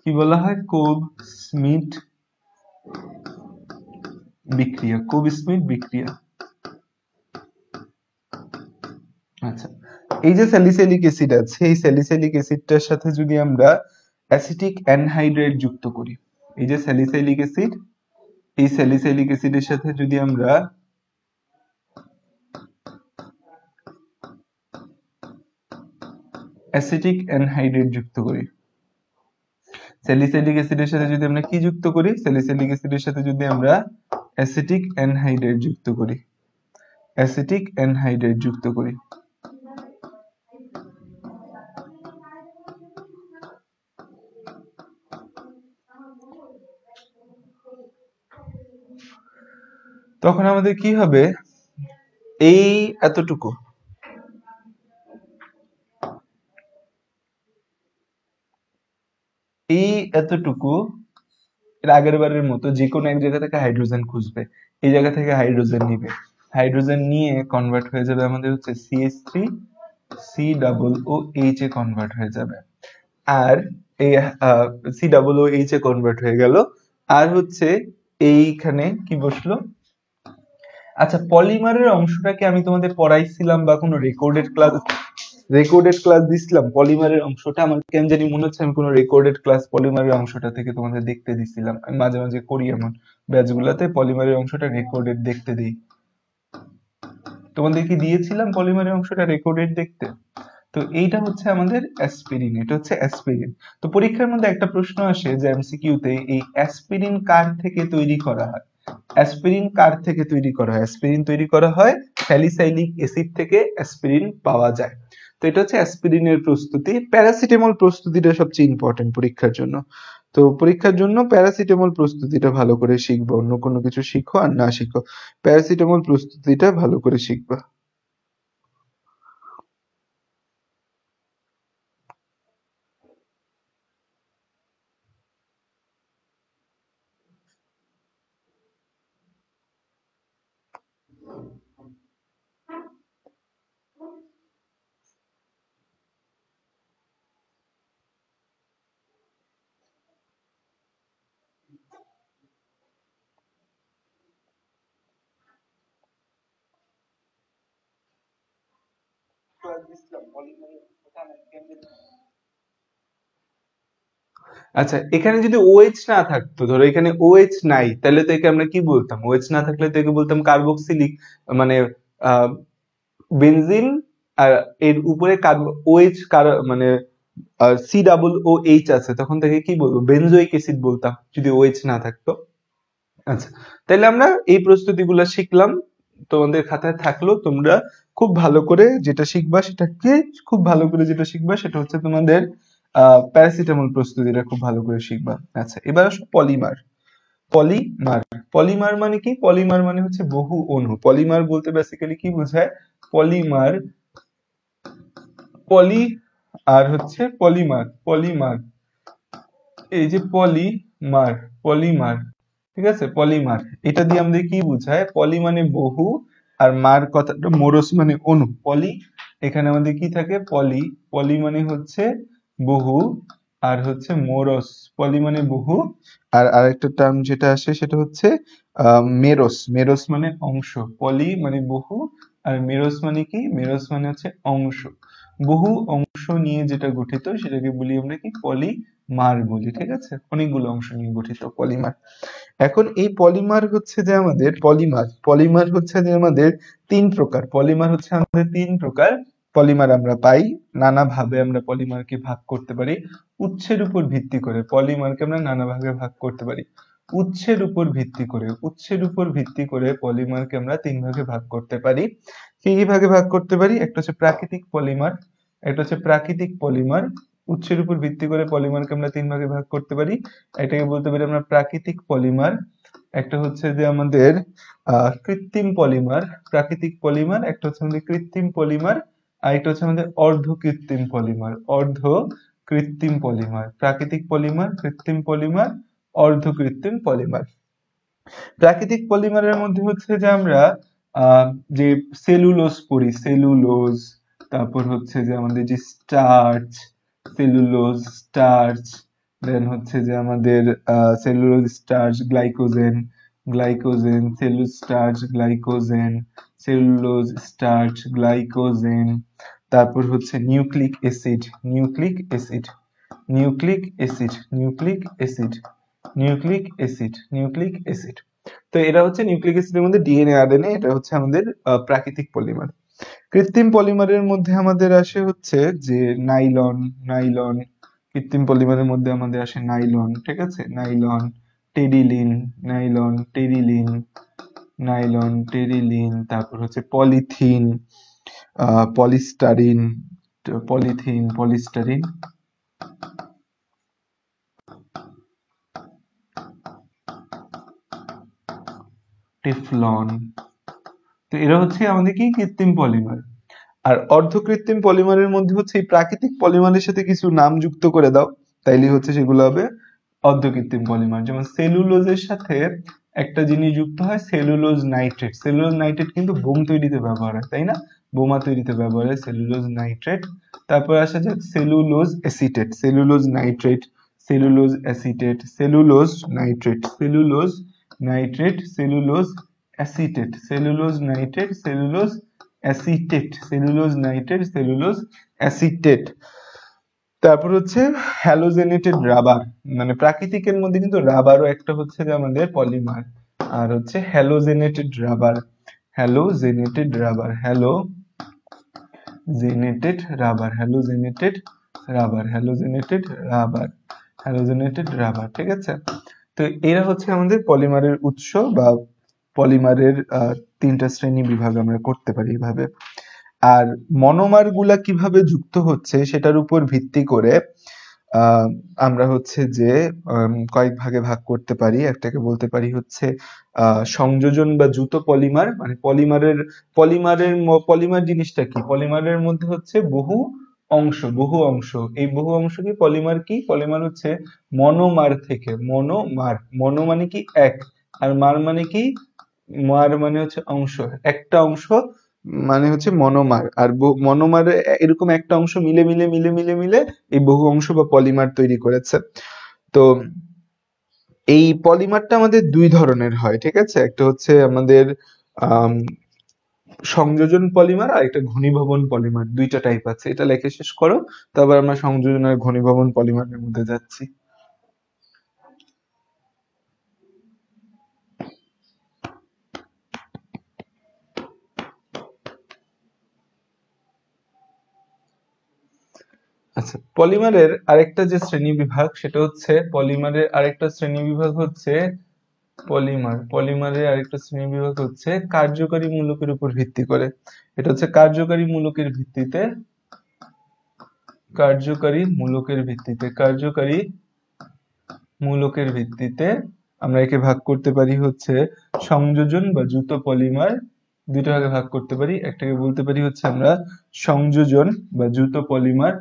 কি বলা হয়? কোব স্মিথ বিক্রিয়া, কোব স্মিথ বিক্রিয়া। আচ্ছা, এই যে স্যালিসাইলিক অ্যাসিড আছে, এই স্যালিসাইলিক অ্যাসিডটার সাথে যদি আমরা অ্যাসিটিক অ্যানহাইড্রাইড যুক্ত করি, এই যে স্যালিসাইলিক অ্যাসিড, এই স্যালিসাইলিক অ্যাসিডের সাথে যদি আমরা অ্যাসিটিক অ্যানহাইড্রাইড যুক্ত করি, স্যালিসাইলিক অ্যাসিডের সাথে যদি আমরা কি যুক্ত করি? স্যালিসাইলিক অ্যাসিডের সাথে যদি আমরা অ্যাসিটিক অ্যানহাইড্রাইড যুক্ত করি, অ্যাসিটিক অ্যানহাইড্রাইড যুক্ত করি, তখন আমাদের কি হবে? এই এতটুকু, এই এতটুকু এর আগের বারের মতো যে কোনো এক জায়গা থেকে হাইড্রোজেন খুঁজবে, এই জায়গা থেকে হাইড্রোজেন নিবে, হাইড্রোজেন নিয়ে কনভার্ট হয়ে যাবে আমাদের হচ্ছে CH3 COOH এ কনভার্ট হয়ে যাবে। আর এই COOH এ কনভার্ট হয়ে গেল, আর হচ্ছে এইখানে কি বসলো। আচ্ছা, পলিমারের অংশটাকে আমি তোমাদের পড়াইছিলাম বা কোনো রেকর্ডেড ক্লাস দিছিলাম? পলিমারের অংশটা আমার কেন জানি মনে হচ্ছে আমি কোনো রেকর্ডেড ক্লাস পলিমারের অংশটা থেকে তোমাদের দেখতে দিছিলাম। আমি মাঝে মাঝে করি এমন ব্যাচগুলোতে, পলিমারের অংশটা রেকর্ডেড দেখতে দিই। তোমাদের কি দিয়েছিলাম পলিমারের অংশটা রেকর্ডেড দেখতে? তো এইটা হচ্ছে আমাদের অ্যাসপিরিন, এটা হচ্ছে অ্যাসপিরিন। তো পরীক্ষার মধ্যে একটা প্রশ্ন আসে যে এমসিকিউতে, এই অ্যাসপিরিন কার থেকে তৈরি করা হয়? অ্যাসপিরিন কার থেকে তৈরি করা হয়? অ্যাসপিরিন তৈরি করা হয় স্যালিসাইলিক অ্যাসিড থেকে অ্যাসপিরিন পাওয়া যায়। তো এটা হচ্ছে অ্যাসপিরিনের প্রস্তুতি। প্যারাসিটামল প্রস্তুতিটা সবচেয়ে ইম্পর্টেন্ট পরীক্ষার জন্য। তো পরীক্ষার জন্য প্যারাসিটামল প্রস্তুতিটা ভালো করে শিখবো, অন্য কোনো কিছু শিখো আর না শিখো, প্যারাসিটামল প্রস্তুতিটা ভালো করে শিখবা। আচ্ছা, এখানে যদি OH না থাকতো, ধরো এখানে OH নাই, তাহলে তো একে আমরা কি বলতাম? OH না থাকলে তো একে বলতাম কার্বক্সিলিক, মানে বেনজিন, আর এর উপরে OH মানে COOH আছে, তখন থেকে কি বলবো? বেনজোইক অ্যাসিড বলতাম যদি OH না থাকতো। আচ্ছা, তাহলে আমরা এই প্রস্তুতিগুলো শিখলাম, তোমাদের খাতায় থাকলো। তোমরা খুব ভালো করে যেটা শিখবা সেটা কি, খুব ভালো করে যেটা শিখবা সেটা হচ্ছে তোমাদের প্যারাসিটামল প্রস্তুতিটা খুব ভালো করে শিখবা। আচ্ছা, এবার আসো পলিমার। পলিমার, পলিমার মানে কি? পলিমার মানে হচ্ছে বহু অণু। পলিমার বলতে বেসিক্যালি কি বোঝায়? পলিমার, পলি আর হচ্ছে পলিমার, পলিমার, এই যে পলিমার, পলিমার, ঠিক আছে? পলিমার, এটা দিয়ে আমাদের কি বুঝায়? পলি মানে বহু, আর মার কথাটা মোরস মানে অণু। পলি, এখানে আমাদের কি থাকে? পলি, পলি মানে হচ্ছে বহু, আর হচ্ছে মোরস, পলি মানে বহু, আর আরেকটা টার্ম যেটা আসে সেটা হচ্ছে মেরোস, মেরোস মানে অংশ। পলি মানে বহু, আর মেরোস মানে কি? মেরোস মানে হচ্ছে অংশ। বহু অংশ নিয়ে যেটা গঠিত সেটাকে বলি আমরা কি? পলিমার বলি, ঠিক আছে? অনেকগুলো অংশ নিয়ে গঠিত পলিমার। এখন এই পলিমার হচ্ছে যে আমাদের পলিমার হচ্ছে যে আমাদের তিন প্রকার। পলিমার হচ্ছে আমাদের তিন প্রকার। পলিমার আমরা পাই নানাভাবে, আমরা পলিমারকে ভাগ করতে পারি উৎসের উপর ভিত্তি করে। পলিমারকে আমরা নানা ভাগে ভাগ করতে পারি উৎসের উপর ভিত্তি করে। উৎসের উপর ভিত্তি করে পলিমারকে আমরা তিন ভাগে ভাগ করতে পারি। কি কি ভাগে ভাগ করতে পারি? একটা হচ্ছে প্রাকৃতিক পলিমার, একটা হচ্ছে প্রাকৃতিক পলিমার। উৎসের উপর ভিত্তি করে পলিমারকে আমরা তিন ভাগে ভাগ করতে পারি। এটাকে বলতে পারি আমরা প্রাকৃতিক পলিমার। একটা হচ্ছে যে আমাদের কৃত্রিম পলিমার, প্রাকৃতিক পলিমার, একটা হচ্ছে আমাদের কৃত্রিম পলিমার, আর একটা হচ্ছে আমাদের অর্ধ কৃত্রিম পলিমার। অর্ধ কৃত্রিম পলিমার, প্রাকৃতিক পলিমার, কৃত্রিম পলিমার, অর্ধ কৃত্রিম পলিমার। প্রাকৃতিক পলিমারের মধ্যে হচ্ছে যে আমরা যে সেলুলোজ পড়ি, সেলুলোজ, তারপর হচ্ছে যে আমাদের যে স্টার্চ, সেলুলোজ, স্টার্চ, দেন হচ্ছে যে আমাদের cellulose, starch, glycogen, glycogen, cellulose, starch, glycogen, cellulose, starch, glycogen, তারপর হচ্ছে nucleic acid, nucleic acid, nucleic acid, nucleic acid, nucleic acid, nucleic acid. তো এরা হচ্ছে নিউক্লিক অ্যাসিডের মধ্যে ডিএনএ আরএনএ, এটা হচ্ছে আমাদের প্রাকৃতিক পলিমার। কৃত্রিম পলিমারের মধ্যে আমাদের আসে হচ্ছে যে নাইলন, নাইলন, কৃত্রিম পলিমারের মধ্যে আমাদের আসে নাইলন, ঠিক আছে? Nylon, Terylene, nylon, Terylene, nylon, Terylene, তারপর হচ্ছে পলিথিন, পলিস্টারিন, পলিথিন, পলিস্টারিন, টেফলন। তো এরা হচ্ছে আমাদের কি? কৃত্রিম পলিমার। আর অর্ধকৃত্রিম পলিমারের মধ্যে হচ্ছে এই প্রাকৃতিক পলিমারের সাথে কিছু নাম যুক্ত করে দাও, তাইলে হচ্ছে সেগুলো হবে অর্ধকৃত্রিম পলিমার। যেমন সেলুলোজের সাথে একটা জিনিস যুক্ত হয় সেলুলোজ নাইট্রেট। সেলুলোজ নাইট্রেট কিন্তু বোম তৈরিতে ব্যবহার হয়, তাই না? বোমা তৈরিতে ব্যবহার হয় সেলুলোজ নাইট্রেট। তারপর আসা যাক cellulose acetate, cellulose nitrate, cellulose acetate, cellulose nitrate, cellulose nitrate, cellulose acetate, cellulose nitrate, cellulose acetate, cellulose nitrate, cellulose acetate. তারপর হচ্ছে হ্যালোজেনেটেড রাবার, মানে প্রাকৃতিকের মধ্যে কিন্তু রাবারও একটা হচ্ছে যে আমাদের পলিমার। আর হচ্ছে halogenated rubber, halogenated rubber, halogenated rubber, halogenated rubber, halogenated rubber, halogenated rubber. ঠিক আছে, তো এরা হচ্ছে আমাদের পলিমারের উৎস বা পলিমারের তিনটা শ্রেণী বিভাগ আমরা করতে পারি এভাবে। আর মনোমার গুলা কিভাবে যুক্ত হচ্ছে সেটার উপর ভিত্তি করে আমরা হচ্ছে যে কয়েক ভাগে ভাগ করতে পারি। একটাকে বলতে পারি হচ্ছে সংযোজন বা যুত পলিমার, মানে পলিমার জিনিসটা কি? পলিমারের মধ্যে হচ্ছে বহু অংশ, এই বহু অংশ কি পলিমার? কি পলিমার হচ্ছে মনোমার থেকে, মনো মানে কি এক, আর মার মানে কি? মার মানে হচ্ছে অংশ, একটা অংশ মানে হচ্ছে মনোমার। আর মনোমারে এরকম একটা অংশ মিলে মিলে মিলে মিলে মিলে এই বহু অংশ বা পলিমার তৈরি করেছে। তো এই পলিমারটা আমাদের দুই ধরনের হয়, ঠিক আছে? একটা হচ্ছে আমাদের সংযোজন পলিমার আর একটা ঘনীভবন পলিমার, দুইটা টাইপ আছে। এটা লেখে শেষ করো, তারপর আমরা সংযোজন আর ঘনীভবন পলিমারের মধ্যে যাচ্ছি। আচ্ছা, পলিমারের আরেকটা যে শ্রেণীবিভাগ সেটা হচ্ছে পলিমারের আরেকটা শ্রেণীবিভাগ হচ্ছে পলিমারের আরেকটা শ্রেণীবিভাগ হচ্ছে কার্যকারী মূলকের উপর ভিত্তি করে। এটা হচ্ছে কার্যকারী মূলকের ভিত্তিতে, কার্যকারী মূলকের ভিত্তিতে আমরা একে ভাগ করতে পারি হচ্ছে সংযোজন বা যুত পলিমার। দুইটা ভাগে ভাগ করতে পারি, একটাকে বলতে পারি হচ্ছে আমরা সংযোজন বা যুত পলিমার,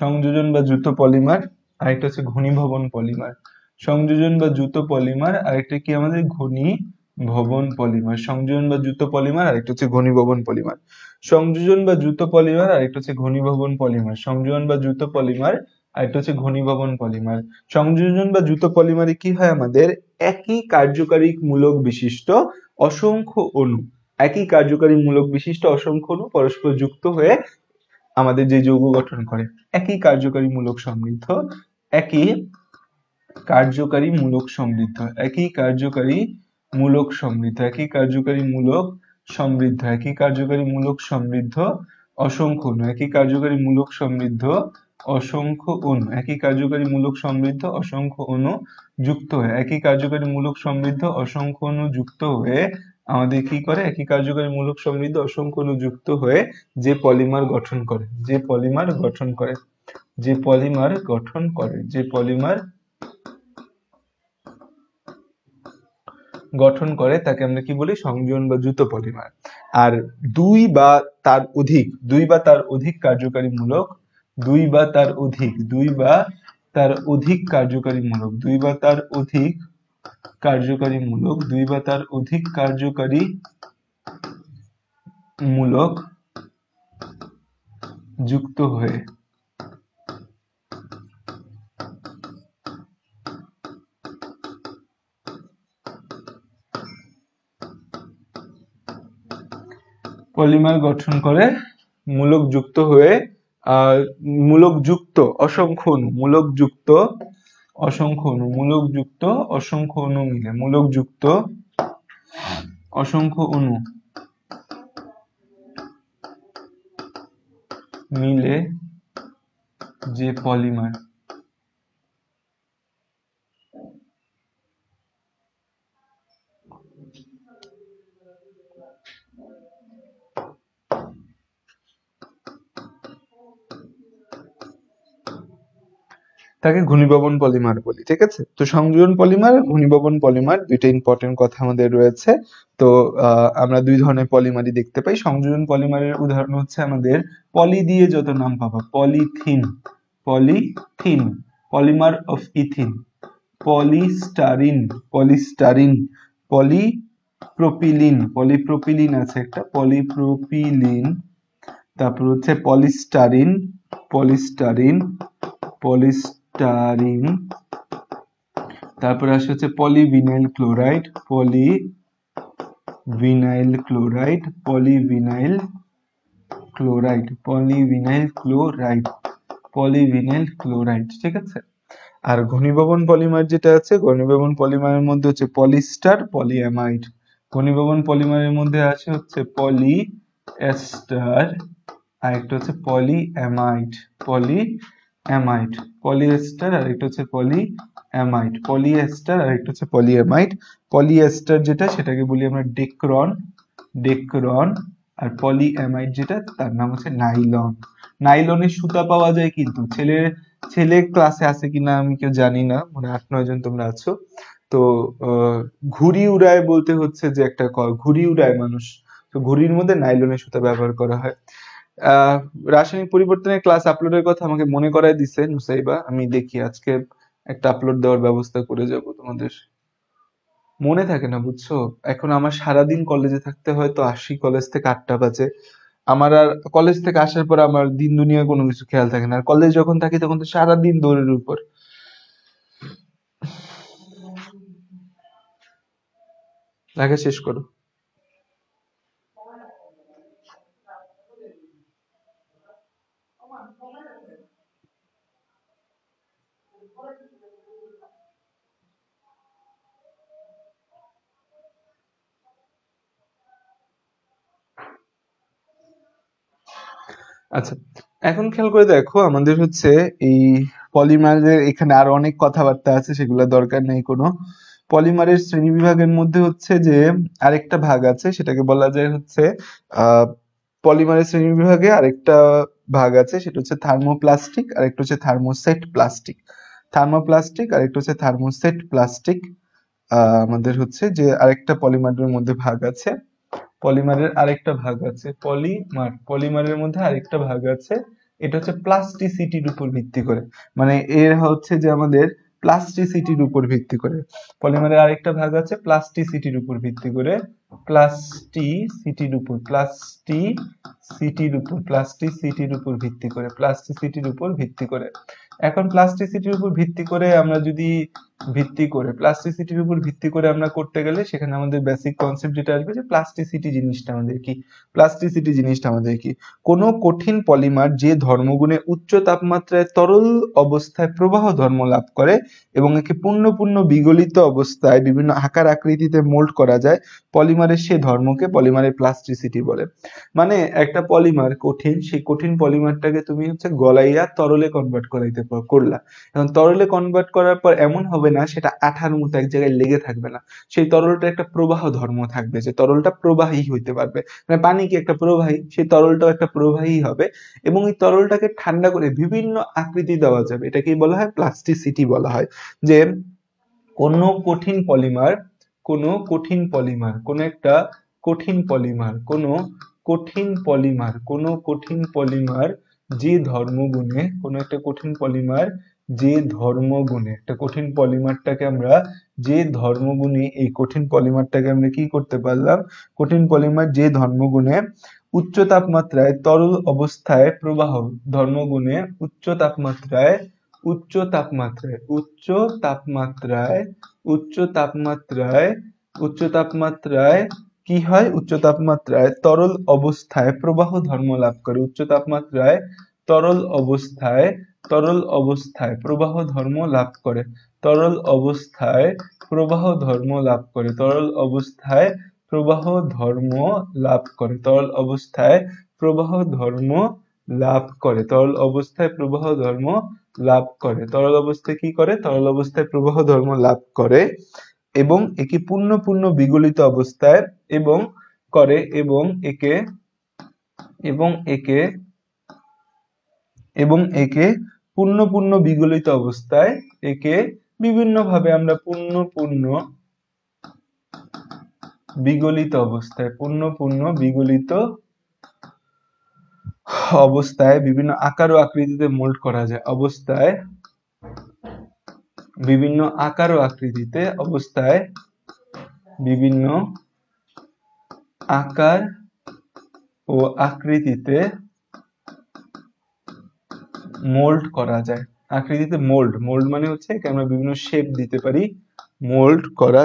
সংযোজন বা যুত পলিমার, আরেকটা হচ্ছে ঘনীভবন পলিমার। সংযোজন বা যুত পলিমার, আরেকটা কি আমাদের ঘনীভবন পলিমার। সংযোজন বা যুত পলিমার, আরেকটা হচ্ছে ঘনীভবন পলিমার। সংযোজন বা যুত পলিমার, আরেকটা হচ্ছে ঘনীভবন পলিমার। সংযোজন বা যুত পলিমার, আরেকটা হচ্ছে ঘনীভবন পলিমার। সংযোজন বা যুত পলিমারে কি হয় আমাদের? একই কার্যকারী মূলক বিশিষ্ট অসংখ্য অণু, একই কার্যকারী মূলক বিশিষ্ট অসংখ্য অণু পরস্পর যুক্ত হয়ে আমাদের যে যৌগ গঠন করে। একই কার্যকারী মূলক সমৃদ্ধ, একই কার্যকারী মূলক সমৃদ্ধ, একই কার্যকারী মূলক সমৃদ্ধ, একই কার্যকারী মূলক সমৃদ্ধ, একই কার্যকারী মূলক সমৃদ্ধ অসংখ্য অণু, একই কার্যকারী মূলক সমৃদ্ধ অসংখ্য অণু, একই কার্যকারী মূলক সমৃদ্ধ অসংখ্য অণু যুক্ত হয়ে, একই কার্যকারী মূলক সমৃদ্ধ অসংখ্য অণু যুক্ত হয়ে আমাদের কি করে? একই কার্যকারী মূলক সমৃদ্ধ অসংখ্য অণু যুক্ত হয়ে যে পলিমার গঠন করে, যে পলিমার গঠন করে, যে পলিমার গঠন করে, যে পলিমার গঠন করে তাকে আমরা কি বলি? সংযোজন বা যুত পলিমার। আর দুই বা তার অধিক কার্যকারী মূলক, দুই বা তার অধিক কার্যকারী মূলক, দুই বা তার অধিক কার্যকারী মূলক যুক্ত হয়ে পলিমার গঠন করে। মূলক যুক্ত হয়ে মূলক যুক্ত অসংখ্য অণু, মূলক যুক্ত অসংখ্য অণু, মূলক যুক্ত অসংখ্য অণু মিলে, মূলক যুক্ত অসংখ্য অণু মিলে যে পলিমার, তাকে ঘনীভবন পলিমার বলি। ঠিক আছে, তো সংযোজন পলিমার, ঘনীভবন পলিমার দুইটা ইম্পর্টেন্ট কথা আমাদের রয়েছে। তো আমরা দুই ধরনের পলিমারই দেখতে পাই। সংযোজন পলিমারের উদাহরণ হচ্ছে আমাদের পলি দিয়ে যত নাম পাবো, polythene, polythene, polymer of ethene, polystyrene, polystyrene, polypropylene, polypropylene আছে একটা, পলিপ্রোপিলিন, তারপর হচ্ছে পলিস্টারিন, পলিস্টারিন, পলিস্টারিন, তারপরে আসে হচ্ছে polyvinyl chloride, polyvinyl chloride, polyvinyl chloride, polyvinyl chloride, polyvinyl chloride. ঠিক আছে, আর ঘনীভবন পলিমার যেটা আছে, ঘনীভবন পলিমারের মধ্যে হচ্ছে পলিস্টার, পলিঅ্যামাইড। ঘনীভবন পলিমারের মধ্যে আছে হচ্ছে পলিএস্টার, আর একটা হচ্ছে পলিঅ্যামাইড, পলিঅ্যামাইড, পলিএস্টার আর একটা হচ্ছে পলিঅ্যামাইড, পলিএস্টার আর একটা হচ্ছে পলিঅ্যামাইড। পলিএস্টার যেটা সেটাকে বলি আমরা ডেক্রন, ডেক্রন, আর পলিঅ্যামাইড যেটা তার নাম হচ্ছে নাইলন। নাইলনের সুতা পাওয়া যায়, কিন্তু ছেলে ক্লাসে আছে কিনা আমি কেউ জানি না, মানে 8-9 জন তোমরা আছো। তো ঘুড়ি উড়ায় বলতে হচ্ছে যে একটা ঘুড়ি উড়ায় মানুষ, তো ঘুড়ির মধ্যে নাইলনের সুতা ব্যবহার করা হয়। রাসায়নিক পরিবর্তনের ক্লাস আপলোডের কথা আমাকে মনে করায় দিছে নুসাইবা, আমি দেখি আজকে একটা আপলোড দেওয়ার ব্যবস্থা করে যাব তোমাদের। মনে থাকে না বুঝছো, এখন আমার সারাদিন কলেজে থাকতে হয়, তো আসি কলেজ থেকে 8টা বাজে। আমার আর কলেজ থেকে আসার পর আমার দিন দুনিয়া কোনো কিছু খেয়াল থাকে না, আর কলেজ যখন থাকি তখন তো সারাদিন দৌড়ের উপর। লেখা শেষ করো। আচ্ছা, এখন খেয়াল করে দেখো, আমাদের হচ্ছে এই পলিমারের এখানে আরো অনেক কথাবার্তা আছে, সেগুলো দরকার নেই কোনো। পলিমারের শ্রেণীবিভাগের মধ্যে হচ্ছে যে আরেকটা ভাগ আছে, সেটাকে বলা যায় হচ্ছে পলিমারের শ্রেণীবিভাগে আরেকটা ভাগ আছে, সেটা হচ্ছে থার্মোপ্লাস্টিক, আর একটা হচ্ছে থার্মোসেট প্লাস্টিক। থার্মোপ্লাস্টিক আর একটা হচ্ছে থার্মোসেট প্লাস্টিক। আমাদের হচ্ছে যে আরেকটা পলিমারের মধ্যে ভাগ আছে, পলিমারের আরেকটা ভাগ আছে, পলিমারের মধ্যে আরেকটা ভাগ আছে, এটা হচ্ছে প্লাস্টিসিটির উপর ভিত্তি করে, মানে এর হচ্ছে যে আমাদের প্লাস্টিসিটির উপর ভিত্তি করে। পলিমারের আরেকটা ভাগ আছে প্লাস্টিসিটির উপর ভিত্তি করে, প্লাস্টিসিটির উপর, প্লাস্টিসিটির উপর, প্লাস্টিসিটির উপর ভিত্তি করে, প্লাস্টিসিটির উপর ভিত্তি করে। এখন প্লাস্টিসিটির উপর ভিত্তি করে আমরা যদি প্লাস্টিসিটির উপর ভিত্তি করে আমরা করতে গেলে সেখানে আমাদের বেসিক কনসেপ্ট যেটা আসবে যে প্লাস্টিসিটি জিনিসটা আমাদের কি, প্লাস্টিসিটি জিনিসটা আমাদের কি, কোন কঠিন পলিমার যে ধর্মগুণে উচ্চ তাপমাত্রায় তরল অবস্থায় প্রবাহ ধর্ম লাভ করে এবং একে পূর্ণ বিগলিত অবস্থায় বিভিন্ন আকার আকৃতিতে মোল্ড করা যায়, পলিমারের সে ধর্মকে পলিমারের প্লাস্টিসিটি বলে। মানে একটা পলিমার কঠিন, সেই কঠিন পলিমারটাকে তুমি হচ্ছে গলাইয়া তরলে কনভার্ট করলা। এখন তরলে কনভার্ট করার পর এমন হবে না সেটা আঠার মতো এক জায়গায় লেগে থাকবে না, সেই তরলটা একটা প্রবাহ ধর্ম থাকবে, যে তরলটা প্রবাহী হইতে পারবে, মানে পানি কি একটা প্রবাহী, সেই তরলটাও একটা প্রবাহী হবে, এবং এই তরলটাকে ঠান্ডা করে বিভিন্ন আকৃতি দেওয়া যাবে, এটাকেই বলা হয় প্লাস্টিসিটি বলা হয়। যে কোনো কঠিন পলিমার, কোনো কঠিন পলিমার, কোনো একটা কঠিন পলিমার, কোনো কঠিন পলিমার, কোনো কঠিন পলিমার যে ধর্মগুণে, কোনো একটা কঠিন পলিমার যে ধর্মগুণে, একটা কঠিন পলিমারটাকে আমরা যে ধর্মগুণে, এই কঠিন পলিমারটাকে আমরা কি করতে পারলাম, কঠিন পলিমার যে ধর্মগুণে উচ্চ তাপমাত্রায় তরল অবস্থায় প্রবাহ ধর্মগুণে উচ্চ তাপমাত্রায়, উচ্চ তাপমাত্রায়, উচ্চ তাপমাত্রায়, উচ্চ তাপমাত্রায়, উচ্চ তাপমাত্রায় কি হয়, উচ্চ তাপমাত্রায় তরল অবস্থায় প্রবাহ ধর্ম লাভ করে, উচ্চ তাপমাত্রায় তরল অবস্থায়, তরল অবস্থায় প্রবাহ ধর্ম লাভ করে, তরল অবস্থায় প্রবাহ ধর্ম লাভ করে, তরল অবস্থায় প্রবাহ ধর্ম লাভ করে, তরল অবস্থায় প্রবাহ ধর্ম লাভ করে, তরল অবস্থায় প্রবাহ ধর্ম লাভ করে, তরল অবস্থায় কি করে, তরল অবস্থায় প্রবাহ ধর্ম লাভ করে এবং একে পূর্ণ বিগলিত অবস্থায় এবং করে, এবং একে এবং একে এবং একে পূর্ণ পূর্ণ বিগলিত অবস্থায় একে বিভিন্ন ভাবে আমরা পূর্ণ পূর্ণ বিগলিত অবস্থায় বিভিন্ন আকার ও আকৃতিতে মোল্ড করা যায় বিভিন্ন আকার ও আকৃতিতে মোল্ড করা যায়। আকৃতিতে মোল্ড মানে হচ্ছে একে আমরা বিভিন্ন শেপ দিতে পারি, মোল্ড করা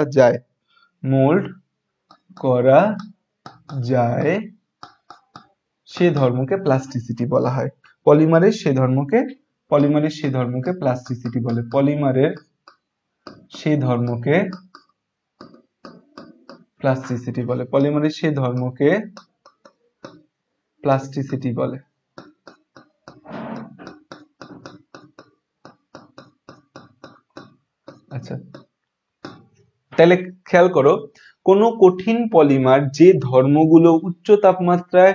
যায় সে ধর্মকে প্লাস্টিসিটি বলা হয়। পলিমারের সে ধর্মকে প্লাস্টিসিটি বলে। পলিমারের সে ধর্মকে প্লাস্টিসিটি বলে। আচ্ছা, তাহলে খেয়াল করো, কোন কঠিন পলিমার যে ধর্মগুলো উচ্চ তাপমাত্রায়,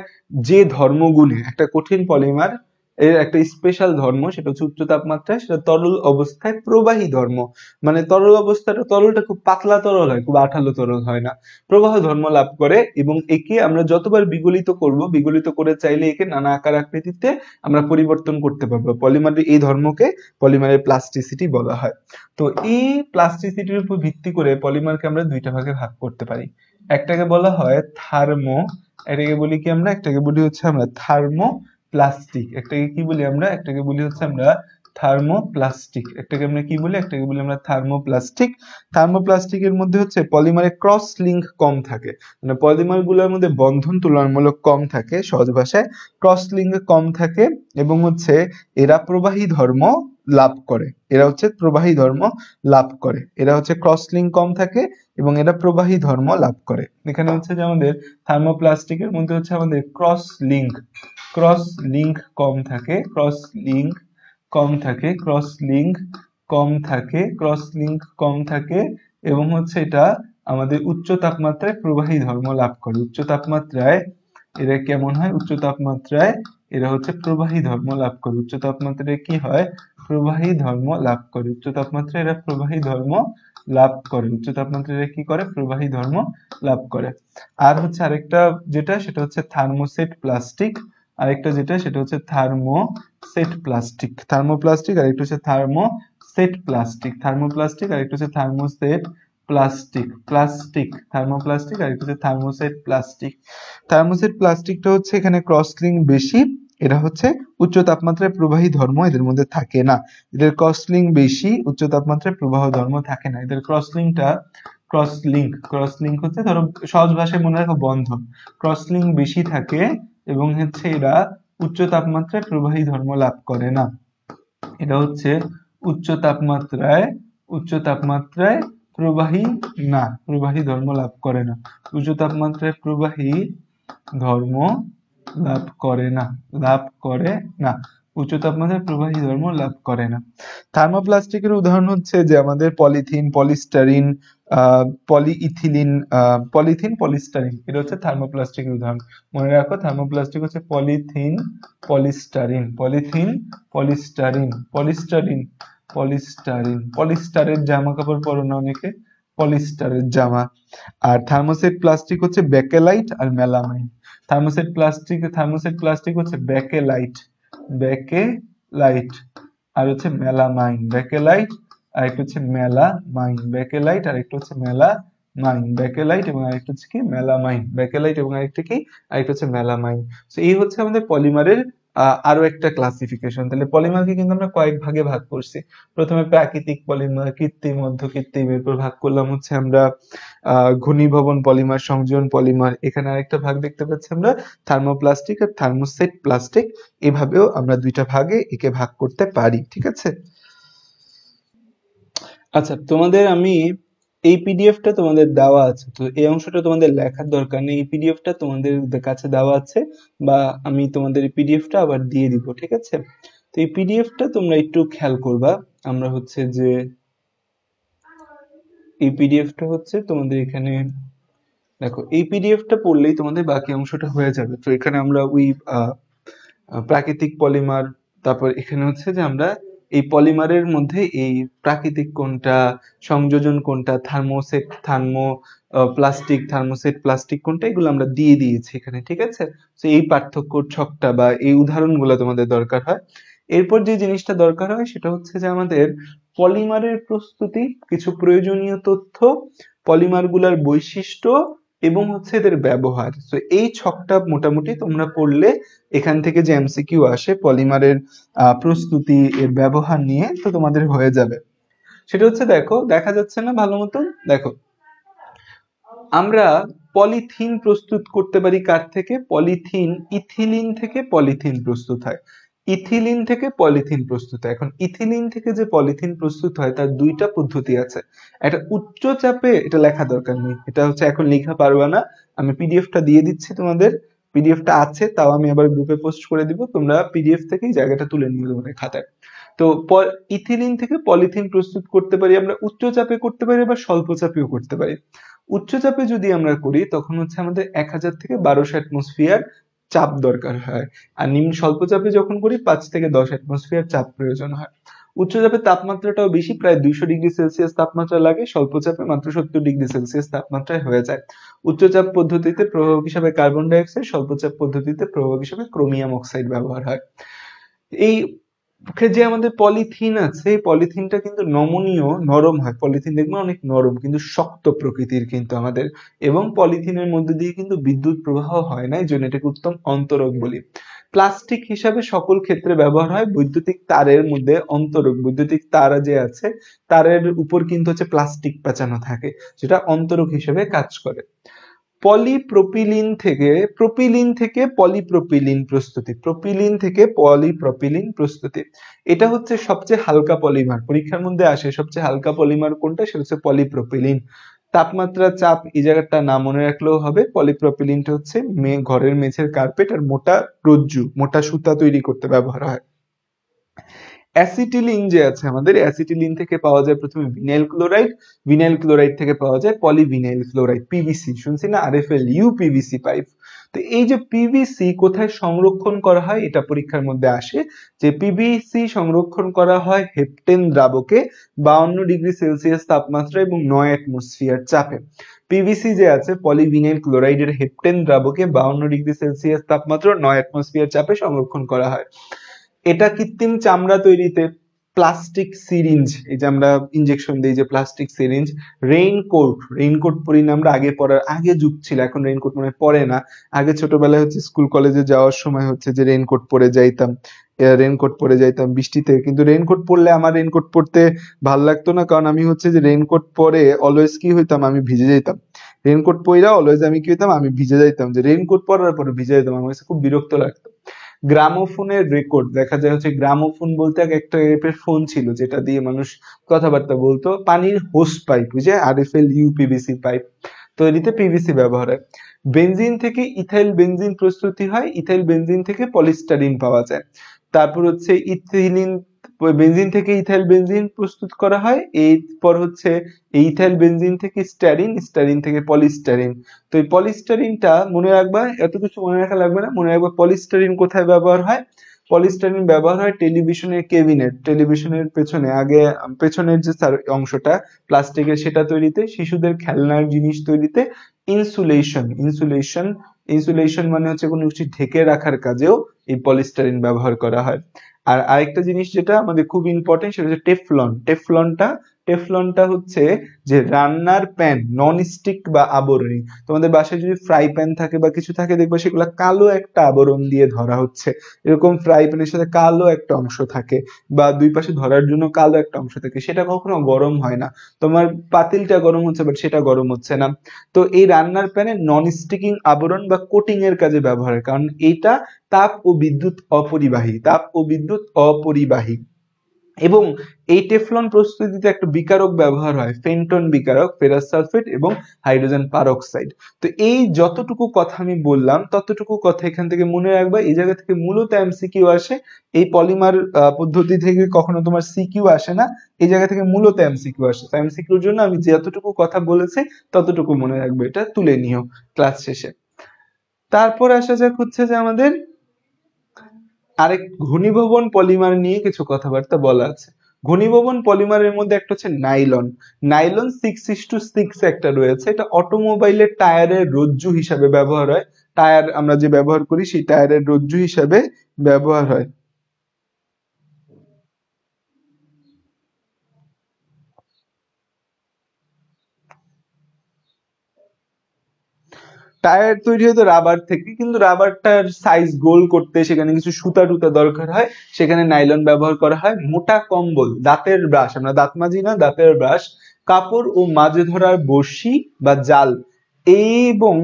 একটা কঠিন পলিমার এর একটা স্পেশাল ধর্ম, সেটা হচ্ছে উচ্চ তাপমাত্রায় সেটা তরল অবস্থায় প্রবাহী ধর্ম, মানে তরলটা খুব পাতলা তরল হয়, খুব আঠালো তরল হয় না, প্রবাহ ধর্ম লাভ করে। এবং একে আমরা যতবার বিগলিত করে চাইলে একে নানা আকার আকৃতিতে আমরা পরিবর্তন করতে পারবো। পলিমারের এই ধর্মকে পলিমারের প্লাস্টিসিটি বলা হয়। তো এই প্লাস্টিসিটির উপর ভিত্তি করে পলিমারকে আমরা দুইটা ভাগে ভাগ করতে পারি। একটাকে বলা হয় এটাকে বলি হচ্ছে আমরা থার্মোপ্লাস্টিক। একটাকে বলি আমরা থার্মোপ্লাস্টিক। থার্মোপ্লাস্টিকের মধ্যে হচ্ছে পলিমারের ক্রস লিঙ্ক কম থাকে, মানে পলিমার গুলোর মধ্যে বন্ধন তুলনামূলক কম থাকে, সহজ ভাষায় ক্রস লিঙ্ক কম থাকে, এবং হচ্ছে এরা প্রবাহী ধর্ম লাভ করে। এরা হচ্ছে ক্রস লিঙ্ক কম থাকে এবং এরা প্রবাহী ধর্ম লাভ করে। এখানে হচ্ছে যে আমাদের থার্মোপ্লাস্টিকের মধ্যে হচ্ছে আমাদের ক্রস লিঙ্ক কম থাকে এবং হচ্ছে এটা আমাদের উচ্চ তাপমাত্রায় প্রবাহী ধর্ম লাভ করে। উচ্চ তাপমাত্রায় এরা কেমন হয়? উচ্চ তাপমাত্রায় এরা হচ্ছে প্রবাহী ধর্ম লাভ করে। উচ্চ তাপমাত্রায় কি হয়? প্রবাহী ধর্ম লাভ করে। উচ্চ তাপমাত্রায় এরা প্রবাহী ধর্ম লাভ করে। আর হচ্ছে আরেকটা যেটা, সেটা হচ্ছে থার্মোসেট প্লাস্টিক। থার্মোপ্লাস্টিক আর একটা হচ্ছে থার্মোসেট প্লাস্টিকটা হচ্ছে এখানে ক্রস লিঙ্ক বেশি। এরা হচ্ছে উচ্চ তাপমাত্রায় প্রবাহী ধর্ম এদের মধ্যে থাকে না। এদের ক্রস লিঙ্ক বেশি, উচ্চ তাপমাত্রায় প্রবাহ ধর্ম থাকে না। এদের ক্রস লিঙ্ক হচ্ছে, ধরো সহজ ভাষায় মনে রাখো, বন্ধন। ক্রস লিঙ্ক বেশি থাকে এবং হচ্ছে এরা উচ্চ তাপমাত্রায় প্রবাহী ধর্ম লাভ করে না। এটা হচ্ছে উচ্চ তাপমাত্রায় প্রবাহী ধর্ম লাভ করে না। উচ্চ তাপমাত্রায় প্রবাহী ধর্ম লাভ করে না। থার্মোপ্লাস্টিকের উদাহরণ হচ্ছে যে আমাদের পলিথিন, পলিস্টারিন, পলিস্টারিন, এটা হচ্ছে থার্মোপ্লাস্টিকের উদাহরণ। মনে রাখো, থার্মোপ্লাস্টিক হচ্ছে পলিথিন, পলিস্টারের জামা কাপড় পরো না অনেকে, পলিস্টারের জামা। আর থার্মোসেট প্লাস্টিক হচ্ছে বেকেলাইট আর মেলামাইন। থার্মোসেট প্লাস্টিক হচ্ছে বেকেলাইট আর হচ্ছে মেলামাইন। বেকেলাইট আর একটা হচ্ছে মেলামাইন। বেকেলাইট এবং আরেকটা হচ্ছে কি? মেলামাইন। তো এই হচ্ছে আমাদের পলিমারের আরো একটা ক্লাসিফিকেশন। তাহলে পলিমারকে কিন্তু আমরা কয়েক ভাগে ভাগ করছি। প্রথমে প্রাকৃতিক পলিমার, কৃত্রিম, অর্ধকৃত্রিম, এরপর ভাগ করলাম হচ্ছে আমরা ঘনীভবন পলিমার, সংযোজন পলিমার। এখানে আরেকটা ভাগ দেখতে পাচ্ছি আমরা থার্মোপ্লাস্টিক আর থার্মোসেট প্লাস্টিক। এভাবেও আমরা দুইটা ভাগে একে ভাগ করতে পারি, ঠিক আছে? আচ্ছা, তোমাদের আমি এই পিডিএফটা তোমাদের দেওয়া আছে, তো এই অংশটা তোমাদের লেখার দরকার নেই। এই পিডিএফটা তোমাদের কাছে দেওয়া আছে, বা আমি তোমাদের এই পিডিএফটা আবার দিয়ে দিব, ঠিক আছে? তো এই পিডিএফটা তোমরা একটু খেয়াল করবা। আমরা হচ্ছে যে এই পিডিএফটা হচ্ছে তোমাদের এখানে দেখো, এই পিডিএফটা পড়লেই তোমাদের বাকি অংশটা হয়ে যাবে। তো এখানে আমরা ওই প্রাকৃতিক পলিমার, তারপর এখানে হচ্ছে যে আমরা এই পলিমারের মধ্যে এই প্রাকৃতিক কোনটা, সংযোজন কোনটা, থার্মোসেট প্লাস্টিক, থার্মোসেট প্লাস্টিক কোনটা, এগুলো আমরা দিয়ে দিয়েছি এখানে, ঠিক আছে। তো এই পার্থক্য ছকটা বা এই উদাহরণগুলো তোমাদের দরকার হয়। এরপর যে জিনিসটা দরকার হয় সেটা হচ্ছে যে আমাদের পলিমারের প্রস্তুতি, কিছু প্রয়োজনীয় তথ্য, পলিমারগুলোর বৈশিষ্ট্য এবং হচ্ছে এদের ব্যবহার। তো এই ছকটা মোটামুটি তোমরা পড়লে এখান থেকে যে এমসিকিউ আসে পলিমারের প্রস্তুতি, এর ব্যবহার নিয়ে, তো তোমাদের হয়ে যাবে। সেটা হচ্ছে, দেখো দেখা যাচ্ছে না ভালো মতো, দেখো আমরা পলিথিন প্রস্তুত করতে পারি কার থেকে, পলিথিন ইথিলিন থেকে পলিথিন প্রস্তুত হয়, ইথিলিন থেকে পলিথিন প্রস্তুত হয়। এখন ইথিলিন থেকে যে পলিথিন প্রস্তুত হয় তার দুইটা পদ্ধতি আছে। একটা উচ্চ চাপে, এটা লেখা দরকার নেই, এটা হচ্ছে এখন লেখা পারবা না, আমি পিডিএফটা দিয়ে দিচ্ছি তোমাদের, পিডিএফটা আছে, তাও আমি আবার গ্রুপে পোস্ট করে দিব, তোমরা পিডিএফ থেকে এই জায়গাটা তুলে নিয়ে তোমাদের খাতায়। তো ইথিলিন থেকে পলিথিন প্রস্তুত করতে পারি আমরা উচ্চ চাপে করতে পারি বা স্বল্প চাপেও করতে পারি। উচ্চ চাপে যদি আমরা করি তখন হচ্ছে আমাদের 1000 থেকে 1200 অ্যাটমসফিয়ার চাপ দরকার হয়, আর নিম্ন স্বল্প চাপে যখন করি 5 থেকে 10 অ্যাটমসফিয়ার চাপ প্রয়োজন হয়। উচ্চ চাপে তাপমাত্রাটাও বেশি, প্রায় 200 ডিগ্রি সেলসিয়াস তাপমাত্রা লাগে, স্বল্প চাপে মাত্র 70 ডিগ্রি সেলসিয়াস তাপমাত্রায় হয়ে যায়। উচ্চ চাপ পদ্ধতিতে প্রভাবক হিসাবে কার্বন ডাই অক্সাইড, স্বল্প চাপ পদ্ধতিতে প্রভাবক হিসাবে ক্রোমিয়াম অক্সাইড ব্যবহার হয়। এই যে আমাদের পলিথিন আছে, এই পলিথিনটা কিন্তু নমনীয়, নরম হয়, পলিথিন দেখবে অনেক নরম কিন্তু শক্ত প্রকৃতির কিন্তু আমাদের, এবং পলিথিনের মধ্যে দিয়ে কিন্তু বিদ্যুৎ প্রবাহ হয় না, এই জন্য এটাকে উত্তম অন্তরক বলি। প্লাস্টিক হিসাবে সকল ক্ষেত্রে ব্যবহার হয়, বৈদ্যুতিক তারের মধ্যে অন্তরক, বৈদ্যুতিক তার যে আছে তারের উপর কিন্তু হচ্ছে প্লাস্টিক পেঁচানো থাকে, যেটা অন্তরক হিসেবে কাজ করে। পলিপ্রোপিলিন থেকে পলিপ্রোপিলিন প্রস্তুতি, প্রোপিলিন থেকে পলিপ্রোপিলিন প্রস্তুতি, এটা হচ্ছে সবচেয়ে হালকা পলিমার, পরীক্ষার মধ্যে আসে সবচেয়ে হালকা পলিমার কোনটা, সেটা হচ্ছে পলিপ্রোপিলিন। তাপমাত্রা, চাপ এই জায়গাটা না মনে রাখলেও হবে। পলিপ্রোপিলিনটা হচ্ছে ঘরের মেঝের কার্পেট আর মোটা রজ্জু, মোটা সুতা তৈরি করতে ব্যবহার হয়। অ্যাসিটিলিন যে আছে আমাদের, অ্যাসিটিলিন থেকে পাওয়া যায় প্রথমে ভিনাইল ক্লোরাইড, ভিনাইল ক্লোরাইড থেকে পাওয়া যায় পলিভিনাইল ক্লোরাইড, পিভিসি, শুনছি না, আরএফএল ইউপিভিসি পাইপ। তো এই যে পিভিসি কোথায় সংরক্ষণ করা হয় এটা পরীক্ষার মধ্যে আসে, যে পিভিসি সংরক্ষণ করা হয় হেপটেন দ্রাবকে 52 ডিগ্রি সেলসিয়াস তাপমাত্রা এবং 9 অ্যাটমসফিয়ার চাপে। পিভিসি যে আছে পলিভিনাইল ক্লোরাইডের হেপটেন দ্রাবকে 52 ডিগ্রি সেলসিয়াস তাপমাত্রা 9 অ্যাটমসফিয়ার চাপে সংরক্ষণ করা হয়। এটা কৃত্রিম চামড়া তৈরিতে, প্লাস্টিক সিরিঞ্জ, এই যে আমরা ইনজেকশন দিই যে প্লাস্টিক সিরিঞ্জ, রেইনকোট পরি না আমরা, পরার আগে যুগ ছিল, এখন রেইনকোট মনে পরে না, আগে ছোটবেলায় হচ্ছে স্কুল কলেজে যাওয়ার সময় হচ্ছে যে রেইনকোট পরে যাইতাম বৃষ্টিতে, কিন্তু রেইনকোট পরলে আমার রেইনকোট পরতে ভাল লাগতো না, কারণ আমি হচ্ছে যে রেইনকোট পরে অলওয়েজ কি হইতাম, আমি ভিজে যাইতাম। রেইনকোট পইরা অলওয়েজ আমি কি হইতাম, আমি ভিজে যাইতাম, যে রেইনকোট পরার পরে ভিজে যাইতাম, আমার কাছে খুব বিরক্ত লাগতো। গ্রামোফোনের রেকর্ড দেখা যায় হচ্ছে, গ্রামোফোন বলতে একটা টাইপের ফোন ছিল যেটা দিয়ে মানুষ কথাবার্তা বলতো, পানির হোস পাইপ, বুঝে, আরএফএল ইউপিভিসি পাইপ তৈরিতে পিভিসি ব্যবহার হয়। বেনজিন থেকে ইথাইল বেনজিন প্রস্তুতি হয়, ইথাইল বেনজিন থেকে পলিস্টারিন পাওয়া যায়। তারপর হচ্ছে বেনজিন থেকে ইথাইল বেনজিন প্রস্তুত করা হয়, এরপর হচ্ছে ইথাইল বেনজিন থেকে স্টারিন থেকে পলিস্টারিন। তো এই পলিস্টারিনটা মনে রাখবা, এত কিছু মনে রাখা লাগবে না, মনে রাখবা পলিস্টারিন কোথায় ব্যবহার হয়, পলিস্টারিন ব্যবহার হয় টেলিভিশনের কেবিনেট, টেলিভিশনের পেছনের যে অংশটা প্লাস্টিকের সেটা তৈরিতে, শিশুদের খেলনার জিনিস তৈরিতে, ইনসুলেশন মানে হচ্ছে কোনো কিছু ঢেকে রাখার কাজেও এই পলিস্টারিন ব্যবহার করা হয়। আর আরেকটা জিনিস যেটা আমাদের খুব ইম্পর্টেন্ট সেটা হচ্ছে টেফলনটা হচ্ছে যে রান্নার প্যান, নন স্টিক বা আবরণী, তোমাদের বাসায় যদি ফ্রাই প্যান থাকে বা কিছু থাকে দেখবে সেগুলো কালো একটা আবরণ দিয়ে ধরা হচ্ছে, এরকম ফ্রাই প্যানের সাথে কালো একটা অংশ থাকে বা দুই পাশে ধরার জন্য কালো একটা অংশ থাকে, সেটা কখনো গরম হয় না, তোমার পাতিলটা গরম হচ্ছে বাট সেটা গরম হচ্ছে না। তো এই রান্নার প্যানে নন স্টিকিং আবরণ বা কোটিং এর কাজে ব্যবহার হয়, কারণ এটা তাপ ও বিদ্যুৎ অপরিবাহী। এবং এই টেফলন প্রস্তুতিতে একটা বিকারক ব্যবহার হয়, ফেন্টন বিকারক, ফেরাস সালফেট এবং হাইড্রোজেন পারঅক্সাইড। তো এই যতটুকু কথা আমি বললাম ততটুকু কথা এখান থেকে মনে রাখবা, এই জায়গা থেকে মূলত এমসিকিউ আসে, এই পলিমার পদ্ধতি থেকে কখনো তোমার সিকিউ আসে না, এই জায়গা থেকে মূলত এমসিকিউ আসে। এমসিকিউর জন্য আমি যতটুকু কথা বলেছি ততটুকু মনে রাখবে, এটা তুলে নিও ক্লাস শেষে। তারপর আসা যাক হচ্ছে যে আমাদের আরেক ঘনীভবন পলিমার নিয়ে কিছু কথাবার্তা বলা আছে। ঘনীভবন পলিমারের মধ্যে একটা হচ্ছে নাইলন। নাইলন 6:6 একটা রয়েছে, এটা অটোমোবাইলের টায়ারের রজ্জু হিসাবে ব্যবহার হয়। টায়ার আমরা যে ব্যবহার করি সেই টায়ারের রজ্জু হিসাবে ব্যবহার হয়। টায়ার তৈরি হতো রাবার থেকে, কিন্তু রাবারটার সাইজ গোল করতে সেখানে কিছু সুতা টুতা দরকার হয়, সেখানে নাইলন ব্যবহার করা হয়। মোটা কম্বল, দাঁতের ব্রাশ, আমরা দাঁত মাজি না, দাঁতের ব্রাশ, কাপড় ও মাঝে ধরার বড়শি বা জাল এবং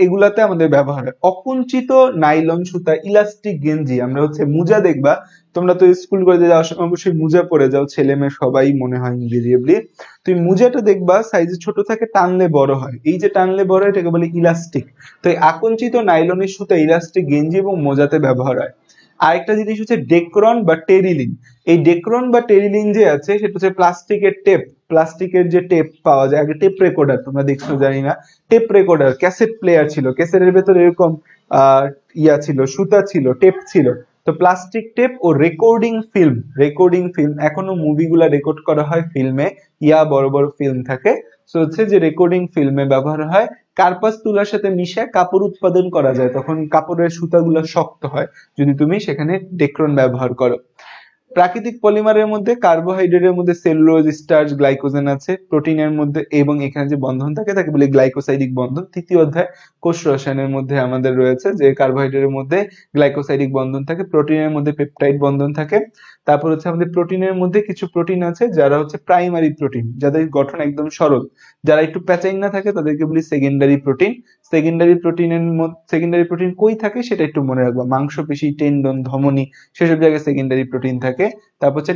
এগুলাতে আমাদের ব্যবহার হয়। অকুঞ্চিত নাইলন সুতা, ইলাস্টিক গেঞ্জি, আমরা হচ্ছে মোজা দেখবা, তোমরা তো স্কুল কলেজে যাওয়ার সময় অবশ্যই মোজা পরে যাও, ছেলে মেয়ে সবাই মনে হয় ইনভেরিয়েবলি। তুমি মোজাটা দেখবা সাইজে ছোট থাকে, টানলে বড় হয়, এই যে টানলে বড় হয় এটাকে বলে ইলাস্টিক। তো এই আকঞ্চিত নাইলনের সুতা ইলাস্টিক গেঞ্জি এবং মোজাতে ব্যবহার হয়। আরেকটা জিনিস হচ্ছে ডেক্রন বা টেরিলিন। এই ডেক্রন বা টেরিলিন যে আছে সেটা হচ্ছে প্লাস্টিকের টেপ, প্লাস্টিকের যে টেপ পাওয়া যায়, আগে টেপ রেকর্ডার তোমরা দেখছো জানি না, টেপ রেকর্ডার, ক্যাসেট প্লেয়ার ছিল, ক্যাসেটের ভেতরে এরকম ইয়া ছিল, সুতা ছিল, টেপ ছিল। তো প্লাস্টিক টেপ ও রেকর্ডিং ফিল্ম, রেকর্ডিং ফিল্ম, এখনো মুভিগুলা রেকর্ড করা হয় ফিল্মে, ইয়া বড় বড় ফিল্ম থাকে, তো হচ্ছে যে রেকর্ডিং ফিল্মে ব্যবহার হয়। কার্পাস তুলার সাথে মিশে কাপড় উৎপাদন করা যায়, তখন কাপড়ের সুতাগুলো শক্ত হয় যদি তুমি সেখানে ডেক্রন ব্যবহার করো। প্রাকৃতিক পলিমারের মধ্যে কার্বোহাইড্রেটের মধ্যে সেলুলোজ, স্টার্চ, গ্লাইকোজেন আছে, প্রোটিনের মধ্যে এবং এখানে যে বন্ধন থাকে তাকে বলে গ্লাইকোসাইডিক বন্ধন। তৃতীয় অধ্যায় কোষ রসায়নের মধ্যে আমাদের রয়েছে যে কার্বোহাইড্রেটের মধ্যে গ্লাইকোসাইডিক বন্ধন থাকে, প্রোটিনের মধ্যে পেপটাইড বন্ধন থাকে। তারপর হচ্ছে আমাদের প্রোটিনের মধ্যে কিছু প্রোটিন আছে যারা হচ্ছে প্রাইমারি প্রোটিন, যাদের গঠন একদম সরল, যারা একটু প্যাচাইন না থাকে তাদেরকে বলি সেকেন্ডারি প্রোটিন। সেকেন্ডারি প্রোটিন কই থাকে সেটা একটু মনে রাখবা, মাংসপেশি, টেন্ডন, ধমনী, সেসব জায়গায় সেকেন্ডারি প্রোটিন থাকে। তারপর হচ্ছে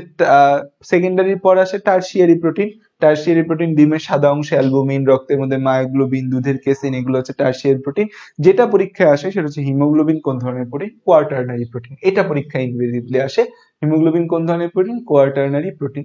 সেকেন্ডারির পর আসে টারশিয়ারি প্রোটিন। টারশিয়ারি প্রোটিন ডিমের সাদা অংশে অ্যালবুমিন, রক্তের মধ্যে মায়োগ্লোবিন, দুধের কেসিন, এগুলো হচ্ছে টারশিয়ারি প্রোটিন। যেটা পরীক্ষায় আসে সেটা হচ্ছে হিমোগ্লোবিন কোন ধরনের প্রোটিন, কোয়াটারনারি প্রোটিন, এটা পরীক্ষায় ইনভেরিয়েবলি আসে। হিমোগ্লোবিন কোন ধরনের প্রোটিন, কোয়াটারনারি প্রোটিন।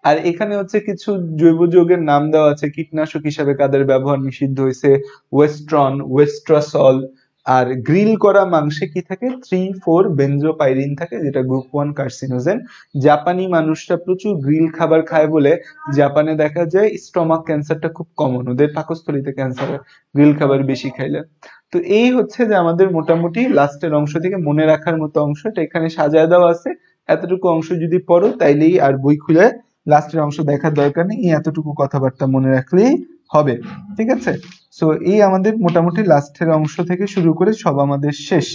আর এখানে হচ্ছে কিছু জৈব যৌগের নাম দেওয়া আছে, কীটনাশক হিসাবে কাদের ব্যবহার নিষিদ্ধ হয়েছে, ওয়েস্ট্রন, ওয়েস্ট্রাসল। আর গ্রিল করা মাংসে কি থাকে, 3,4 বেনজোপাইরিন থাকে, যেটা গ্রুপ 1 কার্সিনোজেন। জাপানি মানুষরা প্রচুর গ্রিল খাবার খায় বলে জাপানে দেখা যায় স্টমাক ক্যান্সারটা খুব কমন, ওদের পাকস্থলীতে ক্যান্সার হয় গ্রিল খাবার বেশি খাইলে। তো এই হচ্ছে যে আমাদের মোটামুটি লাস্টের অংশ থেকে মনে রাখার মতো অংশ, এটা এখানে সাজায় দেওয়া আছে। এতটুকু অংশ যদি পড়ো তাইলেই আর বই খুলে লাস্টের অংশ দেখার দরকার নেই, এতটুকু কথাবার্তা মনে রাখলেই হবে, ঠিক আছে। সো এই আমাদের মোটামুটি লাস্টের অংশ থেকে শুরু করে সব আমাদের শেষ।